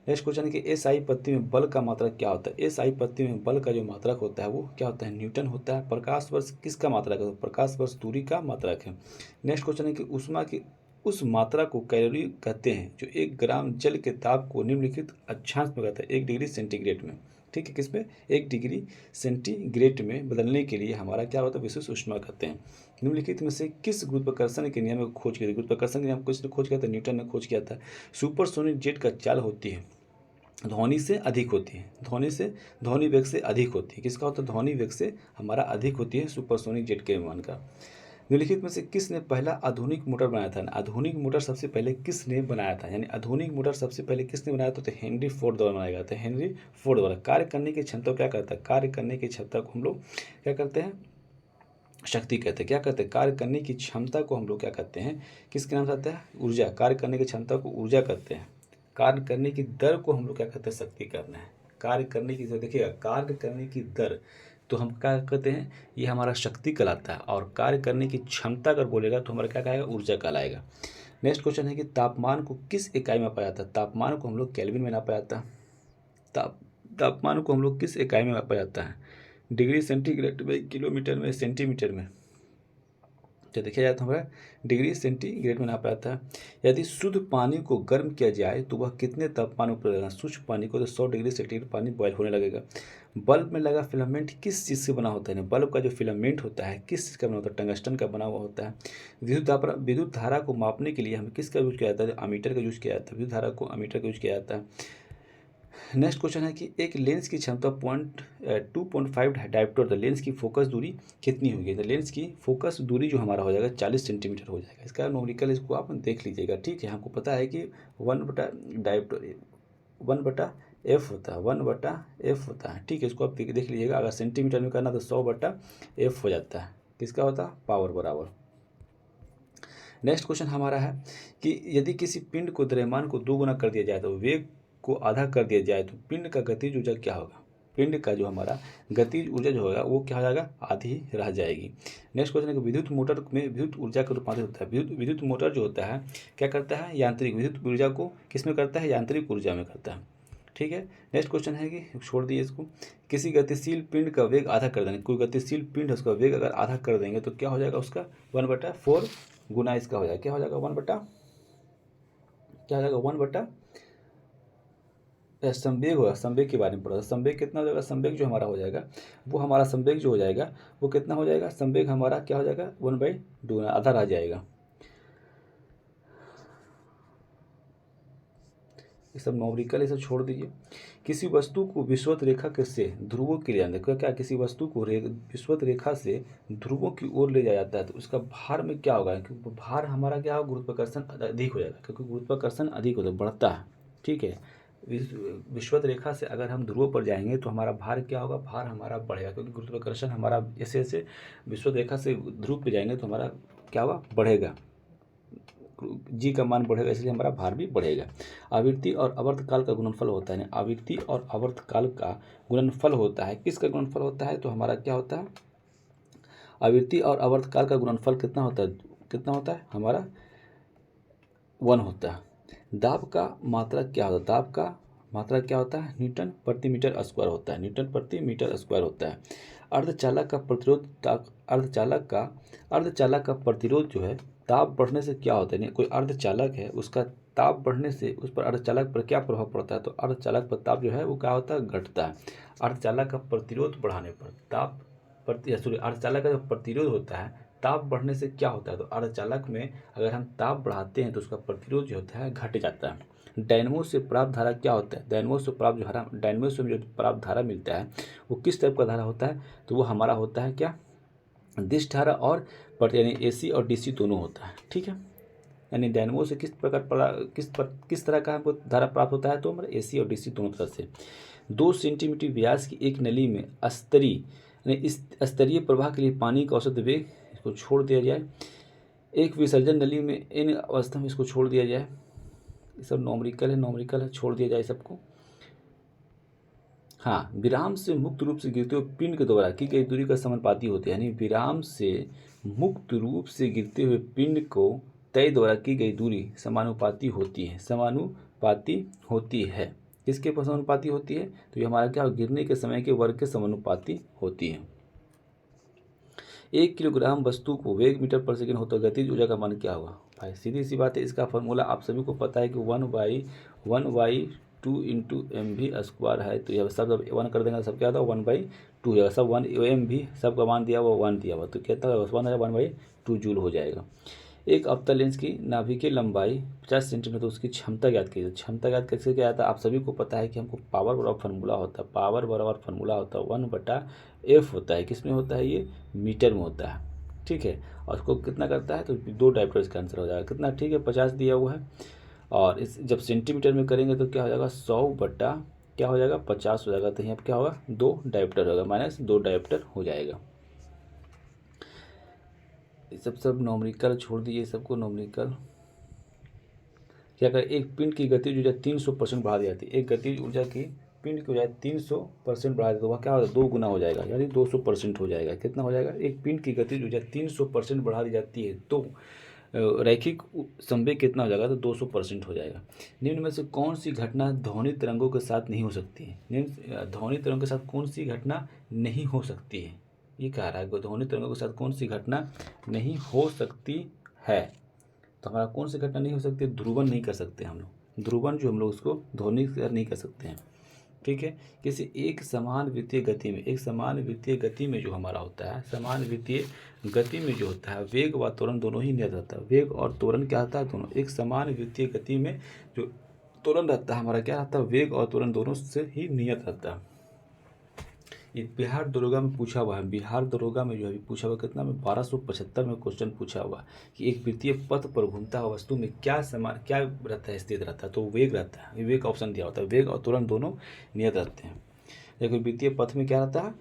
नेक्स्ट क्वेश्चन है कि एसआई पत्ती में बल का मात्रक क्या होता है, एसआई पत्ती में बल का जो मात्रक होता है वो क्या होता है, न्यूटन होता है। प्रकाश वर्ष किसका मात्रक है, तो प्रकाश वर्ष दूरी का मात्रक है। नेक्स्ट क्वेश्चन है कि ऊष्मा की उस मात्रा को कैलोरी कहते हैं जो 1 ग्राम जल के ताप को निम्नलिखित अक्षांश में कहता है 1 डिग्री सेंटीग्रेड में, ठीक है, किसमें 1 डिग्री सेंटीग्रेड में बदलने के लिए हमारा क्या होता है, विशेष ऊष्मा कहते हैं। निम्नलिखित में से किस गुरुत्वाकर्षण के नियम को खोज किया, गुरुत्वाकर्षण के नियम किसने खोज किया था, न्यूटन ने खोज किया था। सुपरसोनिक जेट का चाल होती है ध्वनि से अधिक होती है, ध्वनि वेग से अधिक होती है, किसका होता है, ध्वनि वेग से हमारा अधिक होती है सुपरसोनिक जेट के विमान का। निम्नलिखित में से किसने पहला आधुनिक मोटर बनाया था, आधुनिक मोटर सबसे पहले किसने बनाया था, यानी आधुनिक मोटर सबसे पहले किसने बनाया था, तो हेनरी फोर्ड द्वारा बनाया गया था, हेनरी फोर्ड द्वारा। कार्य करने की क्षमता क्या करता है, कार्य करने की क्षमता को हम लोग क्या करते हैं, शक्ति कहते हैं। क्या कहते हैं, कार्य करने की क्षमता को हम लोग क्या कहते हैं, किसके नाम से आता है, ऊर्जा। कार्य करने की क्षमता को ऊर्जा कहते हैं। कार्य करने की दर को हम लोग क्या कहते हैं, शक्ति करना है। कार्य करने की, देखिएगा, कार्य करने की दर तो हम क्या कहते हैं, ये हमारा शक्ति कहलाता है, और कार्य करने की क्षमता अगर बोलेगा तो हमारा क्या कहेगा, ऊर्जा कहलाएगा। नेक्स्ट क्वेश्चन है कि तापमान को किस इकाई में नापा जाता है, तापमान को हम लोग केल्विन में नापा जाता है। तापमान को हम लोग किस इकाई में नापा जाता है, डिग्री सेंटीग्रेड में, किलोमीटर में, सेंटीमीटर में। तो देखा जाए तो हमारा डिग्री सेंटीग्रेड में नापा जाता है। यदि शुद्ध पानी को गर्म किया जाए तो वह कितने तापमान पर लगेगा, शुद्ध पानी को तो 100 डिग्री सेंटीग्रेड पानी बॉयल होने लगेगा। बल्ब में लगा फिलामेंट किस चीज़ से बना होता है, बल्ब का जो फिलामेंट होता है किस चीज़ का बना होता है, टंगस्टन का बना हुआ होता है। विद्युत धारा को मापने के लिए हमें किसका यूज किया जाता है, अमीटर का यूज किया जाता है, विद्युत धारा को अमीटर का यूज किया जाता है। नेक्स्ट क्वेश्चन है कि एक लेंस की क्षमता 2.5 डायोप्टर, तो लेंस की फोकस दूरी कितनी होगी, तो लेंस की फोकस दूरी जो हमारा हो जाएगा 40 सेंटीमीटर हो जाएगा। इसका न्यूमेरिकल इसको आप देख लीजिएगा, ठीक है। हमको पता है कि 1/F होता है, 1/F होता है, ठीक है। इसको आप देख लीजिएगा, अगर सेंटीमीटर में करना तो 100/F हो जाता है, किसका होता है, पावर बराबर। नेक्स्ट क्वेश्चन हमारा है कि यदि किसी पिंड को द्रव्यमान को 2 गुना कर दिया जाए तो वेग को आधा कर दिया जाए तो पिंड का गतिज ऊर्जा क्या होगा, पिंड का जो हमारा गतिज ऊर्जा जो होगा वो क्या हो जाएगा, आधी रह जाएगी। नेक्स्ट क्वेश्चन है कि विद्युत मोटर में विद्युत ऊर्जा का रूपांतरित होता है, विद्युत मोटर जो होता है क्या करता है, यांत्रिक विद्युत ऊर्जा को किस में करता है, यांत्रिक ऊर्जा में करता है, ठीक है। नेक्स्ट क्वेश्चन है कि छोड़ दिए इसको, किसी गतिशील पिंड का वेग आधा कर देंगे, कोई गतिशील पिंड है उसका वेग अगर आधा कर देंगे तो क्या हो जाएगा, उसका 1/4 गुना इसका हो जाएगा, क्या हो जाएगा, 1/, संवेग होगा, संवेग के बारे में पढ़ा, संवेग कितना हो जाएगा, संवेग जो हमारा हो जाएगा वो हमारा संवेग जो हो जाएगा वो कितना हो जाएगा, संवेग हमारा क्या हो जाएगा, 1/2 आधा रह जाएगा। ये सब न्यूमेरिकल ये सब छोड़ दीजिए। किसी वस्तु को विषुवत रेखा के से ध्रुवों के लिए आने क्या, किसी वस्तु को विषुवत रेखा से ध्रुवों की ओर ले जाया जाता है तो उसका भार में क्या होगा, क्योंकि भार हमारा क्या होगा, गुरुत्वाकर्षण अधिक हो जाएगा, क्योंकि गुरुत्वाकर्षण अधिक होता है, बढ़ता है, ठीक है। विषुवत रेखा से अगर हम ध्रुवों पर जाएंगे तो हमारा भार क्या होगा, भार हमारा बढ़ेगा, क्योंकि गुरुत्वाकर्षण हमारा ऐसे ऐसे विषुवत रेखा से ध्रुव पे जाएंगे तो हमारा क्या होगा, बढ़ेगा, जी का मान बढ़ेगा, इसलिए हमारा भार भी बढ़ेगा। आवृत्ति और आवर्तकाल का गुणनफल होता है, आवृत्ति और आवर्तकाल का गुणनफल होता है, किसका गुणनफल होता है, तो हमारा क्या होता है, आवृत्ति और आवर्तकाल का गुणनफल कितना होता है, हमारा 1 होता है। दाब का मात्रा क्या होता है, दाब का मात्रा क्या होता है, न्यूटन प्रति मीटर स्क्वायर होता है, न्यूटन प्रति मीटर स्क्वायर होता है। अर्धचालक का प्रतिरोध, अर्धचालक का प्रतिरोध जो है ताप बढ़ने से क्या होता है, कोई अर्धचालक है उसका ताप बढ़ने से उस पर अर्धचालक पर क्या प्रभाव पड़ता है, तो अर्धचालक पर ताप जो है वो क्या होता है, घटता है। अर्धचालक का प्रतिरोध बढ़ाने पर ताप अर्धचालक का जो प्रतिरोध होता है ताप बढ़ने से क्या होता है, तो अर्धचालक में अगर हम ताप बढ़ाते हैं तो उसका प्रतिरोध जो होता है घट जाता है। डायनेमो से प्राप्त धारा क्या होता है, डायनेमो से प्राप्त डायनेमो से जो प्राप्त धारा मिलता है वो किस टाइप का धारा होता है, तो वो हमारा होता है क्या, दिश धारा और यानी AC और DC दोनों होता है। ठीक है, यानी डायनेमो से किस तरह का हमको धारा प्राप्त होता है, तो हमारे AC और DC दोनों तरह से। 2 सेंटीमीटर व्यास की एक नली में इस स्तरीय प्रवाह के लिए पानी का औसत वेग इसको छोड़ दिया जाए। एक विसर्जन नली में इन अवस्था में इसको छोड़ दिया जाए। ये सब नॉमरिकल है, छोड़ दिया जाए सबको। हाँ, विराम से मुक्त रूप से गिरते हुए पिंड के द्वारा की गई दूरी का समानुपाती होती है, यानी विराम से मुक्त रूप से गिरते हुए पिंड को तय द्वारा की गई दूरी समानुपाती होती है। किसके समानुपाती होती है, तो ये हमारा क्या, गिरने के समय के वर्ग के समानुपाती होती है। 1 किलोग्राम वस्तु को वेग मीटर पर सेकंड होता है, गतिज ऊर्जा का मान क्या होगा। भाई सीधी सी बात है, इसका फॉर्मूला आप सभी को पता है कि 1/2 इंटू mv² है। तो यह सब 1 कर देंगे, सब क्या होता है 1/2 जाएगा, सब 1 mv सबका मान दिया हुआ 1 दिया हुआ, तो कहता है 1/2 जूल हो जाएगा। एक अवतल लेंस की नाभिकीय लंबाई 50 सेंटीमीटर, तो उसकी क्षमता ज्ञात कीजिए। क्षमता ज्ञात कैसे क्या आता है, आप सभी को पता है कि हमको पावर बराबर फार्मूला होता है, 1/f होता है, किस में होता है, ये मीटर में होता है। ठीक है, और उसको कितना करता है, तो 2 डायप्टर इसका आंसर हो जाएगा कितना, ठीक है 50 दिया हुआ है। और इस जब सेंटीमीटर में करेंगे तो क्या हो जाएगा, 100 क्या हो जाएगा 50 हो जाएगा, तो यहाँ पर क्या होगा 2 डायप्टर होगा, -2 डायप्टर हो जाएगा। सब नॉमरिकल छोड़ दीजिए, सबको नॉमरिकल। क्या करें, एक पिंड की गतिज ऊर्जा 300% बढ़ा दी जाती है। एक गतिज ऊर्जा की पिंड की ऊर्जा 300% बढ़ा दे तो वह क्या होगा, 2 गुना हो जाएगा, यानी 200% हो जाएगा। कितना हो जाएगा, एक पिंड की गतिज ऊर्जा 300% बढ़ा दी जाती है तो रैखिक संवेग कितना हो जाएगा, तो 200% हो जाएगा। निम्न में से कौन सी घटना ध्वनि तरंगों के साथ नहीं हो सकती है, ध्वनि तरंगों के साथ कौन सी घटना नहीं हो सकती है, ये कह रहा है ध्वनि तरंगों के साथ कौन सी घटना नहीं हो सकती है। तो हमारा कौन सी घटना नहीं हो सकती, ध्रुवन नहीं कर सकते हम लोग, ध्रुवन जो हम लोग उसको ध्वनि नहीं कर सकते हैं। ठीक है, किसी एक समान वित्तीय गति में जो हमारा होता है, समान वित्तीय गति में जो होता है वेग व त्वरण दोनों ही नियत रहता है। वेग और त्वरण क्या होता है, दोनों। एक समान वित्तीय गति में जो त्वरण रहता है हमारा क्या रहता है, वेग और त्वरण दोनों से ही नियत रहता है। ये बिहार दरोगा में पूछा हुआ है, बिहार दरोगा में जो है पूछा हुआ कितना में 1275 में क्वेश्चन पूछा हुआ कि एक वृत्तीय पथ पर घूमता हुआ वस्तु में क्या रहता है, स्थित रहता है, तो वेग रहता है। वेग ऑप्शन दिया होता है, वेग और त्वरण दोनों नियत रहते हैं। देखो वृत्तीय पथ में क्या रहता है,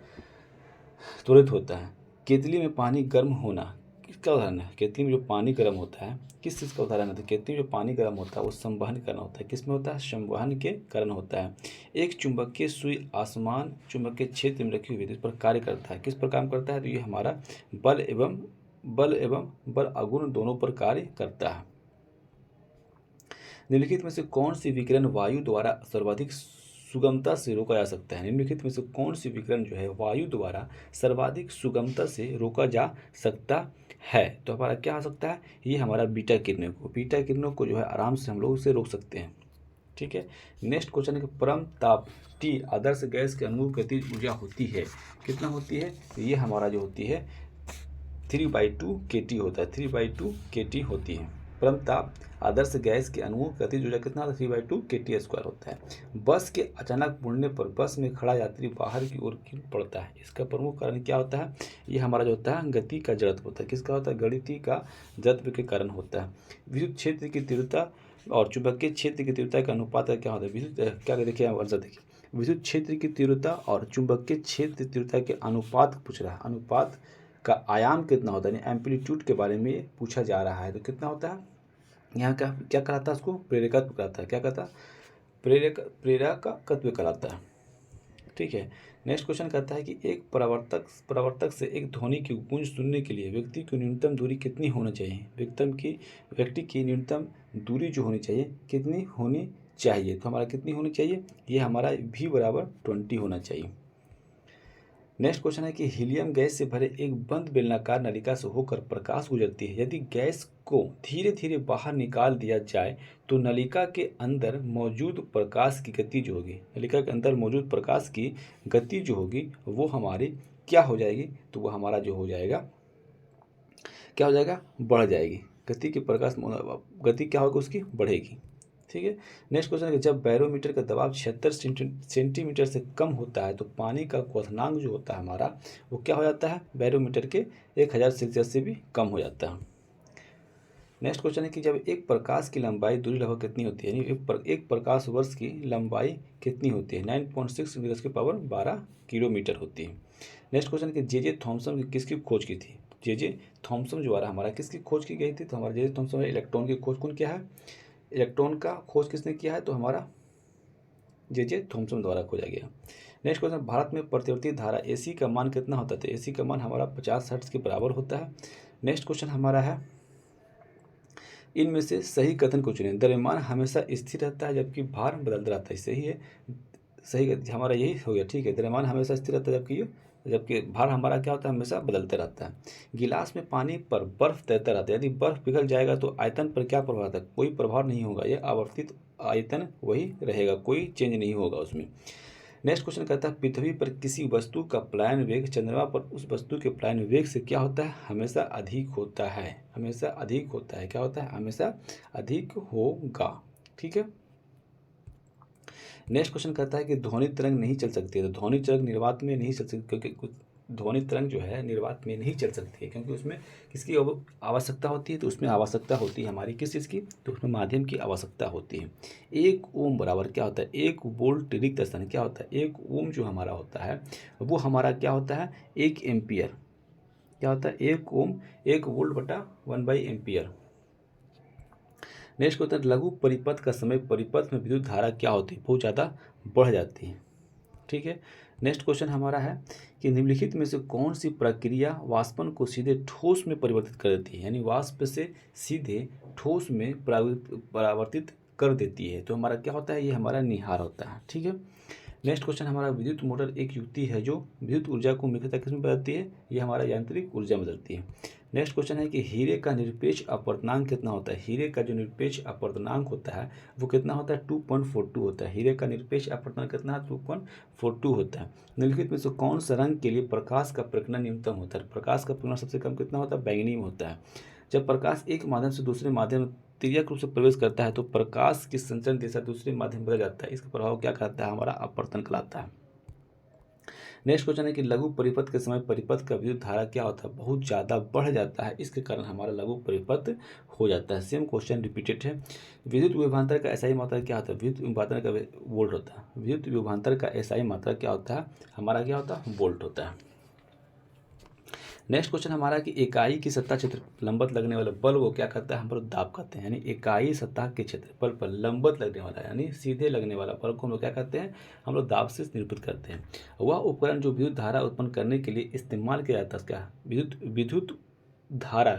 त्वरित होता है। केतली में पानी गर्म होना किसका उदाहरण है, केतली में जो पानी गर्म होता है किस चीज़ का उदाहरण है, केतली में जो पानी गर्म होता है वो संवहन के कारण होता है। किस में होता है, संवहन के कारण होता है। एक चुंबकीय सुई आसमान चुंबकीय क्षेत्र में रखी हुई है, इस पर कार्य करता है। किस पर काम करता है, तो ये हमारा बल एवं बल अगुण दोनों पर कार्य करता है। निम्नलिखित में से कौन सी विकिरण वायु द्वारा सर्वाधिक सुगमता से रोका जा सकता है, निम्नलिखित में से कौन सी विकिरण जो है वायु द्वारा सर्वाधिक सुगमता से रोका जा सकता है, तो हमारा क्या हो सकता है, ये हमारा बीटा किरणों को जो है आराम से हम लोग उसे रोक सकते हैं। ठीक है, नेक्स्ट क्वेश्चन है कि परम ताप T आदर्श गैस के अनुरूप गतिज ऊर्जा होती है, कितना होती है, तो ये हमारा जो होती है 3/2 kT होता है, 3/2 kT होती है। परम ताप आदर्श गैस के अनुरूप गतिज ऊर्जा कितना होता है, 3/2 kT² होता है। बस के अचानक मुड़ने पर बस में खड़ा यात्री बाहर की ओर गिर पड़ता है, इसका प्रमुख कारण क्या होता है, ये हमारा जो होता है गति का जड़त्व होता है। किसका होता है, गणितीय का जड़त्व के कारण होता है। विद्युत क्षेत्र की तीव्रता और चुंबकीय क्षेत्र की तीव्रता का अनुपात क्या होता है, विद्युत क्या देखिए आंसर देखिए, विद्युत क्षेत्र की तीव्रता और चुंबकीय क्षेत्र तीव्रता के अनुपात पूछ रहा है, अनुपात का आयाम कितना होता है, यानी एम्पलीट्यूड के बारे में पूछा जा रहा है। तो कितना होता है, यहाँ क्या कहलाता है, उसको प्रेरकत्व कहलाता है। क्या कहता है, प्रेरकत्व कहलाता है। ठीक है, नेक्स्ट क्वेश्चन कहता है कि एक परावर्तक से एक ध्वनि की गूंज सुनने के लिए व्यक्ति की न्यूनतम दूरी कितनी होनी चाहिए, व्यक्ति की न्यूनतम दूरी जो होनी चाहिए कितनी होनी चाहिए, तो हमारा कितनी होनी चाहिए, ये हमारा v = 20 होना चाहिए। नेक्स्ट क्वेश्चन है कि हीलियम गैस से भरे एक बंद बेलनाकार नलिका से होकर प्रकाश गुजरती है, यदि गैस को धीरे धीरे बाहर निकाल दिया जाए तो नलिका के अंदर मौजूद प्रकाश की गति जो होगी, नलिका के अंदर मौजूद प्रकाश की गति जो होगी वो हमारी क्या हो जाएगी, तो वो हमारा जो हो जाएगा क्या हो जाएगा, बढ़ जाएगी। गति की गति क्या होगी उसकी, बढ़ेगी। ठीक है। नेक्स्ट क्वेश्चन है कि जब बैरोमीटर का दबाव 76 सेंटीमीटर से कम होता है तो पानी का क्वथनांक जो होता है हमारा वो क्या हो जाता है, बैरोमीटर के 1000 सेल्सियस से भी कम हो जाता है। नेक्स्ट क्वेश्चन है कि जब एक प्रकाश की लंबाई दूरी लगभग कितनी होती है, यानी एक प्रकाश वर्ष की लंबाई कितनी होती है, 9.6 × 10⁻12 किलोमीटर होती है। नेक्स्ट क्वेश्चन है कि जे थॉमसन की किसकी खोज की थी, जे थॉमसन जो आ रहा हमारा किसकी खोज की गई थी, तो हमारा जे थॉमसन इलेक्ट्रॉन की खोज कौन किया है, इलेक्ट्रॉन का खोज किसने किया है, तो हमारा जे थॉमसन द्वारा खोजा गया। नेक्स्ट क्वेश्चन, भारत में प्रतिवर्ती धारा एसी का मान कितना होता है, तो एसी का मान हमारा 50 हर्ट्ज के बराबर होता है। नेक्स्ट क्वेश्चन हमारा है, इनमें से सही कथन को चुनें। द्रव्यमान हमेशा स्थिर रहता है जबकि भार बदलता रहता है, सही है, सही हमारा यही हो गया। ठीक है, द्रव्यमान हमेशा स्थिर रहता है जबकि भार हमारा क्या होता है, हमेशा बदलते रहता है। गिलास में पानी पर बर्फ तैरता रहता है, यदि बर्फ पिघल जाएगा तो आयतन पर क्या प्रभाव है, कोई प्रभाव नहीं होगा, यह आवर्तित आयतन वही रहेगा, कोई चेंज नहीं होगा उसमें। नेक्स्ट क्वेश्चन कहता है, पृथ्वी पर किसी वस्तु का पलायन वेग चंद्रमा पर उस वस्तु के पलायन वेग से क्या होता है, हमेशा अधिक होता है, हमेशा अधिक होता है, क्या होता है, हमेशा अधिक होगा। ठीक है। नेक्स्ट क्वेश्चन कहता है कि ध्वनि तरंग नहीं चल सकती है, तो ध्वनि तरंग निर्वात में नहीं चल सकती, क्योंकि कुछ ध्वनि तरंग जो है निर्वात में नहीं चल सकती है, क्योंकि उसमें किसकी आवश्यकता होती है, तो उसमें आवश्यकता होती है हमारी किस चीज़ की, तो उसमें माध्यम की आवश्यकता होती है। 1 ओम बराबर क्या होता है, 1 वोल्ट रिक्त स्थान क्या होता है, 1 ओम जो हमारा होता है वो हमारा क्या होता है, 1 एम्पियर, क्या होता है, 1 ओम 1 वोल्ट बटा 1/एम्पियर। नेक्स्ट क्वेश्चन, लघु परिपथ का समय परिपथ में विद्युत धारा क्या होती है, बहुत ज़्यादा बढ़ जाती है। ठीक है। नेक्स्ट क्वेश्चन हमारा है कि निम्नलिखित में से कौन सी प्रक्रिया वाष्पन को सीधे ठोस में परिवर्तित कर देती है, यानी वाष्प से सीधे ठोस में परावर्तित कर देती है, तो हमारा क्या होता है, ये हमारा निहार होता है। ठीक है। नेक्स्ट क्वेश्चन हमारा, विद्युत मोटर एक युक्ति है जो विद्युत ऊर्जा को मुख्यतः किसमें बदलती है, ये हमारा यांत्रिक ऊर्जा में बदलती है। नेक्स्ट क्वेश्चन है कि हीरे का निरपेक्ष अपवर्तनांक कितना होता है, हीरे का जो निरपेक्ष अपवर्तनांक होता है वो कितना होता है, 2.42 होता है, हीरे का निरपेक्ष अपवर्तनांक कितना है, 2.42 होता है। निम्नलिखित में से कौन सा रंग के लिए प्रकाश का प्रकीर्णन न्यूनतम होता है, प्रकाश का प्रकीर्णन सबसे कम कितना होता है, बैंगनी में होता है। जब प्रकाश एक माध्यम से दूसरे माध्यम में तिर्यक रूप से प्रवेश करता है तो प्रकाश की संचरण दिशा दूसरे माध्यम बदल जाता है, इसका प्रभाव क्या कहता है, हमारा अपवर्तन कहलाता है। नेक्स्ट क्वेश्चन है कि लघु परिपथ के समय परिपथ का विद्युत धारा क्या होता है, बहुत ज़्यादा बढ़ जाता है, इसके कारण हमारा लघु परिपथ हो जाता है। सेम क्वेश्चन रिपीटेड है। विद्युत विभवांतर का एसआई मात्रा क्या होता है, विद्युत विभवांतर का वोल्ट होता है, विद्युत विभवांतर का एसआई मात्रा क्या होता है, हमारा क्या होता है, वोल्ट होता है। नेक्स्ट क्वेश्चन हमारा कि इकाई की सतह क्षेत्र लंबवत लगने वाला बल को क्या कहता है, हम लोग दाब कहते हैं, यानी इकाई सतह के क्षेत्रफल पर लंबवत लगने वाला यानी सीधे लगने वाला बल को हम लोग क्या कहते हैं, हम लोग दाब से निरूपित करते हैं। वह उपकरण जो विद्युत धारा उत्पन्न करने के लिए इस्तेमाल किया जाता है, क्या विद्युत धारा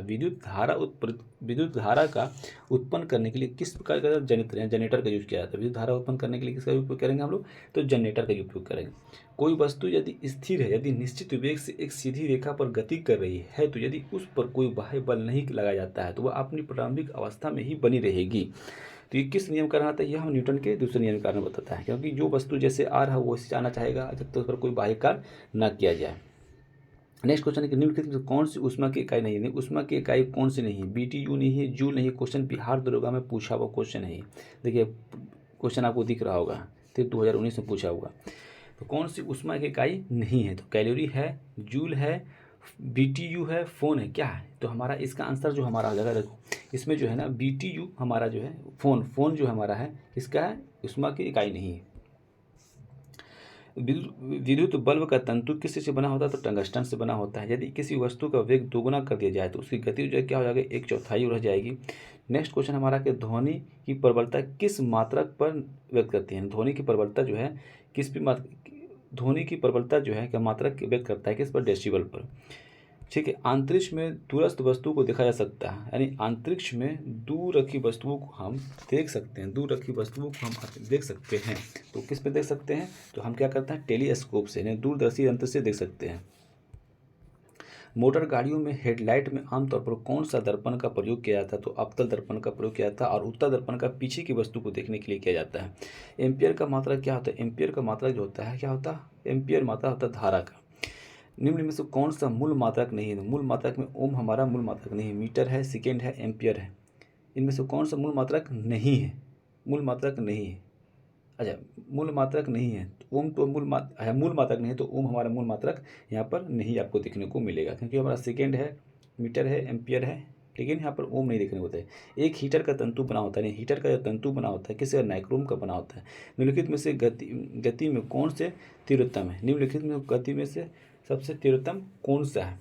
का उत्पन्न करने के लिए किस प्रकार का जनरेटर का यूज किया जाता है, विद्युत धारा उत्पन्न करने के लिए किसका उपयोग करेंगे हम लोग, तो जनरेटर का उपयोग करेंगे। कोई वस्तु यदि स्थिर है, यदि निश्चित वेग से एक सीधी रेखा पर गति कर रही है, तो यदि उस पर कोई बाह्य बल नहीं लगाया जाता है तो वह अपनी प्रारंभिक अवस्था में ही बनी रहेगी। तो ये किस नियम का कारण आता है, यह हम न्यूटन के दूसरे नियम के कारण बताता है, क्योंकि जो वस्तु जैसे आ रहा है वो वैसे जाना चाहेगा जब तक उस पर कोई बाह्य कार्य न किया जाए। नेक्स्ट क्वेश्चन है कि निम्नलिखित में कौन सी ऊष्मा की इकाई नहीं है, ऊष्मा की इकाई कौन सी नहीं है, BTU नहीं है, जूल नहीं है। क्वेश्चन बिहार दरोगा में पूछा हुआ क्वेश्चन है। देखिए क्वेश्चन आपको दिख रहा होगा, तो 2019 में पूछा हुआ। तो कौन सी ऊष्मा की इकाई नहीं है, तो कैलोरी है, जूल है, BTU है, फोन है, क्या है, तो हमारा इसका आंसर जो हमारा आ जाएगा, देखो इसमें जो है ना BTU हमारा जो है फोन जो हमारा है इसका है, ऊष्मा की इकाई नहीं है। विद्युत बल्ब का तंतु किस से बना होता है, तो टंगस्टन से बना होता है। यदि किसी वस्तु का वेग दोगुना कर दिया जाए तो उसकी गति जो है क्या हो जाएगी, 1/4 रह जाएगी। नेक्स्ट क्वेश्चन हमारा कि ध्वनि की प्रबलता किस मात्रक पर व्यक्त करती है, ध्वनि की प्रबलता जो है ध्वनि की प्रबलता जो है क्या मात्रक व्यक्त करता है, किस पर, डेसिबल पर। ठीक है। अंतरिक्ष में दूरस्थ वस्तु को देखा जा सकता है, यानी अंतरिक्ष में दूर रखी वस्तुओं को हम देख सकते हैं, दूर रखी वस्तुओं को हम देख सकते हैं, तो किस पे देख सकते हैं, तो हम क्या करते हैं, टेलीस्कोप से, यानी दूरदर्शी यंत्र से देख सकते हैं। मोटर गाड़ियों में हेडलाइट में आमतौर पर कौन सा दर्पण का प्रयोग किया जाता है, तो अवतल दर्पण का प्रयोग किया जाता है, और उत्तल दर्पण का पीछे की वस्तु को देखने के लिए किया जाता है। एम्पियर का मात्रा क्या होता है, एम्पियर का मात्रा जो होता है क्या होता है, एम्पियर मात्रा होता है धारा का। निम्न में से कौन सा मूल मात्रक नहीं है? मूल मात्रक में ओम हमारा मूल मात्रक नहीं है, मीटर है, सेकेंड है, एम्पियर है। इनमें से कौन सा मूल मात्रक नहीं है? मूल मात्रक नहीं है। अच्छा, मूल मात्रक नहीं है तो ओम तो मूल मात्रक नहीं है तो ओम हमारा मूल मात्रक यहाँ पर नहीं आपको देखने को मिलेगा, क्योंकि हमारा सेकेंड है, मीटर है, एम्पियर है, लेकिन यहाँ पर ओम नहीं देखने को होता है। एक हीटर का तंतु बना होता है, नहीं, हीटर का जो तंतु बना होता है किसी नाइक्रोम का बना होता है। निम्नलिखित में से गति में कौन से तीव्रतम है? निम्नलिखित में गति में से सबसे तीव्रतम कौन सा है?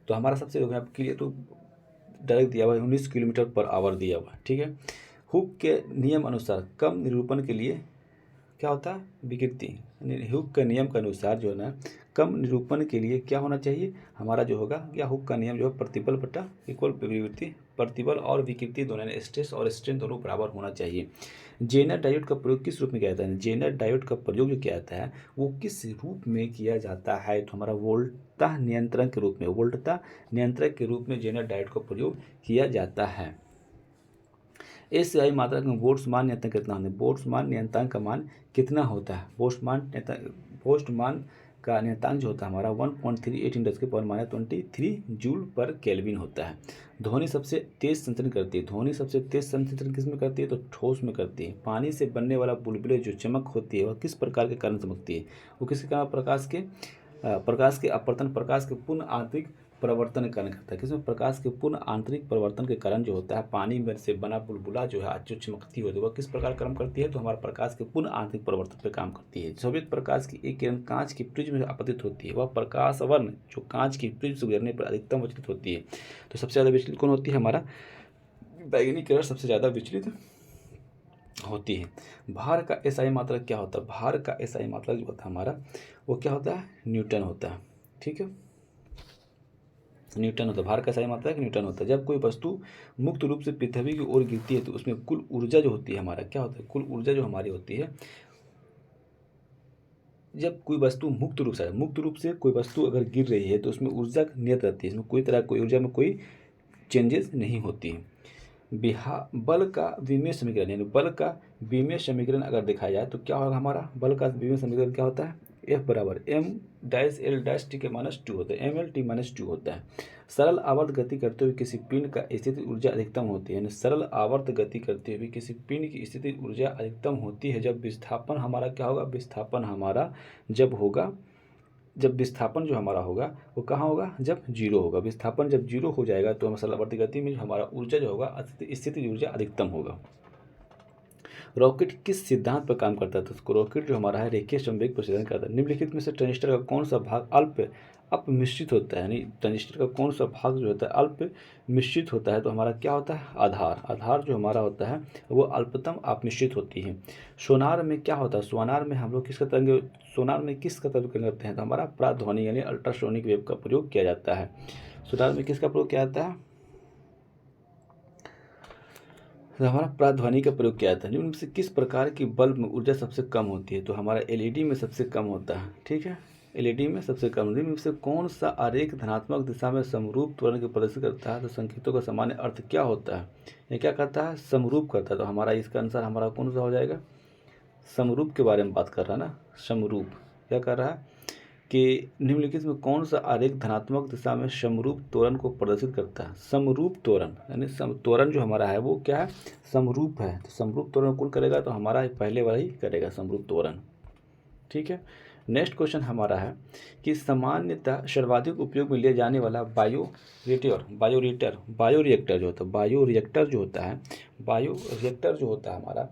तो हमारा सबसे आपके लिए तो डायरेक्ट दिया हुआ है 19 किलोमीटर पर आवर दिया हुआ है, ठीक है। हुक के नियम अनुसार कम निरूपण के लिए क्या होता है? विकृति। हुक के नियम के अनुसार जो है ना, कम निरूपण के लिए क्या होना चाहिए हमारा जो होगा, या हुक का नियम जो है प्रतिबल बटा इक्वल विकृति, प्रतिबल और विकृति दोनों, स्ट्रेस और स्ट्रेन दोनों बराबर होना चाहिए। जेनर डायोड का प्रयोग किस रूप में किया जाता है? जेनर डायोड का प्रयोग जो किया जाता है वो किस रूप में किया जाता है? तो हमारा वोल्टता नियंत्रण के रूप में, वोल्टता नियंत्रक के रूप में जेनर डायोड का प्रयोग किया जाता है। एसआई मात्रक में बोल्ट्जमान नियतांक कितना होता है? बोल्ट्जमान नियतांक का मान कितना होता है? बोल्ट्जमान का नियतांक जो होता है हमारा 1.38 × 10⁻23 जूल पर केल्विन होता है। ध्वनि सबसे तेज संचरण करती है। ध्वनि सबसे तेज संचरण किस में करती है? तो ठोस में करती है। पानी से बनने वाला बुलबुले जो चमक होती है वह किस प्रकार के कारण चमकती है? वो किसके कारण? प्रकाश के अपवर्तन, प्रकाश के पूर्ण आंतरिक परिवर्तन के कारण करता है। किसमें? प्रकाश के पूर्ण आंतरिक परिवर्तन के कारण जो होता है पानी में से बना बुलबुला जो है जो चमकती होती है वह किस प्रकार काम करती है? तो हमारा प्रकाश के पूर्ण आंतरिक परिवर्तन पर काम करती है। सोवियत प्रकाश की एक किरण कांच की प्रिज्म में आपतित होती है, वह प्रकाशवर्ण जो कांच की प्रिज्म से गुजरने पर अधिकतम विचलित होती है। तो सबसे ज़्यादा विचलित कौन होती है? हमारा बैगनी किरण सबसे ज़्यादा विचलित होती है। भार का एसआई मात्रक क्या होता है? भार का एसआई मात्रक जो होता है हमारा वो क्या होता है? न्यूटन होता है, ठीक है, न्यूटन होता है। भार का सही मात्रक न्यूटन होता है। जब कोई वस्तु मुक्त रूप से पृथ्वी की ओर गिरती है तो उसमें कुल ऊर्जा जो होती है हमारा क्या होता है? कुल ऊर्जा जो हमारी होती है, जब कोई वस्तु मुक्त रूप से कोई वस्तु अगर गिर रही है तो उसमें ऊर्जा नियत रहती है, इसमें कोई तरह कोई ऊर्जा में कोई चेंजेस नहीं होती है। बल का विमेय समीकरण, यानी बल का विमेय समीकरण अगर देखा जाए तो क्या होगा हमारा? बल का विमेय समीकरण क्या होता है? F बराबर m-L-T(-2) होता है, mL(T-2) होता है। सरल आवर्त गति करते हुए किसी पिंड का स्थितिज ऊर्जा अधिकतम होती है, यानी सरल आवर्त गति करते हुए किसी पिंड की स्थितिज ऊर्जा अधिकतम होती है जब विस्थापन हमारा क्या होगा? विस्थापन हमारा जब विस्थापन जो हमारा होगा वो कहाँ होगा? जब जीरो होगा। विस्थापन जब जीरो हो जाएगा तो हम सरल आवर्त गति में हमारा ऊर्जा जो होगा स्थितिज ऊर्जा अधिकतम होगा। रॉकेट किस सिद्धांत पर काम करता है? तो रॉकेट जो हमारा है रेखीय संवेग पर सिद्धांत करता है। निम्नलिखित में से ट्रांजिस्टर का कौन सा भाग अल्प मिश्रित होता है? यानी ट्रांजिस्टर का कौन सा भाग जो होता है अल्प मिश्रित होता है? तो हमारा क्या होता है? आधार जो हमारा होता है वो अल्पतम अपमिश्रित होती है। सोनार में क्या होता है? सोनार में हम लोग किसका तरंग करते हैं? तो हमारा पराध्वनि यानी अल्ट्रासोनिक वेव का प्रयोग किया जाता है। सोनार में किसका प्रयोग किया जाता है? तो हमारा पराध्वनि का प्रयोग किया जाता है। निम्न से किस प्रकार की बल्ब में ऊर्जा सबसे कम होती है? तो हमारा एलईडी में सबसे कम होता है, ठीक है, एलईडी में सबसे कम। निम्न से कौन सा आरेख धनात्मक दिशा में समरूप त्वरण के प्रदर्शित करता है? तो संकेतों का सामान्य अर्थ क्या होता है? ये क्या करता है? समरूप करता है। तो हमारा इसका आंसर हमारा कौन सा हो जाएगा? समरूप के बारे में बात कर रहा है ना, समरूप क्या कर रहा है कि निम्नलिखित में कौन सा आरेख धनात्मक दिशा में समरूप त्वरण को प्रदर्शित करता है? समरूप त्वरण यानी त्वरण जो हमारा है वो क्या है? समरूप है। तो समरूप त्वरण कौन करेगा? तो हमारा पहले वाला ही करेगा समरूप त्वरण, ठीक है। नेक्स्ट क्वेश्चन हमारा है कि सामान्यतः सर्वाधिक उपयोग में लिया जाने वाला बायोरिएक्टर जो होता है हमारा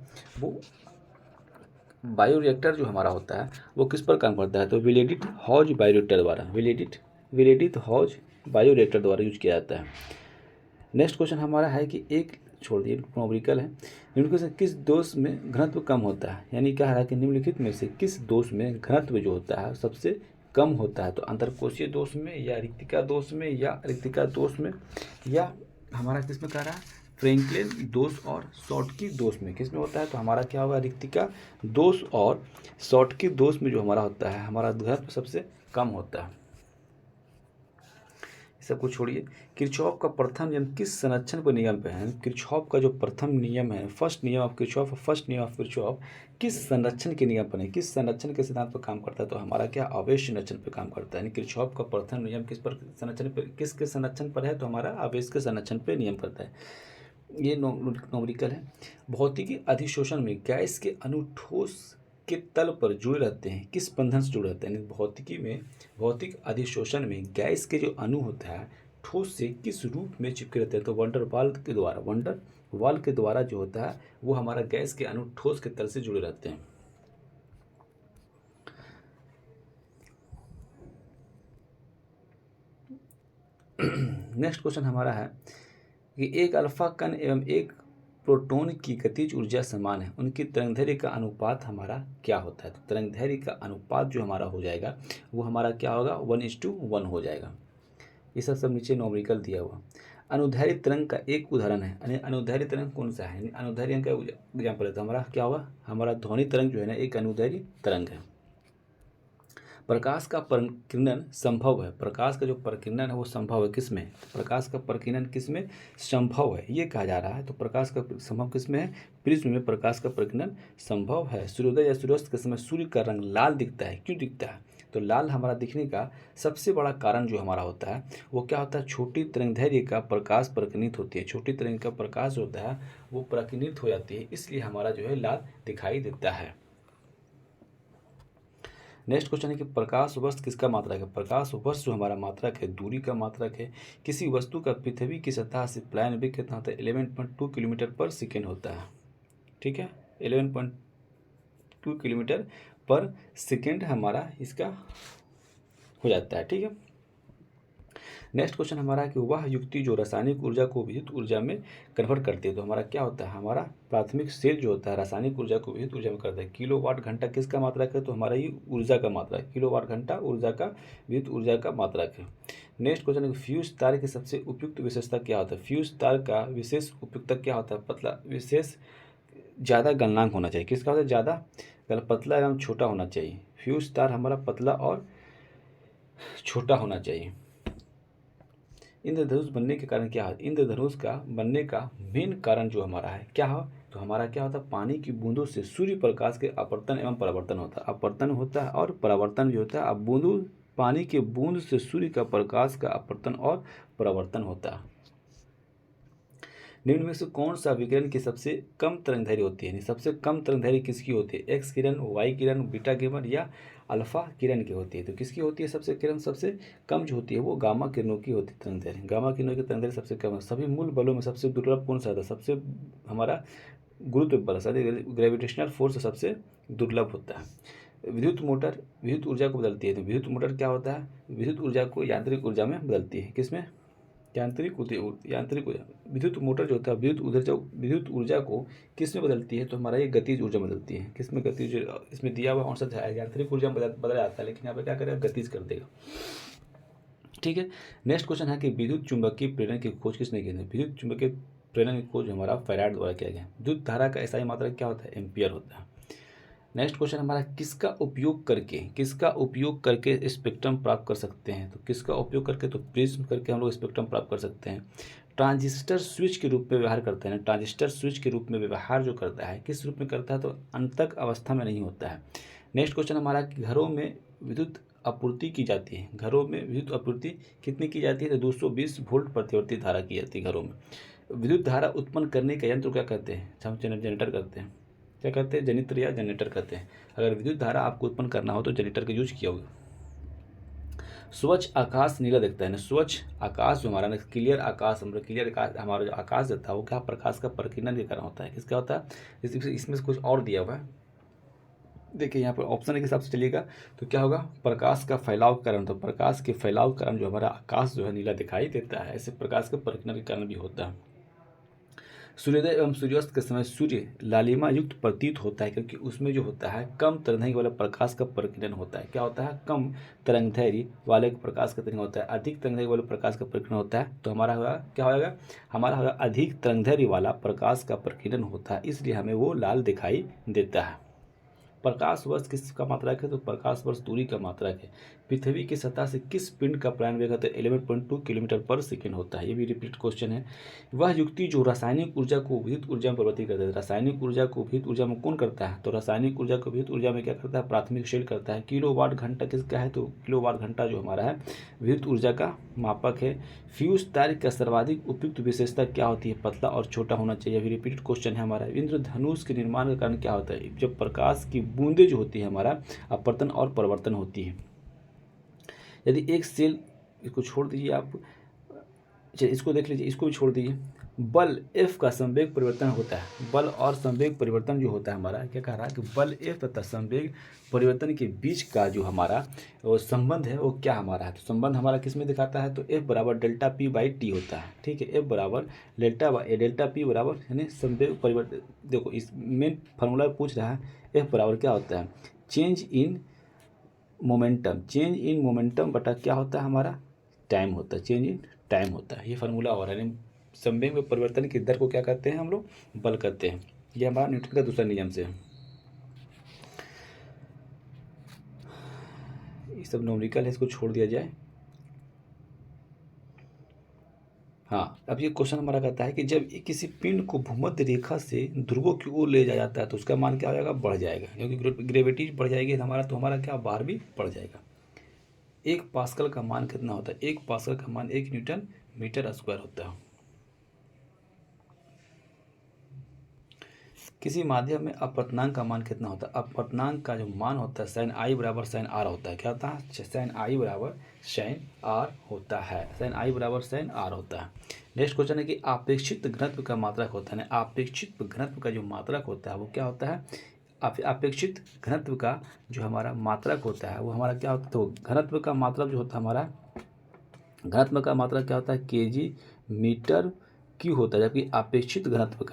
बायोरिएक्टर जो हमारा होता है वो किस पर काम करता है? तो विलेडित हॉज बायोरिएक्टर द्वारा यूज किया जाता है। नेक्स्ट क्वेश्चन हमारा है कि एक छोड़ दिए न्यूमेरिकल है, निम्नलिखित से किस दोष में घनत्व कम होता है? यानी क्या है कि निम्नलिखित में से किस दोष में घनत्व जो होता है सबसे कम होता है? तो अंतरकोशीय दोष में, या रिक्तिका दोष में, या हमारा किस में कह रहा है? फ्रैंकलिन दोष और शॉर्टकी दोष में। किस में होता है? तो हमारा क्या होगा? रिक्तिका दोष और शॉर्टकी दोष में जो हमारा होता है हमारा घनत्व सबसे कम होता है। सब कुछ छोड़िए। किरचॉफ का प्रथम नियम किस संरक्षण पर नियम पे है? किरचॉफ का जो प्रथम नियम है, फर्स्ट नियम ऑफ किरचॉफ, फर्स्ट नियम ऑफ किरचॉफ किस संरक्षण के नियम पर है, किस संरक्षण के सिद्धांत पर काम करता है? तो हमारा क्या आवेश संरक्षण पर काम करता है। यानी किरचॉफ का प्रथम नियम किस पर संरक्षण पर, किसके संरक्षण पर है? तो हमारा आवेश के संरक्षण पर नियम करता है। ये न्यूमेरिकल है। भौतिकी अधिशोषण में गैस के अणु ठोस के तल पर जुड़े रहते हैं, किस बंधन से जुड़े रहते हैं? भौतिकी में भौतिक अधिशोषण में गैस के जो अणु होता है ठोस से किस रूप में चिपके रहते हैं? तो वंडर वाल के द्वारा, वंडर वाल के द्वारा जो होता है वो हमारा गैस के अणु ठोस के तल से जुड़े रहते हैं। नेक्स्ट क्वेश्चन हमारा है कि एक अल्फा कण एवं एक प्रोटॉन की गतिज ऊर्जा समान है, उनकी तरंगदैर्घ्य का अनुपात हमारा क्या होता है? तो तरंगदैर्घ्य का अनुपात जो हमारा हो जाएगा वो हमारा क्या होगा? 1:1 हो जाएगा। ये सब नीचे न्यूमेरिकल दिया हुआ। अनुदैर्घ्य तरंग का एक उदाहरण है, यानी अनुदैर्घ्य तरंग कौन सा है? अनुदैर्घ्य का एग्जाम्पल है तो हमारा क्या होगा? हमारा ध्वनि तरंग जो है ना एक अनुदैर्घ्य तरंग है। प्रकाश का प्रकीर्णन संभव है, प्रकाश का जो प्रकीर्णन है वो संभव है किस में? प्रकाश का प्रकीर्णन किस में संभव है ये कहा जा रहा है। तो प्रकाश का संभव किस में है? प्रिज्म में प्रकाश का प्रकीर्णन संभव है। सूर्योदय या सूर्यास्त के समय सूर्य का रंग लाल दिखता है, क्यों दिखता है? तो लाल हमारा दिखने का सबसे बड़ा कारण जो हमारा होता है वो क्या होता है? छोटी तरंगदैर्घ्य का प्रकाश प्रकीर्णित होती है, छोटी तरंग का प्रकाश होता है वो प्रकीर्णित हो जाती है, इसलिए हमारा जो है लाल दिखाई देता है। नेक्स्ट क्वेश्चन है कि प्रकाश वर्ष किसका मात्रक है? प्रकाश वर्ष जो हमारा मात्रक है दूरी का मात्रक है। किसी वस्तु का पृथ्वी की सतह से पलायन वेग कितना होता है? 11.2 किलोमीटर पर सेकेंड होता है। ठीक है, 11.2 किलोमीटर पर सेकेंड हमारा इसका हो जाता है। ठीक है, नेक्स्ट क्वेश्चन हमारा है कि वह युक्ति जो रासायनिक ऊर्जा को विद्युत ऊर्जा में कन्वर्ट करती है। तो हमारा क्या होता है? हमारा प्राथमिक सेल जो होता है रासायनिक ऊर्जा को विद्युत ऊर्जा में करता है। किलोवाट घंटा किसका मात्रक है? तो हमारा ये ऊर्जा का मात्रक है, किलोवाट घंटा ऊर्जा का विद्युत ऊर्जा का मात्रक है। नेक्स्ट क्वेश्चन है फ्यूज तार की सबसे उपयुक्त विशेषता क्या होता है? फ्यूज तार का विशेष उपयुक्तता क्या होता है? पतला, विशेष ज़्यादा गलनांक होना चाहिए। किसका होता है? ज़्यादा पतला एवं छोटा होना चाहिए। फ्यूज तार हमारा पतला और छोटा होना चाहिए। इंद्रधनुष बनने के कारण क्या है? इंद्रधनुष का बनने का मेन कारण जो हमारा है क्या हो? तो हमारा क्या होता है? पानी की बूंदों से सूर्य प्रकाश के अपवर्तन एवं परावर्तन होता है। अपवर्तन होता है और परावर्तन भी होता है। अब बूंदों, पानी के बूंद से सूर्य का प्रकाश का अपवर्तन और परावर्तन होता है। निम्न में से कौन सा विकिरण की सबसे कम तरंगदैर्घ्य होती है? सबसे कम तरंगदैर्घ्य किसकी होती है? एक्स किरण, वाई किरण, बीटा किरण या अल्फा किरण की होती है? तो किसकी होती है सबसे किरण सबसे कम जो होती है? वो गामा किरणों की होती है तरंगदैर्घ्य। गामा किरणों की तरंगदैर्घ्य सबसे कम है। सभी मूल बलों में सबसे दुर्लभ कौन सा था? सबसे हमारा गुरुत्व बल, ग्रेविटेशनल फोर्स सबसे दुर्लभ होता है। विद्युत मोटर विद्युत ऊर्जा को बदलती है। तो विद्युत मोटर क्या होता है? विद्युत ऊर्जा को यांत्रिक ऊर्जा में बदलती है। किसमें? यांत्रिक ऊर्जा। विद्युत मोटर जो होता है विद्युत ऊर्जा को किस में बदलती है? तो हमारा ये गतिज ऊर्जा बदलती है। किस में गतिज? इसमें दिया हुआ कौन सा है? यांत्रिक ऊर्जा में बदला जाता है, लेकिन यहाँ पे क्या करेगा? गतिज कर देगा। ठीक है, नेक्स्ट क्वेश्चन है कि विद्युत चुंबकीय प्रेरण की खोज किसने की? विद्युत चुंबकीय प्रेरण की खोज हमारा फैराड द्वारा किया गया। विद्युत धारा का SI मात्रक क्या होता है? एम्पियर होता है। नेक्स्ट क्वेश्चन हमारा किसका उपयोग करके स्पेक्ट्रम प्राप्त कर सकते हैं? तो किसका उपयोग करके? तो प्रिज्म करके हम लोग स्पेक्ट्रम प्राप्त कर सकते हैं। ट्रांजिस्टर स्विच के रूप में व्यवहार करते हैं। ट्रांजिस्टर स्विच के रूप में व्यवहार जो करता है किस रूप में करता है? तो अंतक अवस्था में नहीं होता है। नेक्स्ट क्वेश्चन हमारा कि घरों में विद्युत आपूर्ति की जाती है। घरों में विद्युत आपूर्ति कितनी की जाती है? तो 220 वोल्ट प्रतिवर्ती धारा की जाती है घरों में। विद्युत धारा उत्पन्न करने का यंत्र क्या कहते हैं? हम जनरेटर कहते हैं। क्या कहते हैं? जनित्र या जनरेटर कहते हैं। अगर विद्युत धारा आपको उत्पन्न करना हो तो जनरेटर का यूज किया होगा। स्वच्छ आकाश नीला दिखता है ना। स्वच्छ आकाश जो हमारा ना, क्लियर आकाश, हमारा जो आकाश देता है वो क्या? प्रकाश का प्रकीर्णन के कारण होता है। किसका होता है? इसमें कुछ और दिया हुआ है, देखिए यहाँ पर ऑप्शन के हिसाब से चलिएगा तो क्या होगा? प्रकाश का फैलाव के कारण। तो प्रकाश के फैलाव के कारण जो हमारा आकाश जो है नीला दिखाई देता है। ऐसे प्रकाश के प्रकीर्णन के कारण भी होता है। सूर्योदय एवं सूर्यास्त के समय सूर्य लालिमा युक्त प्रतीत होता है, क्योंकि उसमें जो होता है कम तरंगदैर्घ्य वाला प्रकाश का प्रकीर्णन होता है। क्या होता है? कम तरंगदैर्घ्य वाले प्रकाश का प्रकीर्णन होता है। अधिक तरंगदैर्घ्य वाले प्रकाश का प्रकीर्णन होता है। तो हमारा होगा क्या होगा? हमारा होगा अधिक तरंगदैर्घ्य वाला प्रकाश का प्रकीर्णन होता है, इसलिए हमें वो लाल दिखाई देता है। प्रकाश वर्ष किसका मात्रक है? तो प्रकाश वर्ष दूरी का मात्रक है। पृथ्वी की सतह से किस पिंड का प्लायन वेग है? तो 11.2 किलोमीटर पर सेकेंड होता है। ये भी रिपीट क्वेश्चन है। वह युक्ति जो रासायनिक ऊर्जा को विद्युत ऊर्जा में परिवर्तित करता है। रासायनिक ऊर्जा को विद्युत ऊर्जा में कौन करता है? तो रासायनिक ऊर्जा को विद्युत ऊर्जा में क्या करता है? प्राथमिक शेल करता है। किलोवाट घंटा किसका है? तो किलोवाट घंटा जो हमारा है विद्युत ऊर्जा का मापक है। फ्यूज तार का सर्वाधिक उपयुक्त विशेषता क्या होती है? पतला और छोटा होना चाहिए। अभी रिपीटेड क्वेश्चन है हमारा। इंद्रधनुष के निर्माण का कारण क्या होता है? जब प्रकाश की बूंदें जो होती है हमारा अपवर्तन और परिवर्तन होती है। यदि एक सेल, इसको छोड़ दीजिए आप, चलिए इसको देख लीजिए, इसको भी छोड़ दीजिए। बल F का संवेग परिवर्तन होता है। बल और संवेग परिवर्तन जो होता है हमारा, क्या कह रहा है कि बल F तथा संवेग परिवर्तन के बीच का जो हमारा संबंध है वो क्या हमारा है? तो संबंध हमारा किस में दिखाता है? तो F बराबर डेल्टा P बाई टी होता है। ठीक है, F बराबर डेल्टा P बराबर यानी संवेग परिवर्तन। देखो इस मेन फार्मूला पूछ रहा है, F बराबर क्या होता है? Change in momentum. Change in momentum बटा क्या होता है हमारा? टाइम होता है। चेंज इन टाइम होता है। ये फार्मूला और है। संवेग में परिवर्तन की दर को क्या कहते हैं हम लोग? बल कहते हैं। ये हमारा न्यूटन का दूसरा नियम से है। ये सब न्यूमेरिकल है, इसको छोड़ दिया जाए। हाँ, अब ये क्वेश्चन हमारा कहता है कि जब किसी पिंड को भूमध्य रेखा से ध्रुवों की ओर ले जाया जाता है तो उसका मान क्या हो जाएगा? बढ़ जाएगा, क्योंकि ग्रेविटी बढ़ जाएगी हमारा, तो हमारा क्या भार भी बढ़ जाएगा। 1 पास्कल का मान कितना होता है? 1 पास्कल का मान 1 न्यूटन मीटर स्क्वायर होता है। किसी माध्यम में अपवर्तनांक का मान कितना होता है? अपवर्तनांक का जो मान होता है साइन आई बराबर साइन आर होता है। क्या होता है? साइन आई बराबर साइन आर होता है। साइन आई बराबर साइन आर होता है। नेक्स्ट क्वेश्चन है कि आपेक्षित घनत्व का मात्रक होता है। आपेक्षित घनत्व का जो मात्रक होता है वो क्या होता है? अपेक्षित घनत्व का जो हमारा मात्रक होता है वो हमारा क्या होता है? तो घनत्व का मात्रक जो होता है हमारा, घनत्व का मात्रक क्या होता है? केजी मीटर क्यू होता है। जबकि अपेक्षित घनत्व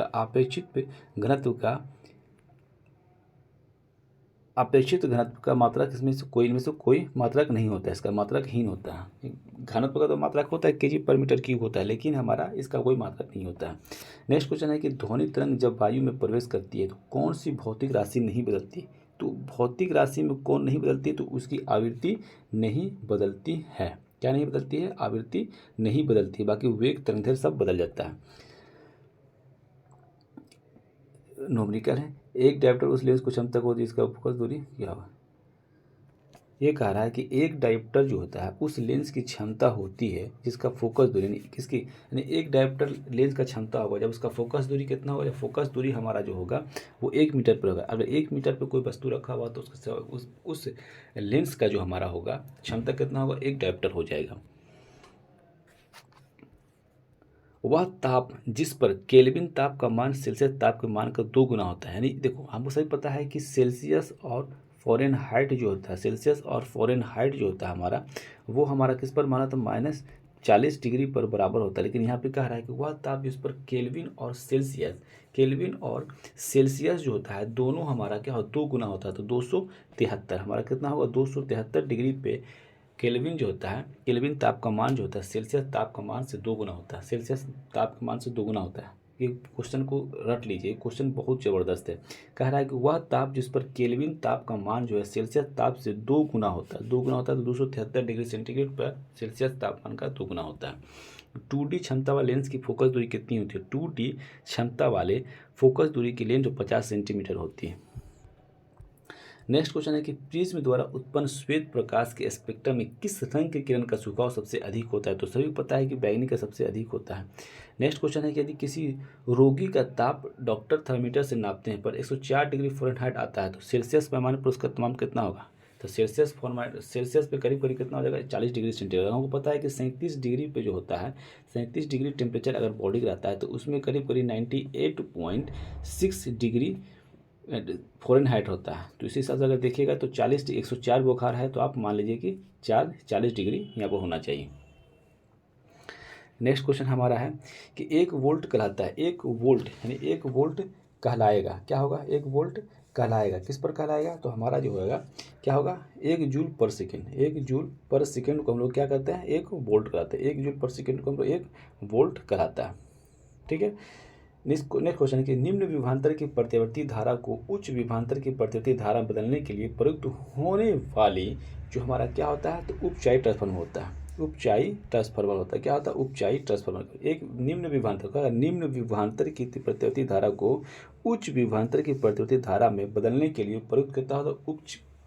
का मात्रक इसमें से कोई मात्रक नहीं होता है। इसका मात्रक हीन होता है। घनत्व का तो मात्रक होता है केजी पर मीटर क्यूब होता है, लेकिन हमारा इसका कोई मात्रक नहीं होता है। नेक्स्ट क्वेश्चन है कि ध्वनि तरंग जब वायु में प्रवेश करती है तो कौन सी भौतिक राशि नहीं बदलती? तो भौतिक राशि में कौन नहीं बदलती? तो उसकी आवृत्ति नहीं बदलती है। क्या नहीं बदलती है? आवृत्ति नहीं बदलती, बाकी वेग तरंग सब बदल जाता है। न्यूमेरिकल है। एक डायोप्टर उस लेंस को क्षमता को जिसका फोकस दूरी क्या होगा? ये कह रहा है कि एक डायोप्टर जो होता है उस लेंस की क्षमता होती है जिसका फोकस दूरी, यानी किसकी, यानी एक डायोप्टर लेंस का क्षमता होगा जब उसका फोकस दूरी कितना होगा? फोकस दूरी हमारा जो होगा वो 1 मीटर पर होगा। अगर 1 मीटर पर कोई वस्तु रखा हुआ तो उस लेंस का जो हमारा होगा क्षमता कितना होगा? 1 डायोप्टर हो जाएगा। वह ताप जिस पर केल्विन ताप का मान सेल्सियस ताप के मान का 2 गुना होता है। यानी देखो हमको सभी पता है कि सेल्सियस और फ़ारेनहाइट जो होता है, सेल्सियस और फ़ारेनहाइट जो होता है हमारा, वो हमारा किस पर माना? तो -40 डिग्री पर बराबर होता है। लेकिन यहाँ पे कह रहा है कि वह ताप जिस पर केल्विन और सेल्सियस जो होता है दोनों हमारा क्या हो? 2 गुना होता है। तो 273 हमारा कितना होगा? 273 डिग्री पे केल्विन जो होता है, केल्विन ताप का मान जो होता है सेल्सियस ताप का मान से 2 गुना होता है। सेल्सियस ताप के मान से 2 गुना होता है। ये क्वेश्चन को रट लीजिए, क्वेश्चन बहुत ज़बरदस्त है। कह रहा है कि वह ताप जिस पर केल्विन ताप का मान जो है सेल्सियस ताप से 2 गुना होता है। 2 गुना होता है तो 273 डिग्री सेंटीग्रेड पर सेल्सियस तापमान का 2 गुना होता है। 2D क्षमता वाले लेंस की फोकस दूरी कितनी होती है? 2D क्षमता वाले फोकस दूरी की लेंस 50 सेंटीमीटर होती है। नेक्स्ट क्वेश्चन है कि प्रिज्म द्वारा उत्पन्न श्वेत प्रकाश के स्पेक्ट्रम में किस रंग के किरण का झुकाव सबसे अधिक होता है? तो सभी को पता है कि बैंगनी का सबसे अधिक होता है। नेक्स्ट क्वेश्चन है कि यदि किसी रोगी का ताप डॉक्टर थर्मीटर से नापते हैं पर 104 डिग्री फ़ारेनहाइट आता है तो सेल्सियस पैमाने पर उसका तापमान कितना होगा? तो सेल्सियस पे करीब करीब कितना हो जाएगा? 40 डिग्री सेंटीग्रेड। हमको पता है कि 37 डिग्री पे जो होता है, 37 डिग्री टेम्परेचर अगर बॉडी का रहता है तो उसमें करीब करीब 98.6 डिग्री फ़ारेनहाइट होता है। तो इसी हिसाब से अगर देखिएगा तो 104 बुखार है तो आप मान लीजिए कि 40 डिग्री यहाँ पर होना चाहिए। नेक्स्ट क्वेश्चन हमारा है कि 1 वोल्ट कहलाता है, 1 वोल्ट यानी 1 वोल्ट कहलाएगा, क्या होगा? 1 वोल्ट कहलाएगा, किस पर कहलाएगा? तो हमारा जो होगा क्या होगा? 1 जूल पर सेकेंड। 1 जूल पर सेकेंड को हम लोग क्या कहते हैं? 1 वोल्ट कहते हैं। 1 जूल पर सेकेंड को हम लोग 1 वोल्ट कहलाता है। ठीक है, नेक्स्ट क्वेश्चन है कि निम्न विभवांतर की प्रतिवर्ती धारा को उच्च विभवांतर की प्रतिवर्ती धारा में बदलने के लिए प्रयुक्त होने वाली जो हमारा क्या होता है, तो उपचायी ट्रांसफार्मर होता है। उपचायी ट्रांसफार्मर होता है, क्या होता है, उपचायी ट्रांसफार्मर। एक निम्न विभवांतर का, निम्न विभवांतर की प्रतिवर्ती धारा को उच्च विभवांतर की प्रतिवर्ती धारा में बदलने के लिए प्रयुक्त करता है तो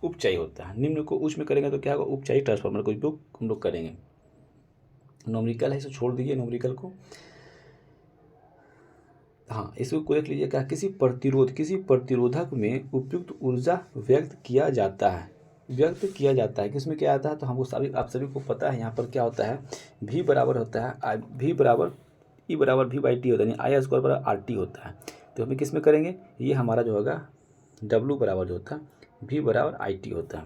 उपचायी होता है। निम्न को उच्च में करेंगे तो क्या होगा, उपचायी ट्रांसफार्मर का उपयोग हम लोग करेंगे। न्यूमेरिकल है, इसे छोड़ दीजिए न्यूमेरिकल को। हाँ, इसको को देख लीजिए, क्या किसी प्रतिरोधक में उपयुक्त ऊर्जा व्यक्त किया जाता है किसमें क्या आता है, तो हमको आप सभी को पता है यहाँ पर क्या होता है, V बराबर होता है V बराबर E बराबर V/T होता है, यानी I स्क्वायर बराबर RT होता है। तो हमें किस में करेंगे, ये हमारा जो होगा W बराबर जो होता है V बराबर IT होता है।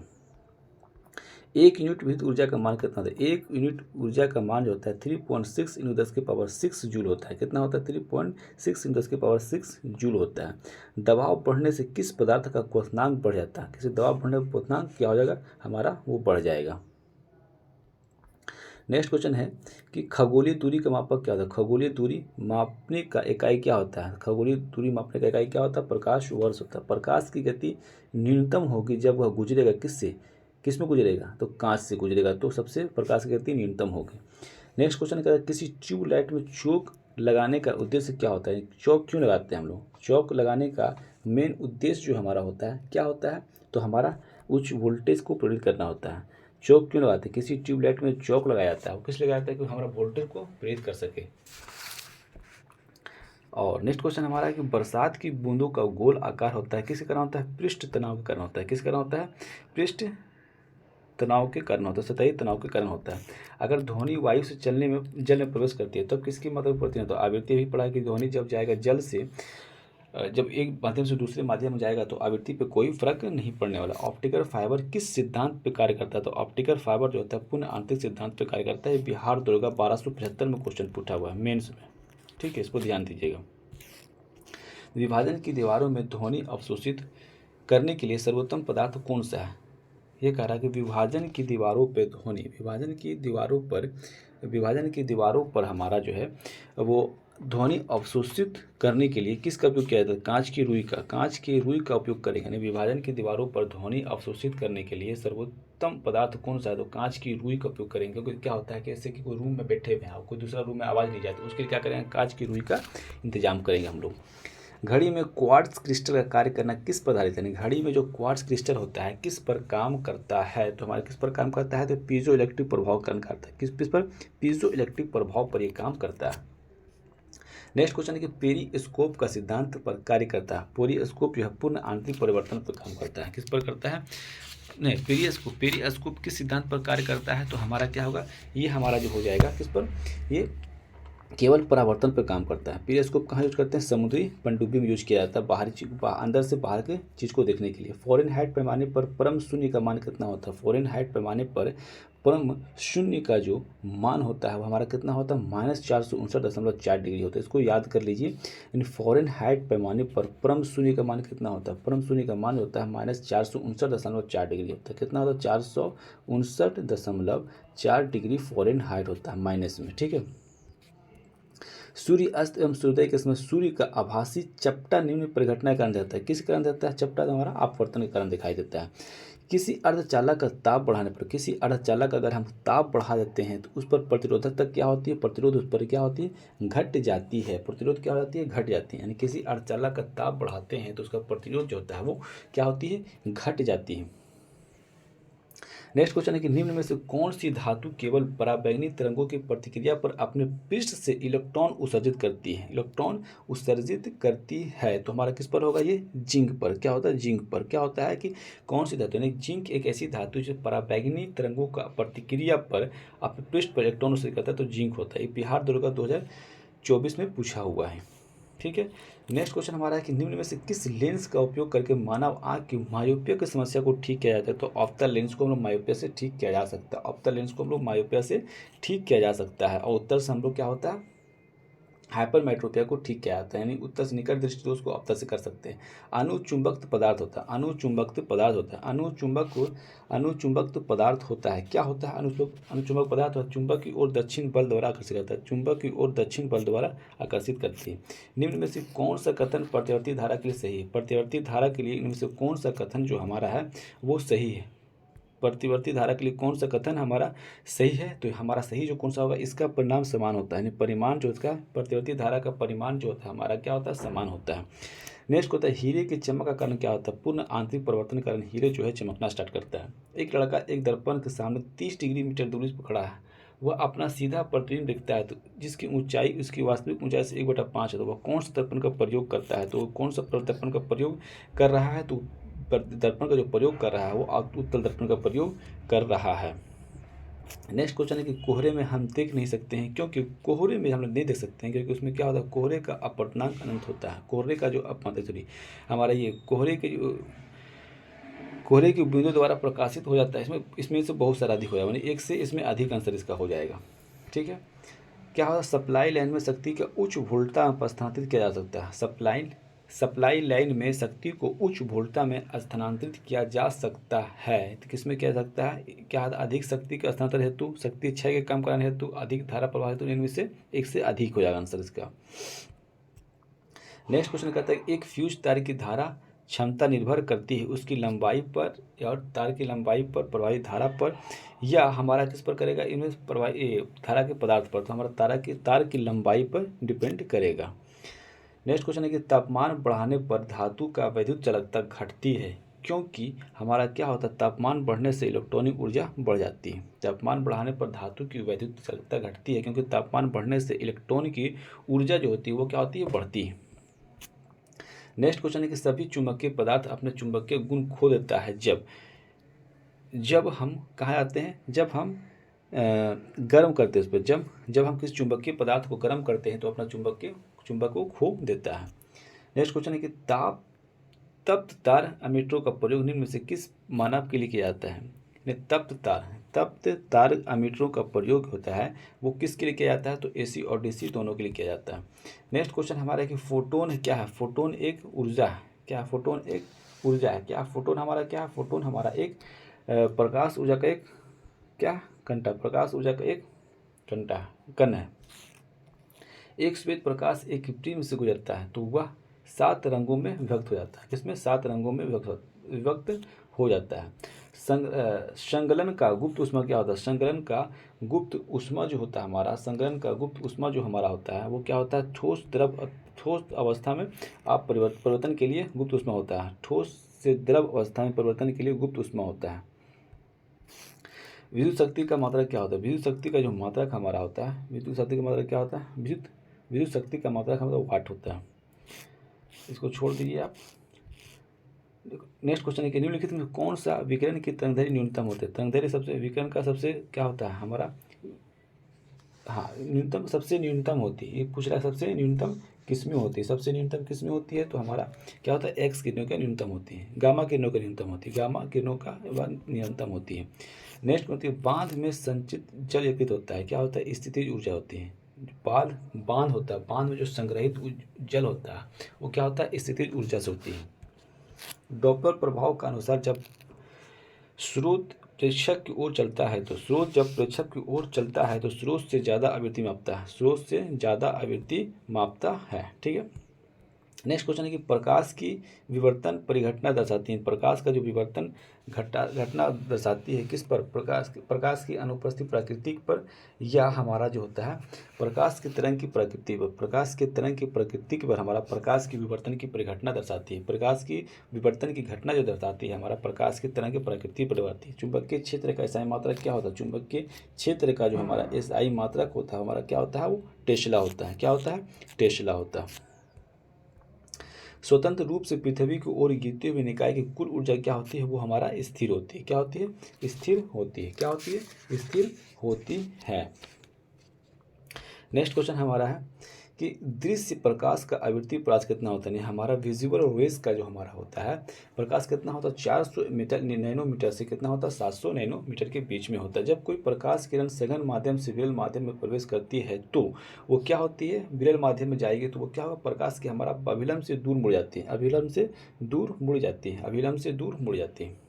1 यूनिट विद्युत ऊर्जा का मान कितना होता है, 1 यूनिट ऊर्जा का मान जो होता है 3.6 × 10⁻6 जूल होता है। कितना होता है, 3.6 × 10⁻6 जूल होता है। दबाव बढ़ने से किस पदार्थ का क्वथनांक बढ़ जाता है, किसी दबाव बढ़ने पर क्वथनांक क्या हो जाएगा हमारा, वो बढ़ जाएगा। नेक्स्ट क्वेश्चन है कि खगोलीय दूरी का मापक क्या होता है, खगोलीय दूरी मापने का इकाई क्या होता है, खगोलीय दूरी मापने का इकाई क्या होता है, प्रकाश वर्ष होता है। प्रकाश की गति न्यूनतम होगी जब वह गुजरेगा किस में गुजरेगा, तो कांच से गुजरेगा, तो सबसे प्रकाश की गति न्यूनतम होगी। नेक्स्ट क्वेश्चन क्या है, किसी ट्यूबलाइट में चौक लगाने का उद्देश्य क्या होता है, चौक क्यों लगाते हैं हम लोग, चौक लगाने का मेन उद्देश्य जो हमारा होता है क्या होता है, तो हमारा उच्च वोल्टेज को प्रेरित करना होता है। चौक क्यों लगाते हैं, किसी ट्यूबलाइट में चौक लगाया जाता है, वो किस लिए लगाया जाता है, कि हमारा वोल्टेज को प्रेरित कर सके। और नेक्स्ट क्वेश्चन हमारा है कि बरसात की बूंदों का गोल आकार होता है किसके कारण होता है, पृष्ठ तनाव के कारण होता है। किसके कारण होता है, पृष्ठ तनाव के कारण होता है, सतही तनाव के कारण होता है। अगर ध्वनि वायु से जल में प्रवेश करती है तब किसकी मात्रा पड़ती है, तो आवृत्ति भी पढ़ा कि ध्वनि जब जाएगा जल से, जब एक माध्यम से दूसरे माध्यम में जाएगा तो आवृत्ति पे कोई फर्क नहीं पड़ने वाला। ऑप्टिकल फाइबर किस सिद्धांत पे कार्य करता है, तो ऑप्टिकल फाइबर जो होता है पुनः आंतरिक सिद्धांत पे कार्य करता है। बिहार दुर्गा 1275 में क्वेश्चन पूछा हुआ है मेंस में, ठीक है, इसको ध्यान दीजिएगा। विभाजन की दीवारों में ध्वनि अवशोषित करने के लिए सर्वोत्तम पदार्थ कौन सा है, ये कह रहा है कि विभाजन की दीवारों पे ध्वनि, विभाजन की दीवारों पर हमारा जो है वो ध्वनि अवशोषित करने के लिए किसका उपयोग किया जाता है, कांच की रुई का उपयोग करेंगे। यानी विभाजन की दीवारों पर ध्वनि अवशोषित करने के लिए सर्वोत्तम पदार्थ कौन सा है, तो कांच की रुई का उपयोग करेंगे। क्योंकि क्या होता है कि ऐसे कि कोई रूम में बैठे हुए हैं, कोई दूसरा रूम में आवाज़ नहीं जाती, उसके लिए क्या करेंगे, कांच की रुई का इंतजाम करेंगे हम लोग। घड़ी में क्वार्ट्ज क्रिस्टल का कार्य करना किस पर आधारित है, घड़ी में जो क्वार्ट्ज क्रिस्टल होता है किस पर काम करता है, तो हमारा किस पर काम करता है, तो पीजो इलेक्ट्रिक प्रभाव काम करता है। किस पर, पीजो इलेक्ट्रिक प्रभाव पर ये काम करता है। नेक्स्ट क्वेश्चन है कि पेरिस्कोप का सिद्धांत पर कार्य करता है। पेरिस्कोप जो है पूर्ण आंतरिक परिवर्तन पर काम करता है। किस पर करता है, नहीं, पेरिस्कोप किस सिद्धांत पर कार्य करता है, तो हमारा क्या होगा, ये हमारा जो हो जाएगा किस पर, ये केवल परावर्तन पर काम करता है। पेरिस्कोप कहाँ यूज करते हैं, समुद्री पनडुब्बी में यूज किया जाता है, अंदर से बाहर के चीज़ को देखने के लिए। फ़ारेनहाइट पैमाने पर परम शून्य का मान कितना होता है, फ़ारेनहाइट पैमाने पर परम शून्य का जो मान होता है वो हमारा कितना होता है, -469.4 डिग्री होता है। इसको याद कर लीजिए। यानी फ़ारेनहाइट पैमाने पर परम शून्य का मान कितना होता है, परम शून्य का मान होता है -469.4 डिग्री होता है। कितना होता है, 469.4 डिग्री फ़ारेनहाइट होता है माइनस में, ठीक है। सूर्य अस्त एवं सूर्योदय के समय सूर्य का आभासी चपटा निम्न परिघटना के कारण देता है। किस कारण देता है, चपटा हमारा अपवर्तन के कारण दिखाई देता है। किसी अर्धचालक का ताप बढ़ाने पर, किसी अर्धचालक अगर हम ताप बढ़ा देते हैं तो उस पर प्रतिरोधकता क्या होती है, प्रतिरोध उस पर क्या होती है, घट जाती है। प्रतिरोध क्या हो जाती है, घट जाती है। यानी किसी अर्धचालक का ताप बढ़ाते हैं तो उसका प्रतिरोध जो होता है वो क्या होती है, घट जाती है। नेक्स्ट क्वेश्चन है कि निम्न में से कौन सी धातु केवल पराबैंगनी तरंगों की प्रतिक्रिया पर अपने पृष्ठ से इलेक्ट्रॉन उत्सर्जित करती है, तो हमारा किस पर होगा, ये जिंक पर। क्या होता है, जिंक पर। क्या होता है कि कौन सी धातु, यानी जिंक एक ऐसी धातु जो पराबैंगनी तरंगों का प्रतिक्रिया पर अपने पृष्ठ पर इलेक्ट्रॉन उत्सर्जित करता है, तो जिंक होता है। बिहार दुर्गा 2024 में पूछा हुआ है, ठीक है। नेक्स्ट क्वेश्चन हमारा है कि निम्न में से किस लेंस का उपयोग करके मानव आंख की मायोपिया की समस्या को ठीक किया जाता है, तो ऑप्टल लेंस को हम लोग मायोपिया से ठीक किया जा सकता है। ऑप्टल लेंस को हम लोग मायोपिया से ठीक किया जा सकता है। और उत्तर से हम लोग क्या होता है, हाइपरमेट्रोपिया को ठीक किया जाता है, यानी उत्तर से निकट दृष्टि दोष को अवतर से कर सकते हैं। अनुचुंबक पदार्थ होता है, अनुचुंबक पदार्थ होता है, अनुचुंबक पदार्थ होता है। क्या होता है अनुचुंबक पदार्थ? चुंबक की ओर दक्षिण बल द्वारा आकर्षित करता है, चुंबक की ओर दक्षिण बल द्वारा आकर्षित करती है। निम्न में से कौन सा कथन प्रतिवर्ती धारा के लिए सही है? प्रतिवर्ती धारा के लिए इनमें से कौन सा कथन जो हमारा है वो सही है? प्रतिवर्ती धारा के लिए कौन सा कथन हमारा सही है? तो हमारा सही जो कौन सा होगा, इसका परिणाम समान होता है, यानी परिमाण जो इसका प्रतिवर्ती धारा का परिमाण जो होता है हमारा क्या होता है, समान होता है। नेक्स्ट होता है हीरे की चमक का कारण क्या होता है? पूर्ण आंतरिक परिवर्तन के कारण हीरे जो है चमकना स्टार्ट करता है। एक लड़का एक दर्पण के सामने 30 डिग्री मीटर दूरी पर खड़ा है, वह अपना सीधा प्रतिबिंब दिखता है, तो जिसकी ऊंचाई उसकी वास्तविक ऊंचाई से 1/5 है, तो वह कौन सा दर्पण का प्रयोग करता है? तो कौन सा दर्पण का प्रयोग कर रहा है? तो दर्पण का जो प्रयोग कर रहा है वो उत्तल दर्पण का प्रयोग कर रहा है। नेक्स्ट क्वेश्चन है कि कोहरे में हम देख नहीं सकते हैं, क्योंकि कोहरे में हम लोग नहीं देख सकते हैं क्योंकि उसमें क्या होता है, कोहरे का अपवर्तनांक अनंत होता है। कोहरे का जो हमारा ये कोहरे की बूंदों द्वारा प्रकाशित हो जाता है, इसमें से बहुत सारा अधिक हो जाएगा, यानी एक से इसमें अधिक आंसर इसका हो जाएगा। ठीक है, क्या होता है, सप्लाई लाइन में शक्ति का उच्च वोल्टता में स्थानांतरित किया जा सकता है। सप्लाई लाइन में शक्ति को उच्च वोल्टता में स्थानांतरित किया जा सकता है, तो किसमें किया जा सकता है? क्या अधिक शक्ति के स्थानांतरण हेतु, शक्ति क्षय के कम करने हेतु, अधिक धारा प्रवाह हेतु, इनमें से एक से अधिक हो जाएगा आंसर इसका। नेक्स्ट क्वेश्चन कहता है एक फ्यूज तार की धारा क्षमता निर्भर करती है उसकी लंबाई पर और तार की लंबाई पर, प्रवाही धारा पर, या हमारा किस पर करेगा? इनमें प्रवाही धारा के पदार्थ पर, तो हमारा तार की लंबाई पर डिपेंड करेगा। नेक्स्ट क्वेश्चन है कि तापमान बढ़ाने पर धातु का वैद्युत चालकता घटती है, क्योंकि हमारा क्या होता है, तापमान बढ़ने से इलेक्ट्रॉनिक ऊर्जा बढ़ जाती है। तापमान बढ़ाने पर धातु की वैद्युत चालकता घटती है, क्योंकि तापमान बढ़ने से इलेक्ट्रॉन की ऊर्जा जो होती है वो क्या होती है, बढ़ती है। नेक्स्ट क्वेश्चन है कि सभी चुंबकीय पदार्थ अपने चुंबकीय गुण खो देता है जब हम कहाँ आते हैं, जब हम गर्म करते हैं उस पर, जब हम किसी चुंबकीय पदार्थ को गर्म करते हैं तो अपना चुंबक को खो देता है। नेक्स्ट क्वेश्चन है कि तप्त तार अमीटरों का प्रयोग निम्न में से किस मानव के लिए किया जाता है? तप्त तार अमीटरों का प्रयोग होता है वो किसके लिए किया जाता है? तो एसी और डीसी दोनों के लिए किया जाता है। नेक्स्ट क्वेश्चन हमारा है कि फोटोन क्या है? फोटोन एक ऊर्जा है। क्या है? फोटोन एक ऊर्जा है। क्या फोटोन हमारा क्या है? फोटोन हमारा एक प्रकाश ऊर्जा का एक क्या घंटा, प्रकाश ऊर्जा का एक कण है। एक श्वेत प्रकाश एक प्रिज्म से गुजरता है तो वह 7 रंगों में विभक्त हो जाता है। किसमें? 7 रंगों में विभक्त हो जाता है। संगलन का गुप्त ऊष्मा क्या होता है? संगलन का गुप्त ऊष्मा जो होता है हमारा, संगलन का गुप्त ऊष्मा जो हमारा होता है वो क्या होता है? ठोस अवस्था में आप परिवर्तन के लिए गुप्त ऊष्मा होता है। ठोस से द्रव अवस्था में परिवर्तन के लिए गुप्त ऊष्मा होता है। विद्युत शक्ति का मात्रक क्या होता है? विद्युत शक्ति का जो मात्रक हमारा होता है, विद्युत शक्ति का मात्रक क्या होता है? विद्युत शक्ति का मात्रक हमारा वाट होता है। इसको छोड़ दीजिए आप। देखो नेक्स्ट क्वेश्चन है कि निम्नलिखित में कौन सा विकिरण की तरंगदैर्घ्य न्यूनतम होते हैं? तरंगदैर्घ्य सबसे विकिरण का सबसे क्या होता है हमारा, हाँ न्यूनतम, सबसे न्यूनतम होती है। ये पूछ रहा है सबसे न्यूनतम किसमें होती है? सबसे न्यूनतम किसमें होती है? तो हमारा क्या होता है, एक्स किरणों का न्यूनतम होती है, गामा किरणों का न्यूनतम होती है, गामा किरणों का न्यूनतम होती है। नेक्स्ट होती है बांध में संचित जल एकत्रित होता है, क्या होता है? स्थितिज ऊर्जा होती है। बांध होता है, बांध में जो संग्रहित जल होता है वो क्या होता है? स्थितिज ऊर्जा से होती है। डॉपलर प्रभाव का अनुसार जब स्रोत प्रेक्षक की ओर चलता है तो स्रोत से ज़्यादा आवृत्ति मापता है। ठीक है। नेक्स्ट क्वेश्चन है कि प्रकाश की विवर्तन परिघटना दर्शाती है। प्रकाश का जो विवर्तन घटना दर्शाती है किस पर? प्रकाश की अनुपस्थित प्राकृतिक पर, या हमारा जो होता है प्रकाश की तरंग की प्रकृति पर। प्रकाश के तरंग की प्रकृति पर हमारा प्रकाश की विवर्तन की परिघटना दर्शाती है। प्रकाश की विवर्तन की घटना जो दर्शाती है हमारा प्रकाश की तरंग की प्रकृति पर दर्शाती है। चुंबकीय क्षेत्र का एसआई मात्रक क्या होता है? चुंबकीय क्षेत्र का जो हमारा एसआई मात्रक होता है हमारा क्या होता है? वो टेस्ला होता है। क्या होता है? टेस्ला होता है। स्वतंत्र रूप से पृथ्वी की ओर गिरते हुए निकाय की कुल ऊर्जा क्या होती है? वो हमारा स्थिर होती है। क्या होती है? स्थिर होती है। क्या होती है? स्थिर होती है। नेक्स्ट क्वेश्चन हमारा है कि दृश्य प्रकाश का आवृत्ति प्रकाश कितना होता है, यानी हमारा विजिबल रेज का जो हमारा होता है प्रकाश कितना होता है 400 मीटर नैनोमीटर से कितना होता है 700 नैनोमीटर के बीच में होता है। जब कोई प्रकाश किरण सघन माध्यम से विरल माध्यम में प्रवेश करती है तो वो क्या होती है, विरल माध्यम में जाएगी तो वो क्या होगा, प्रकाश की हमारा अभिलंब से दूर मुड़ जाती है, अभिलंब से दूर मुड़ जाती है, अभिलंब से दूर मुड़ जाती है।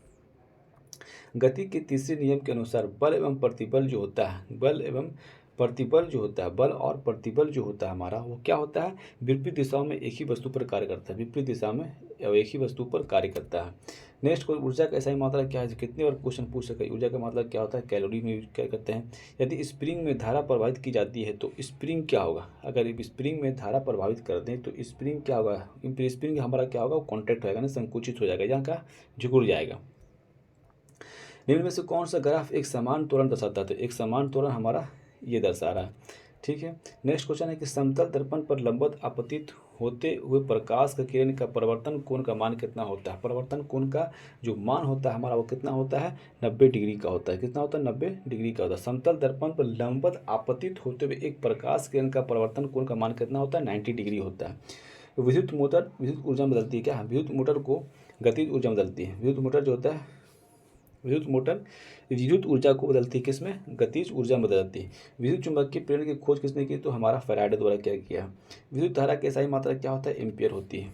गति के तीसरे नियम के अनुसार बल एवं प्रतिबल जो होता है, बल एवं प्रतिबल जो होता है, बल और प्रतिबल जो होता है हमारा वो क्या होता है, विपरीत दिशाओं में एक ही वस्तु पर कार्य करता है, विपरीत दिशा में एक ही वस्तु पर कार्य करता है। नेक्स्ट कोई ऊर्जा का ऐसा ही मात्रा क्या है, कितने बार क्वेश्चन पूछ सके, ऊर्जा का मतलब क्या होता है, कैलोरी में यूज क्या करते हैं। यदि स्प्रिंग में धारा प्रवाहित की जाती है तो स्प्रिंग क्या होगा, अगर स्प्रिंग में धारा प्रभावित कर दें तो स्प्रिंग क्या होगा, स्प्रिंग हमारा क्या होगा, कॉन्ट्रैक्ट होगा ना, संकुचित हो जाएगा, यहाँ का झुकुड़ जाएगा। निम्न में से कौन सा ग्राफ एक समान त्वरण दर्शाता है, तो एक समान त्वरण हमारा ये दर्शा रहा है। ठीक है, नेक्स्ट क्वेश्चन है कि समतल दर्पण पर लंबवत आपतित होते हुए प्रकाश का किरण का परिवर्तन कोण का मान कितना होता है, परिवर्तन कोण का जो मान होता है हमारा वो कितना होता है, 90 डिग्री का होता है। कितना होता है, 90 डिग्री का होता है। समतल दर्पण पर लंबवत आपतित होते हुए एक प्रकाश किरण का परिवर्तन कोण का मान कितना होता है, 90 डिग्री होता है। विद्युत मोटर विद्युत ऊर्जा में बदलती है क्या, विद्युत मोटर को गतिज ऊर्जा में बदलती है। विद्युत मोटर जो होता है, विद्युत मोटर विद्युत ऊर्जा को बदलती है, किसमें, गतिज ऊर्जा में बदलती है। विद्युत चुंबकीय प्रेरण की खोज किसने की, तो हमारा फैराडे द्वारा किया। विद्युत धारा की SI मात्रा क्या होता है, एम्पियर होती है।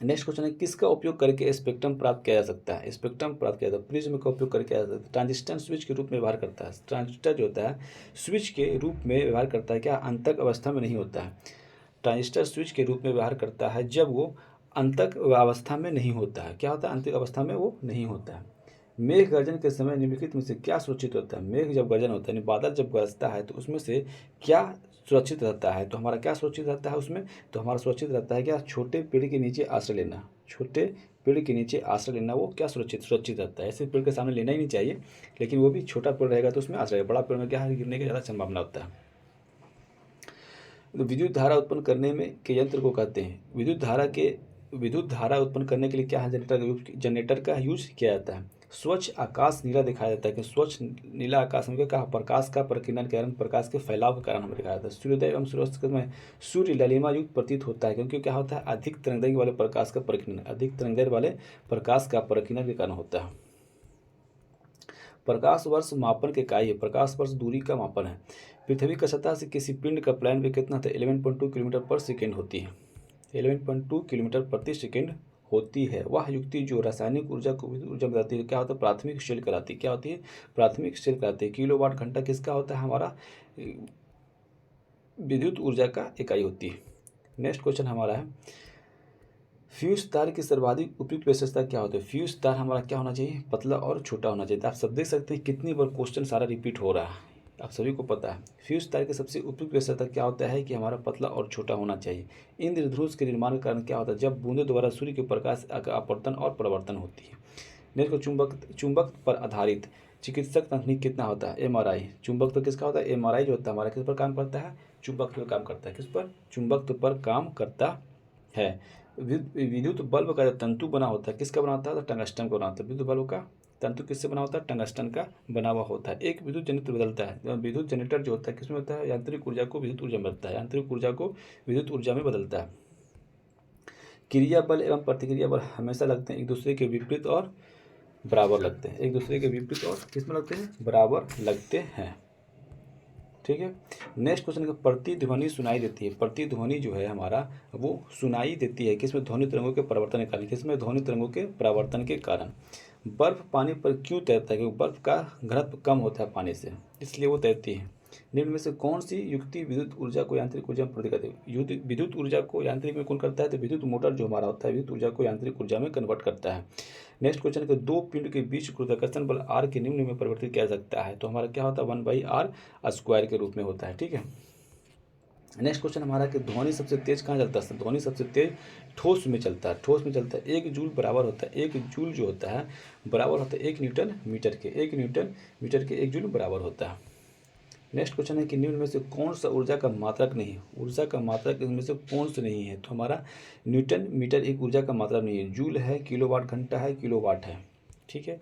नेक्स्ट क्वेश्चन है किसका उपयोग करके स्पेक्ट्रम प्राप्त किया जा सकता है, स्पेक्ट्रम प्राप्त किया जाता है, प्रिज्म का उपयोग करके किया जा सकता है। ट्रांजिस्टर स्विच के रूप में व्यवहार करता है, ट्रांजिस्टर जो होता है स्विच के रूप में व्यवहार करता है, क्या अंतक अवस्था में नहीं होता है। ट्रांजिस्टर स्विच के रूप में व्यवहार करता है जब वो अंतक अवस्था में नहीं होता है, क्या होता है, अंतक अवस्था में वो नहीं होता है। मेघ गर्जन के समय निम्नलिखित में से क्या सुरक्षित होता है, मेघ जब गर्जन होता है यानी बादल जब गरजता है तो उसमें से क्या सुरक्षित रहता है, तो हमारा क्या सुरक्षित रहता है उसमें, तो हमारा सुरक्षित रहता है क्या, छोटे पेड़ के नीचे आश्रय लेना, छोटे पेड़ के नीचे आश्रय लेना वो क्या सुरक्षित रहता है। ऐसे पेड़ के सामने लेना ही नहीं चाहिए, लेकिन वो भी छोटा पेड़ रहेगा तो उसमें आश्रय, बड़ा पेड़ में क्या है, गिरने की ज़्यादा संभावना होता है। तो विद्युत धारा उत्पन्न करने में के यंत्र को कहते हैं, विद्युत धारा उत्पन्न करने के लिए क्या है, जनरेटर का यूज किया जाता है। स्वच्छ आकाश नीला दिखाया जाता है कि स्वच्छ नीला आकाश में क्या, प्रकाश का प्रकीर्णन के कारण, प्रकाश के फैलाव के कारण हमें दिखाया जाता है। सूर्योदय एवं सूर्यास्त में सूर्य ललिमा युक्त प्रतीत होता है क्योंकि क्या होता है, अधिक तरंगदैर्घ्य वाले प्रकाश का प्रकीर्णन, अधिक तरंगदैर्घ्य वाले प्रकाश का प्रकीर्णन के कारण होता है। प्रकाश वर्ष मापन के इकाई है, प्रकाश वर्ष दूरी का मापन है। पृथ्वी की सतह से किसी पिंड का प्लायन वेग कितना था, 11.2 किलोमीटर पर सेकेंड होती है, 11.2 किलोमीटर प्रति सेकेंड होती है। वह युक्ति जो रासायनिक ऊर्जा को विद्युत ऊर्जा में बदलती है क्या होता है, प्राथमिक शेल कहलाती है, क्या होती है, प्राथमिक शेल कहलाती है। किलोवाट घंटा किसका होता है, हमारा विद्युत ऊर्जा का इकाई होती है। नेक्स्ट क्वेश्चन हमारा है फ्यूज तार की सर्वाधिक उपयुक्त विशेषता क्या होती है, फ्यूज तार हमारा क्या होना चाहिए, पतला और छोटा होना चाहिए। आप सब देख सकते हैं कितनी बार क्वेश्चन सारा रिपीट हो रहा है, आप सभी को पता है। फ्यूज तार की सबसे उपयुक्त विशेषता क्या होता है कि हमारा पतला और छोटा होना चाहिए। इंद्रधनुष के निर्माण के कारण क्या होता है, जब बूंदों द्वारा सूर्य के प्रकाश का अपवर्तन और परिवर्तन होती है। नेक्स्ट को चुंबक पर आधारित चिकित्सक तकनीक कितना होता है, MRI। चुंबक तो किसका होता है, MRI जो होता है हमारा किस पर काम करता है, चुंबक पर काम करता है, किस पर, चुंबक पर काम करता है। विद्युत बल्ब का तंतु बना होता है, किसका बना होता है, टंगस्टन का बना होता है। विद्युत बल्ब का तंतु किससे बना होता है, टंगस्टन का बना हुआ होता है। एक विद्युत जनरेटर बदलता है, विद्युत जनरेटर जो होता है किसमें होता है, यांत्रिक ऊर्जा को विद्युत ऊर्जा में बदलता है, यांत्रिक ऊर्जा को विद्युत ऊर्जा में बदलता है। क्रिया बल एवं प्रतिक्रिया बल हमेशा लगते हैं एक दूसरे के विपरीत और बराबर लगते हैं, एक दूसरे के विपरीत और किसमें लगते हैं, बराबर लगते हैं। ठीक है, नेक्स्ट क्वेश्चन का प्रतिध्वनि सुनाई देती है, प्रतिध्वनि जो है हमारा वो सुनाई देती है किसमें, ध्वनि तरंगों के परिवर्तन के कारण, किसमें, ध्वनि तरंगों के परिवर्तन के कारण। बर्फ पानी पर क्यों तैरता है, क्योंकि बर्फ का घनत्व कम होता है पानी से, इसलिए वो तैरती है। निम्न में से कौन सी युक्ति विद्युत ऊर्जा को यांत्रिक ऊर्जा में परिवर्तित करती है, विद्युत ऊर्जा को यांत्रिक में कौन करता है, तो विद्युत मोटर जो हमारा होता है विद्युत ऊर्जा को यांत्रिक ऊर्जा में कन्वर्ट करता है। नेक्स्ट क्वेश्चन है दो पिंड के बीच गुरुत्वाकर्षण बल आर के निम्न में परिवर्तित किया जा सकता है, तो हमारा क्या होता है, 1/r² के रूप में होता है। ठीक है, नेक्स्ट क्वेश्चन हमारा कि ध्वनि सबसे तेज कहाँ चलता है, ध्वनि सबसे तेज ठोस में चलता है, ठोस में चलता है। 1 जूल बराबर होता है, 1 जूल जो होता है बराबर होता है 1 न्यूटन मीटर के, 1 न्यूटन मीटर के 1 जूल बराबर होता है। नेक्स्ट क्वेश्चन है कि निम्न में से कौन सा ऊर्जा का मात्रक नहीं है, ऊर्जा का मात्रक इनमें से कौन सा नहीं है, तो हमारा न्यूटन मीटर एक ऊर्जा का मात्रक नहीं है, जूल है, किलोवाट घंटा है, किलोवाट है। ठीक है,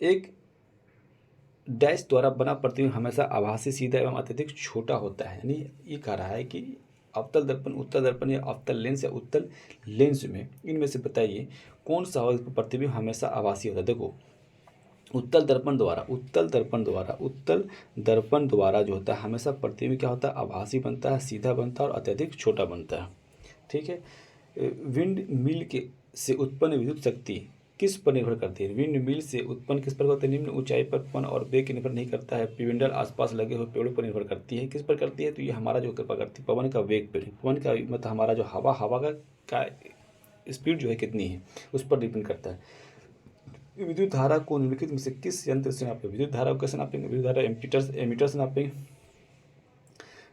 एक डैश द्वारा बना प्रतिबिंब हमेशा आभासी, सीधा एवं अत्यधिक छोटा होता है। यानी ये कह रहा है कि अवतल दर्पण, उत्तल दर्पण या अवतल लेंस या उत्तल लेंस में इनमें से बताइए कौन सा प्रतिबिंब हमेशा आभासी होता है। देखो, उत्तल दर्पण द्वारा जो होता है हमेशा प्रतिबिंब क्या होता है, आभासी बनता है, सीधा बनता है और अत्यधिक छोटा बनता है। ठीक है। विंड मिल के से उत्पन्न विद्युत शक्ति किस पर निर्भर करती है। विंड मिल से उत्पन्न किस पर होता है, निम्न ऊंचाई पर पवन और वेग निर्भर नहीं करता है। पिंडल आसपास लगे हुए पेड़ों पर निर्भर करती है। किस पर करती है, तो ये हमारा जो कृपा करती है पवन का वेग पर, पवन का मतलब हमारा जो हवा का स्पीड जो है कितनी है उस पर डिपेंड करता है। विद्युत धारा को निम्नलिखित में से किस यंत्र से नापेंगे। विद्युत धारा को कैसे नापेंगे, विद्युत धारा एमीटर से नापेंगे।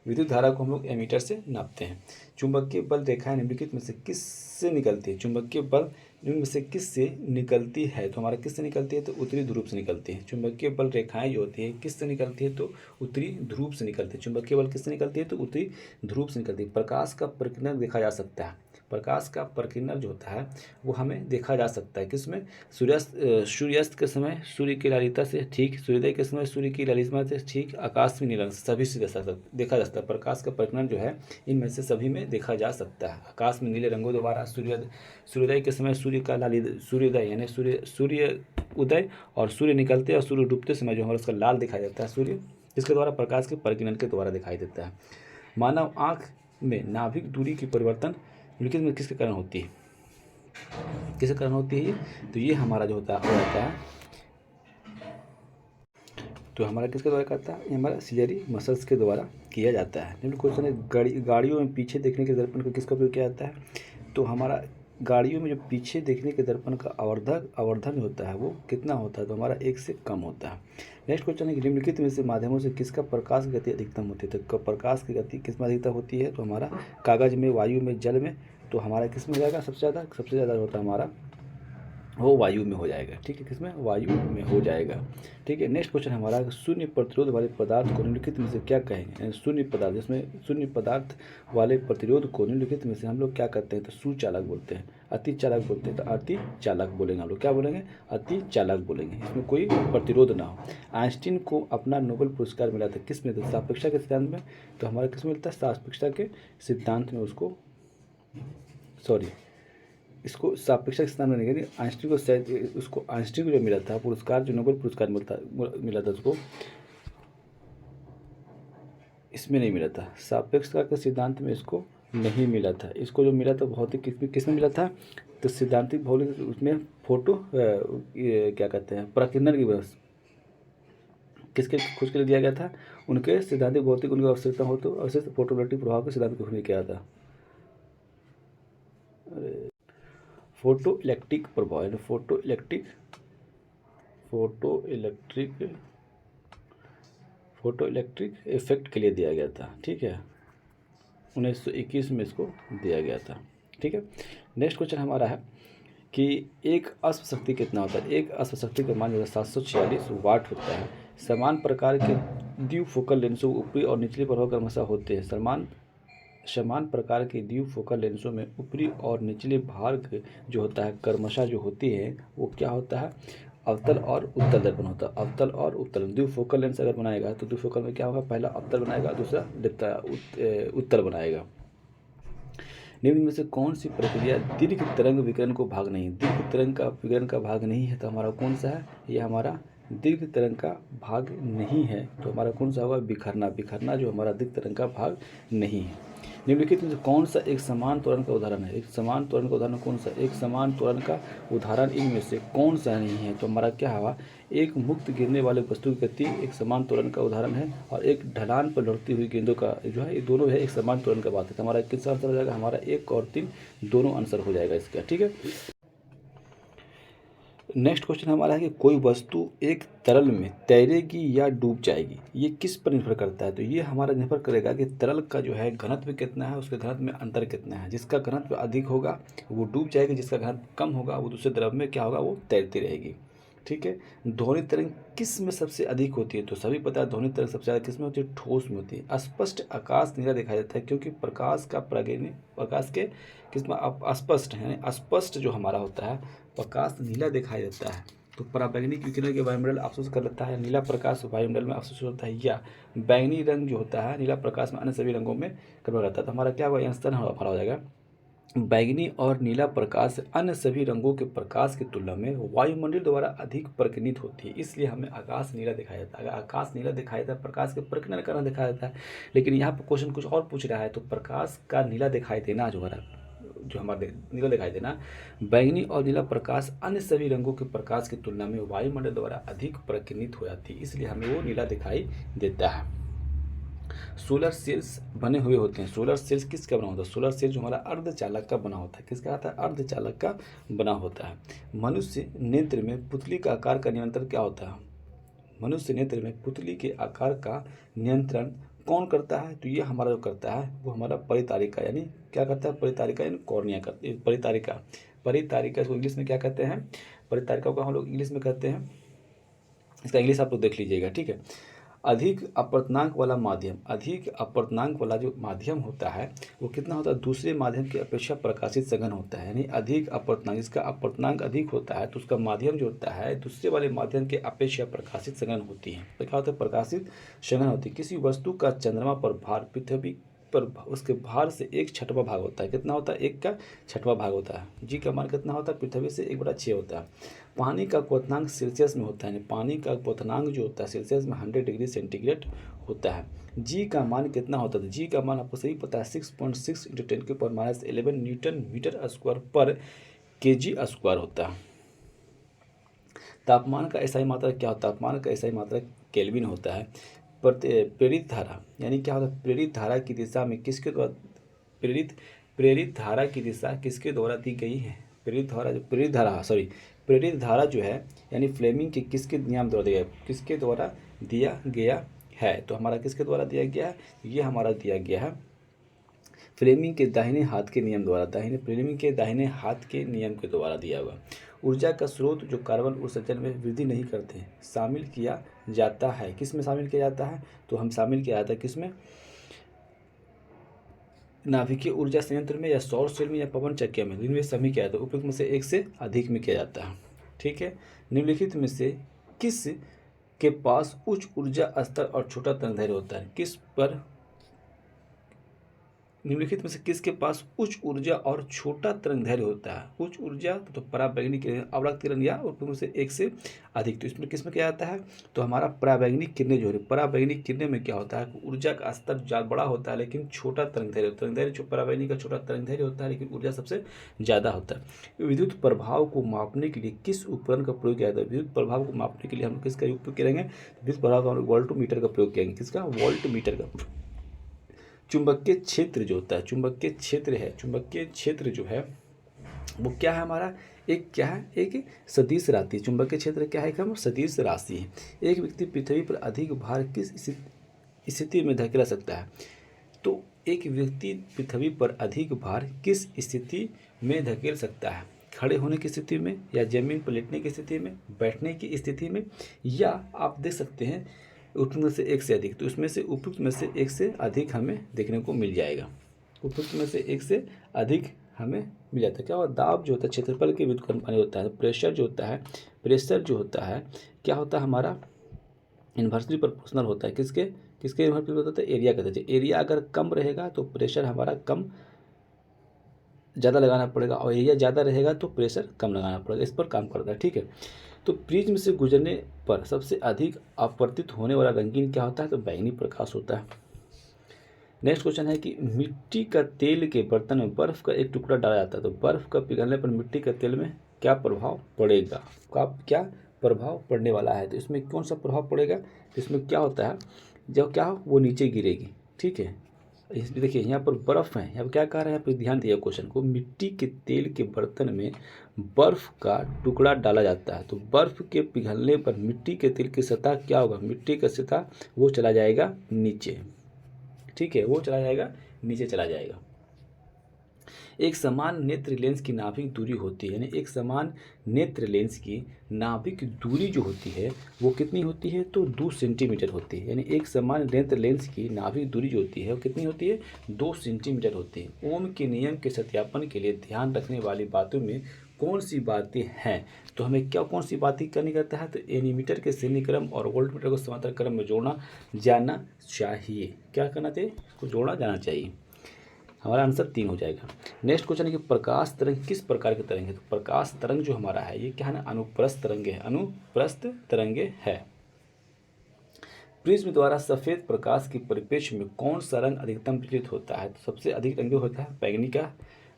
विद्युत धारा को हम लोग एमीटर से नापते हैं। चुंबकीय बल रेखाएं निम्नलिखित में से किस से निकलती है। चुंबकीय बल निम्न में से किस से निकलती है, तो हमारा किस से निकलती है, तो उत्तरी ध्रुव से निकलती है। चुंबकीय बल रेखाएं जो होती है किस से निकलती है, तो उत्तरी ध्रुव से निकलती है। चुंबकीय बल किस से निकलती है, तो उत्तरी ध्रुव से निकलती है। प्रकाश का प्रकीर्णन देखा जा सकता है। प्रकाश का प्रकीर्णन जो होता है वो हमें देखा जा सकता है किसमें, सूर्यास्त के समय सूर्य की लालिता से ठीक, सूर्योदय के समय सूर्य की लालिमा से ठीक, आकाश में नीला से, सभी से देखा जा सकता है। प्रकाश का प्रकीर्णन जो है इनमें से सभी में देखा जा सकता है। आकाश में नीले रंगों द्वारा सूर्योदय के समय सूर्य का सूर्योदय यानी सूर्य उदय और सूर्य निकलते और सूर्य डूबते समय जो हमारा उसका लाल दिखाई देता है सूर्य, इसके द्वारा प्रकाश के प्रकीर्णन के द्वारा दिखाई देता है। मानव आँख में नाभिक दूरी की परिवर्तन निम्नलिखित में किसके कारण होती है, किसके कारण होती है ये, तो ये हमारा जो होता है तो हमारा किसके द्वारा करता है, ये हमारा सिजरी मसल्स के द्वारा किया जाता है। निम्न क्वेश्चन है, गाड़ियों में पीछे देखने के दर्पण का किसका उपयोग किया जाता है, तो हमारा गाड़ियों में जो पीछे देखने के दर्पण का आवर्धन होता है वो कितना होता है, तो हमारा 1 से कम होता है। नेक्स्ट क्वेश्चन है कि निम्नलिखित में से माध्यमों से किसका प्रकाश की गति अधिकतम होती है, तो प्रकाश की गति किस में अधिकतम होती है, तो हमारा कागज में, वायु में, जल में, तो हमारा किस में हो जाएगा सबसे ज़्यादा होता है हमारा वो वायु में हो जाएगा। ठीक है, किसमें, वायु में हो जाएगा। ठीक है। नेक्स्ट क्वेश्चन हमारा, शून्य प्रतिरोध वाले पदार्थ को निम्नलिखित में से क्या कहेंगे। शून्य पदार्थ, जिसमें शून्य पदार्थ वाले प्रतिरोध को निम्नलिखित में से हम लोग क्या करते हैं, तो सुचालक बोलते हैं, अति चालक बोलते हैं, तो अति चालक बोलेंगे हम लोग, क्या बोलेंगे, अति चालक बोलेंगे, इसमें कोई प्रतिरोध ना हो। आइंस्टीन को अपना नोबेल पुरस्कार मिला था किस में, तो सापेक्षता के सिद्धांत में, तो हमारा किस में मिलता है, सापेक्षता के सिद्धांत में उसको, इसको सापेक्षता के सिद्धांत में नहीं, आइंस्टीन को उसको आइंस्टीन को जो मिला था पुरस्कार, जो नोबेल पुरस्कार मिला था उसको इसमें नहीं मिला था, सापेक्षता के सिद्धांत में इसको नहीं मिला था। इसको जो मिला था भौतिक किसमें मिला था, तो सिद्धांतिक भौतिक उसमें क्या कहते हैं, प्रकीर्णन की वजह किसके खोज के लिए दिया गया था, उनके सिद्धांतिक भौतिक उनकी आवश्यकता हो तो अवश्य फोटोइलेक्ट्रिक प्रभाव के सिद्धांत को किया था। फोटो इलेक्ट्रिक प्रभाव यानी फोटो इलेक्ट्रिक इफेक्ट के लिए दिया गया था। ठीक है, 1921 में इसको दिया गया था। ठीक है। नेक्स्ट क्वेश्चन हमारा है कि एक अश्व शक्ति कितना होता है। एक अश्व शक्ति का मान 746 वाट होता है। समान प्रकार के द्विफोकल लेंसों ऊपरी और निचले प्रभाव क्रमशः होते हैं। समान प्रकार के द्विफोकल लेंसों में ऊपरी और निचले भाग जो होता है क्रमशः जो होती है वो क्या होता है, अवतल और उत्तल दर्पण होता है। अवतल और उत्तल, द्विफोकल लेंस अगर बनाएगा तो द्विफोकल में क्या होगा, पहला अवतल बनाएगा, दूसरा उत्तल बनाएगा। निम्न में से कौन सी प्रक्रिया दीर्घ तरंग विकिरण को भाग नहीं, दीर्घ तरंग का विकिरण का भाग नहीं है, तो हमारा कौन सा है, ये हमारा दीर्घ तरंग का भाग नहीं है, तो हमारा कौन सा होगा, बिखरना जो हमारा दीर्घ तरंग का भाग नहीं है। निम्नलिखित में से कौन सा एक समान त्वरण का उदाहरण है, एक समान त्वरण का उदाहरण कौन सा, एक समान त्वरण का उदाहरण इनमें से कौन सा नहीं है, तो हमारा क्या होगा, एक मुक्त गिरने वाले वस्तु की गति एक समान त्वरण का उदाहरण है, और एक ढलान पर लौटती हुई गेंदों का जो है ये दोनों है एक समान त्वरण का बात है। तो हमारा किस आंसर हो जाएगा, हमारा 1 और 3 दोनों आंसर हो जाएगा इसका। ठीक है। नेक्स्ट क्वेश्चन हमारा है कि कोई वस्तु एक तरल में तैरेगी या डूब जाएगी, ये किस पर निर्भर करता है, तो ये हमारा निर्भर करेगा कि तरल का जो है घनत्व कितना है, उसके घनत्व में अंतर कितना है। जिसका घनत्व अधिक होगा वो डूब जाएगी, जिसका घनत्व कम होगा वो दूसरे द्रव में क्या होगा, वो तैरती रहेगी। ठीक है। ध्वनि तरंग किस में सबसे अधिक होती है, तो सभी पता है ध्वनि तरंग सबसे ज़्यादा किस में होती है, ठोस में होती है। स्पष्ट आकाश नीला दिखाई देता है क्योंकि प्रकाश के किस में स्पष्ट है, स्पष्ट जो हमारा होता है प्रकाश नीला दिखाई देता है तो पराबैंगनी किरणों के वायुमंडल अवशोषित कर लेता है, नीला प्रकाश वायुमंडल में अवशोषित होता है, या बैंगनी रंग जो होता है नीला प्रकाश में अन्य सभी रंगों में कन्वर्ट करता है। तो हमारा क्या होगा, आंसर हमारा हो जाएगा बैंगनी और नीला प्रकाश अन्य सभी रंगों के प्रकाश की तुलना में वायुमंडल द्वारा अधिक प्रकीर्णित होती है, इसलिए हमें आकाश नीला दिखाया जाता है। अगर आकाश नीला दिखाया जाता है, प्रकाश के प्रकीर्णन करना दिखाया जाता है, लेकिन यहाँ पर क्वेश्चन कुछ और पूछ रहा है, तो प्रकाश का नीला दिखाई देना जो हमारे नीला दिखाई देना, बैंगनी और नीला प्रकाश अन्य सभी रंगों के प्रकाश की तुलना में वायुमंडल द्वारा अधिक प्रकीर्णित हो जाती है, इसलिए हमें वो नीला दिखाई देता है। सोलर सेल्स बने हुए होते हैं। सोलर सेल्स किसका बना होता है, सोलर सेल जो हमारा अर्धचालक का बना होता है, किसका आता है, अर्धचालक का बना होता है। मनुष्य नेत्र में पुतली का आकार का नियंत्रण क्या होता है, मनुष्य नेत्र में पुतली के आकार का नियंत्रण कौन करता है, तो ये हमारा जो करता है वो हमारा परितारिका, यानी क्या करता है, परितारिका यानी कॉर्निया करती है, परितारिका। परितारिका इसको इंग्लिश में क्या कहते हैं, परितारिका को हम लोग इंग्लिश में कहते हैं, इसका इंग्लिश आप लोग देख लीजिएगा, ठीक है। अधिक अपवर्तनांक वाला माध्यम, अधिक अपवर्तनांक वाला जो माध्यम होता है वो कितना होता है, दूसरे माध्यम की अपेक्षा प्रकाशित सघन होता है, यानी अधिक अपवर्तनांक, जिसका अपवर्तनांक अधिक होता है तो उसका माध्यम जो होता है दूसरे वाले माध्यम के अपेक्षा प्रकाशित सघन होती है। तो क्या होता है, प्रकाशित सघन होती है। किसी वस्तु का चंद्रमा पर भार पृथ्वी पर उसके भार से 1/6 भाग होता है, कितना होता है, 1/6 भाग होता है। जी का मान कितना होता है, पृथ्वी से 1/6 होता है। पानी का क्वथनांक सेल्सियस में होता है, यानी पानी का क्वथनांक जो होता है सेल्सियस में 100 डिग्री सेंटीग्रेड होता है। जी का मान कितना होता है, जी का मान आपको सही पता है 6.6 × 10⁻11 न्यूटन मीटर स्क्वायर पर केजी स्क्वायर होता है। तापमान का एसआई मात्रक क्या होता है, तापमान का एसआई मात्रक केल्विन होता है। प्रेरित धारा यानी क्या होता है, प्रेरित धारा की दिशा में किसके द्वारा, प्रेरित धारा की दिशा किसके द्वारा दी गई है, प्रेरित धारा जो है यानी फ्लेमिंग के किसके नियम द्वारा दिया, किसके द्वारा दिया गया है, तो हमारा किसके द्वारा दिया गया है, ये हमारा दिया गया है फ्लेमिंग के दाहिने हाथ के नियम द्वारा, फ्लेमिंग के दाहिने हाथ के नियम के द्वारा दिया हुआ। ऊर्जा का स्रोत जो कार्बन उत्सर्जन में वृद्धि नहीं करते हैं शामिल किया जाता है, किस में शामिल किया जाता है, तो हम शामिल किया जाता है किसमें, नाभिकीय ऊर्जा संयंत्र में या सौर सेल में या पवन चक्किया में, इनमें सभी किया जाता है, उपयुक्त में से एक से अधिक में किया जाता है, ठीक है। निम्नलिखित में से किस के पास उच्च ऊर्जा स्तर और छोटा तरंगदैर्घ्य होता है, किस पर, निम्नलिखित में से किसके पास उच्च ऊर्जा और छोटा तरंगदैर्घ्य होता है, उच्च ऊर्जा तो पराबैंगनी किरण, अवरक्त किरण या उपयुक्त से एक से अधिक, तो इसमें किस में क्या आता है, तो हमारा पराबैंगनी किरणें जो है, पराबैंगनी किरणें में क्या होता है, ऊर्जा का स्तर ज़्यादा बड़ा होता है लेकिन छोटा तरंगदैर्घ्य जो पराबैंगनी का छोटा तरंगदैर्घ्य होता है लेकिन ऊर्जा सबसे ज़्यादा होता है। विद्युत प्रभाव को मापने के लिए किस उपकरण का प्रयोग किया जाता है, विद्युत प्रभाव को मापने के लिए हम किसका उपयोग करेंगे, विद्युत प्रभाव का हम वोल्टमीटर का प्रयोग करेंगे, किसका, वोल्टमीटर का। चुंबकीय क्षेत्र जो होता है, चुंबकीय क्षेत्र जो है वो क्या है हमारा, एक क्या है, एक सदिश राशि। चुंबकीय क्षेत्र क्या है, हम सदिश राशि है। एक व्यक्ति पृथ्वी पर अधिक भार किस स्थिति में धकेल सकता है, तो एक व्यक्ति पृथ्वी पर अधिक भार किस स्थिति में धकेल सकता है, खड़े होने की स्थिति में या जमीन पर लेटने की स्थिति में, बैठने की स्थिति में, या आप देख सकते हैं उपयुक्त में से एक से अधिक, तो उसमें से उपयुक्त में से एक से अधिक हमें देखने को मिल जाएगा, उपयुक्त में से एक से अधिक हमें मिल जाता है। क्या होगा, दाब जो होता है क्षेत्रफल के व्युत्क्रमानुपाती होता है, प्रेशर जो होता है क्या होता है हमारा, इन्वर्सली प्रोपोर्शनल होता है, किसके इन्वर्सली होता है, एरिया का। एरिया अगर कम रहेगा तो प्रेशर हमारा ज़्यादा लगाना पड़ेगा, और एरिया ज़्यादा रहेगा तो प्रेशर कम लगाना पड़ेगा, इस पर काम करता है, ठीक है। तो प्रिज्म से गुजरने पर सबसे अधिक अपवर्तित होने वाला रंगीन क्या होता है, तो बैंगनी प्रकाश होता है। नेक्स्ट क्वेश्चन है कि मिट्टी का तेल के बर्तन में बर्फ का एक टुकड़ा डाला जाता है, तो बर्फ का पिघलने पर मिट्टी का तेल में क्या प्रभाव पड़ेगा, क्या प्रभाव पड़ने वाला है, तो इसमें कौन सा प्रभाव पड़ेगा, तो इसमें क्या होता है, जब क्या हो वो नीचे गिरेगी, ठीक है। इसमें देखिए यहाँ पर बर्फ़ है, यहाँ पर क्या कह रहे हैं, आप ध्यान दिए क्वेश्चन को, मिट्टी के तेल के बर्तन में बर्फ़ का टुकड़ा डाला जाता है, तो बर्फ़ के पिघलने पर मिट्टी के तेल की सतह क्या होगा, मिट्टी का सतह वो चला जाएगा नीचे, ठीक है, वो चला जाएगा नीचे चला जाएगा। एक समान नेत्र लेंस की नाभिक दूरी होती है, यानी एक समान नेत्र लेंस की नाभिक दूरी जो होती है वो कितनी होती है, तो 2 सेंटीमीटर होती है, यानी एक समान नेत्र लेंस की नाभिक दूरी जो होती है वो कितनी होती है, 2 सेंटीमीटर होती है। ओम के नियम के सत्यापन के लिए ध्यान रखने वाली बातों में कौन सी बातें हैं? तो हमें क्या कौन सी बातें करनी करता है? तो एनीमीटर के श्रेणी क्रम और वोल्टमीटर को समांतर क्रम में जोड़ना जाना चाहिए। क्या करना चाहिए? इसको जोड़ना जाना चाहिए। हमारा आंसर 3 हो जाएगा। नेक्स्ट क्वेश्चन है कि प्रकाश तरंग किस प्रकार की तरंग है? तो प्रकाश तरंग जो हमारा है ये क्या है ना, अनुप्रस्थ तरंगे है, अनुप्रस्थ तरंगे है। प्रिज्म द्वारा सफेद प्रकाश के परिप्रेक्ष्य में कौन सा रंग अधिकतम विचलित होता है? तो सबसे अधिक रंग जो होता है बैंगनी का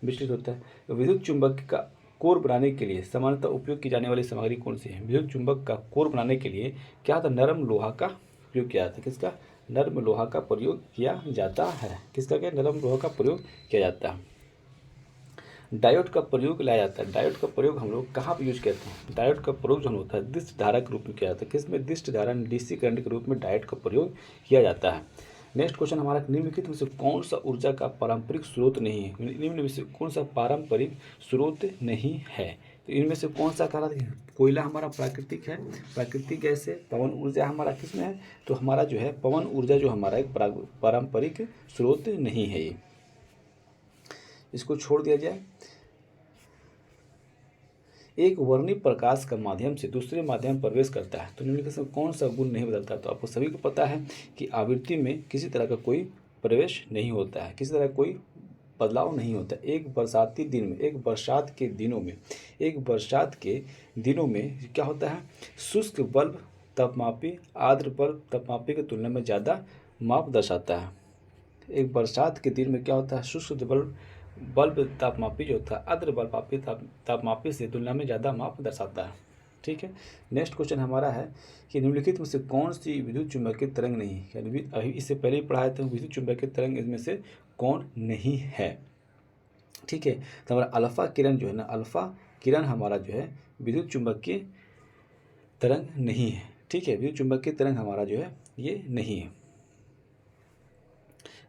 विचलित होता है। विद्युत चुंबक का कोर बनाने के लिए सामान्यतः उपयोग की जाने वाली सामग्री कौन सी है? विद्युत चुंबक का कोर बनाने के लिए क्या था? नरम लोहा का प्रयोग किया जाता है। किसका? नरम लोहा का प्रयोग किया जाता है। किसका? क्या? नरम लोहा का प्रयोग किया जाता है। डायोड का प्रयोग लाया जाता है। डायोड का प्रयोग हम लोग कहाँ पर यूज करते हैं? डायोड का प्रयोग जो होता है दिष्ट धारा के रूप में किया जाता है। किसमें? दिष्ट धारा डीसी करंट के रूप में डायोड का प्रयोग किया जाता है। नेक्स्ट क्वेश्चन हमारा, निम्नलिखित में से कौन सा ऊर्जा का पारंपरिक स्रोत नहीं है? निम्न में से कौन सा पारंपरिक स्रोत नहीं है? तो इनमें से कौन सा कहा? कोयला हमारा प्राकृतिक है, प्राकृतिक गैस है। पवन ऊर्जा हमारा किसमें है? तो हमारा जो है पवन ऊर्जा जो हमारा एक पारंपरिक स्रोत नहीं है, ये इसको छोड़ दिया जाए। एक वर्णीय प्रकाश का माध्यम से दूसरे माध्यम में प्रवेश करता है तो निम्नलिखित में कौन सा गुण नहीं बदलता? तो आपको सभी को पता है कि आवृत्ति में किसी तरह का कोई प्रवेश नहीं होता है, किसी तरह कोई बदलाव नहीं होता। एक बरसाती दिन में, एक बरसात के दिनों में क्या होता है? शुष्क बल्ब तापमापी आर्द्र बल्ब तापमापी की तुलना में ज़्यादा माप दर्शाता है। एक बरसात के दिन में क्या होता है? शुष्क बल्ब तापमापी जो होता है आर्द्र बल्ब तापमापी से तुलना में ज़्यादा माप दर्शाता है। ठीक है। नेक्स्ट क्वेश्चन हमारा है कि निम्नलिखित में से कौन सी विद्युत चुम्बकीय तरंग नहीं है? यानी अभी इससे पहले ही पढ़ाया था, विद्युत चुम्बकीय तरंग इसमें से कौन नहीं है? ठीक है। तो हमारा अल्फा किरण जो है ना, अल्फा किरण हमारा जो है विद्युत चुम्बकीय तरंग नहीं है। ठीक है, विद्युत चुम्बकीय तरंग हमारा जो है ये नहीं है।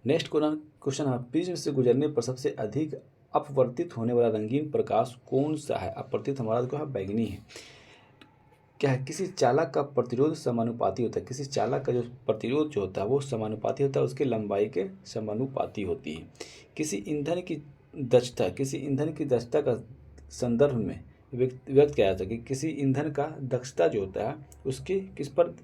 नेक्स्ट क्वेश्चन है, प्रिज्म से गुजरने पर सबसे अधिक अपवर्तित होने वाला रंगीन प्रकाश कौन सा है? अपवर्तित हमारा जो है बैंगनी है। क्या है? किसी चालक का प्रतिरोध समानुपाती होता है। किसी चालक का जो प्रतिरोध जो होता है वो समानुपाती होता है, उसकी लंबाई के समानुपाती होती है। किसी ईंधन की दक्षता का संदर्भ में व्यक्त किया जाता है कि किसी ईंधन का दक्षता जो होता है उसकी किस पर,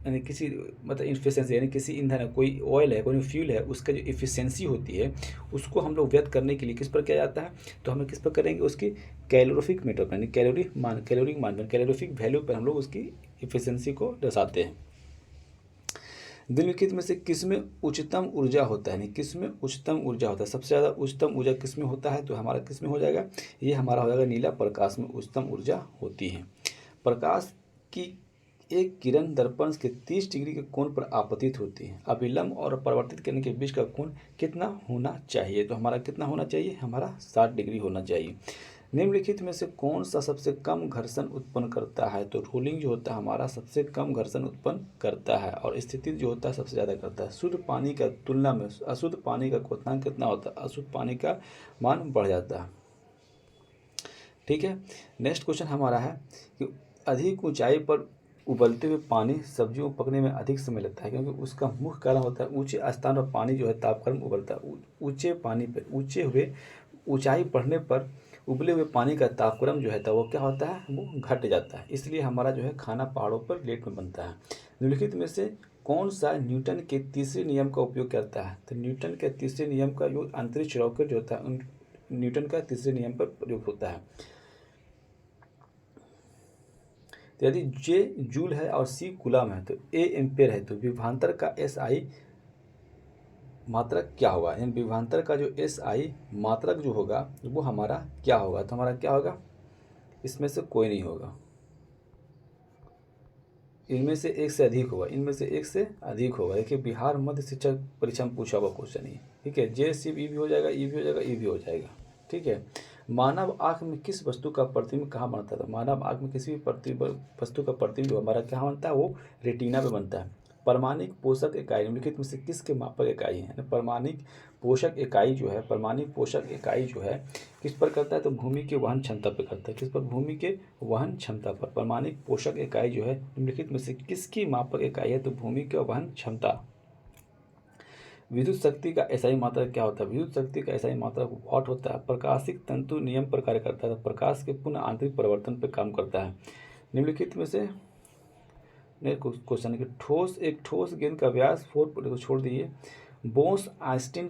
यानी किसी मतलब इफिशिएंसी, यानी किसी ईंधन है, कोई ऑयल है, कोई फ्यूल है, उसका जो इफिशिएंसी होती है उसको हम लोग व्यक्त करने के लिए किस पर किया जाता है? तो हम लोग किस पर करेंगे? उसकी कैलोरीफिक मीटर पर, यानी कैलोरीफिक वैल्यू पर हम लोग उसकी इफिशिएंसी को दर्शाते हैं। निम्नलिखित में से किसमें उच्चतम ऊर्जा होता है? यानी किसमें उच्चतम ऊर्जा होता है? सबसे ज़्यादा उच्चतम ऊर्जा किसमें होता है? तो हमारा किसमें हो जाएगा? ये हमारा हो जाएगा नीला प्रकाश में उच्चतम ऊर्जा होती है। प्रकाश की एक किरण दर्पण के 30 डिग्री के कोण पर आपतित होती है। अभिलंब और परावर्तित किरण के बीच का कोण कितना होना चाहिए? तो हमारा कितना होना चाहिए? हमारा 60 डिग्री होना चाहिए। निम्नलिखित में से कौन सा सबसे कम घर्षण उत्पन्न करता है? तो रोलिंग जो होता है हमारा सबसे कम घर्षण उत्पन्न करता है और स्थितिज जो होता है सबसे ज़्यादा करता है। शुद्ध पानी का तुलना में अशुद्ध पानी का क्वथनांक कितना होता है? अशुद्ध पानी का मान बढ़ जाता है। ठीक है। नेक्स्ट क्वेश्चन हमारा है कि अधिक ऊंचाई पर उबलते हुए पानी सब्जियों को पकने में अधिक समय लगता है, क्योंकि उसका मुख्य कारण होता है ऊंचे स्थान पर पानी जो है तापक्रम उबलता है। ऊंचे पानी पर ऊंचाई बढ़ने पर उबले हुए पानी का तापक्रम जो है तो वो क्या होता है? वो घट जाता है। इसलिए हमारा जो है खाना पहाड़ों पर लेट में बनता है। निम्नलिखित में से कौन सा न्यूटन के तीसरे नियम का उपयोग करता है? तो न्यूटन के तीसरे नियम का जो अंतरिक्ष रॉकेट जो होता है न्यूटन का तीसरे नियम पर प्रयोग होता है। तो यदि जे जूल है और सी कूलम है तो ए एम्पेयर है, तो विभवांतर का एस आई मात्रक क्या होगा? यानी विभवांतर का जो एस आई मात्रक जो होगा वो हमारा क्या होगा? तो हमारा क्या होगा? इसमें से कोई नहीं होगा, इनमें से एक से अधिक होगा, इनमें से एक से अधिक होगा। देखिए बिहार मध्य शिक्षक परीक्षा में पूछा हुआ क्वेश्चन ही। ठीक है, जे सिर्फ ई भी हो जाएगा, ई भी हो जाएगा, ई भी हो जाएगा। ठीक है। मानव आँख में किस वस्तु का प्रतिबिंब कहाँ बनता था? मानव आँख में किसी भी वस्तु का प्रतिबिंब जो हमारा कहाँ बनता है? वो रेटिना पे बनता है। परमाणिक पोषक इकाई निम्नलिखित में से किसके मापक इकाई है? परमाणिक पोषक इकाई जो है किस पर करता है? तो भूमि के वहन क्षमता पर करता है। किस पर? भूमि के वहन क्षमता पर। परमाणिक पोषक इकाई जो है निम्नलिखित में से किसकी मापक इकाई है? तो भूमि के वहन क्षमता। विद्युत शक्ति का एसआई मात्रक क्या होता है? विद्युत शक्ति का एसआई मात्रक वाट होता है। प्रकाशिक तंतु नियम पर कार्य करता है, प्रकाश के पुनः आंतरिक परिवर्तन पर काम करता है। निम्नलिखित में से क्वेश्चन है कि एक ठोस गेंद का व्यास 4 को छोड़ दीजिए। बोस आइंस्टीन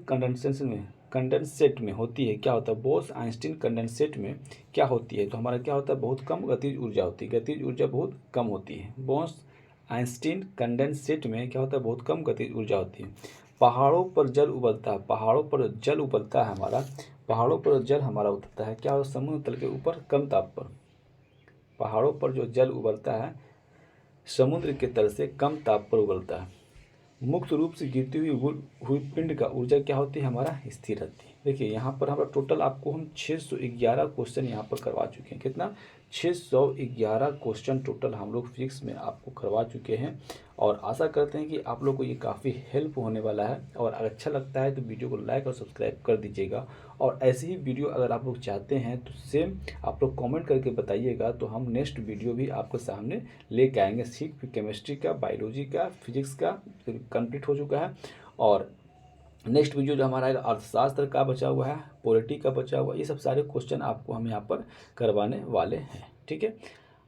कंडेंसेट में होती है, क्या होता है? बोस आइंस्टीन कंडेंसेट में क्या होती है? तो हमारा क्या होता है? बहुत कम गतिज ऊर्जा होती है, गतिज ऊर्जा बहुत कम होती है। बोस आइंस्टीन कंडेंसेट में क्या होता है? बहुत कम गतिज ऊर्जा होती है। पहाड़ों पर जल उबलता है, पहाड़ों पर जल उबलता है हमारा, पहाड़ों पर जल हमारा उबलता है, क्या होता है? समुद्र तल के ऊपर कम ताप पर। पहाड़ों पर जो जल उबलता है समुद्र के तल से कम ताप पर उबलता है। मुक्त रूप से गिरती हुई पिंड का ऊर्जा क्या होती है? हमारा स्थिर रहती है। देखिए यहाँ पर हमारा टोटल आपको हम 611 क्वेश्चन यहाँ पर करवा चुके हैं। कितना? 611 क्वेश्चन टोटल हम लोग फिजिक्स में आपको करवा चुके हैं और आशा करते हैं कि आप लोग को ये काफ़ी हेल्प होने वाला है। और अगर अच्छा लगता है तो वीडियो को लाइक और सब्सक्राइब कर दीजिएगा। और ऐसी ही वीडियो अगर आप लोग चाहते हैं तो सेम आप लोग कमेंट करके बताइएगा, तो हम नेक्स्ट वीडियो भी आपके सामने लेके आएंगे। सिर्फ केमिस्ट्री का, बायोलॉजी का, फिजिक्स का कंप्लीट हो चुका है और नेक्स्ट वीडियो जो हमारा आएगा अर्थशास्त्र का बचा हुआ है, पॉलिटी का बचा हुआ है। ये सब सारे क्वेश्चन आपको हम यहाँ पर करवाने वाले हैं। ठीक है,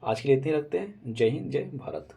आज के लिए इतने रखते हैं। जय हिंद, जय भारत।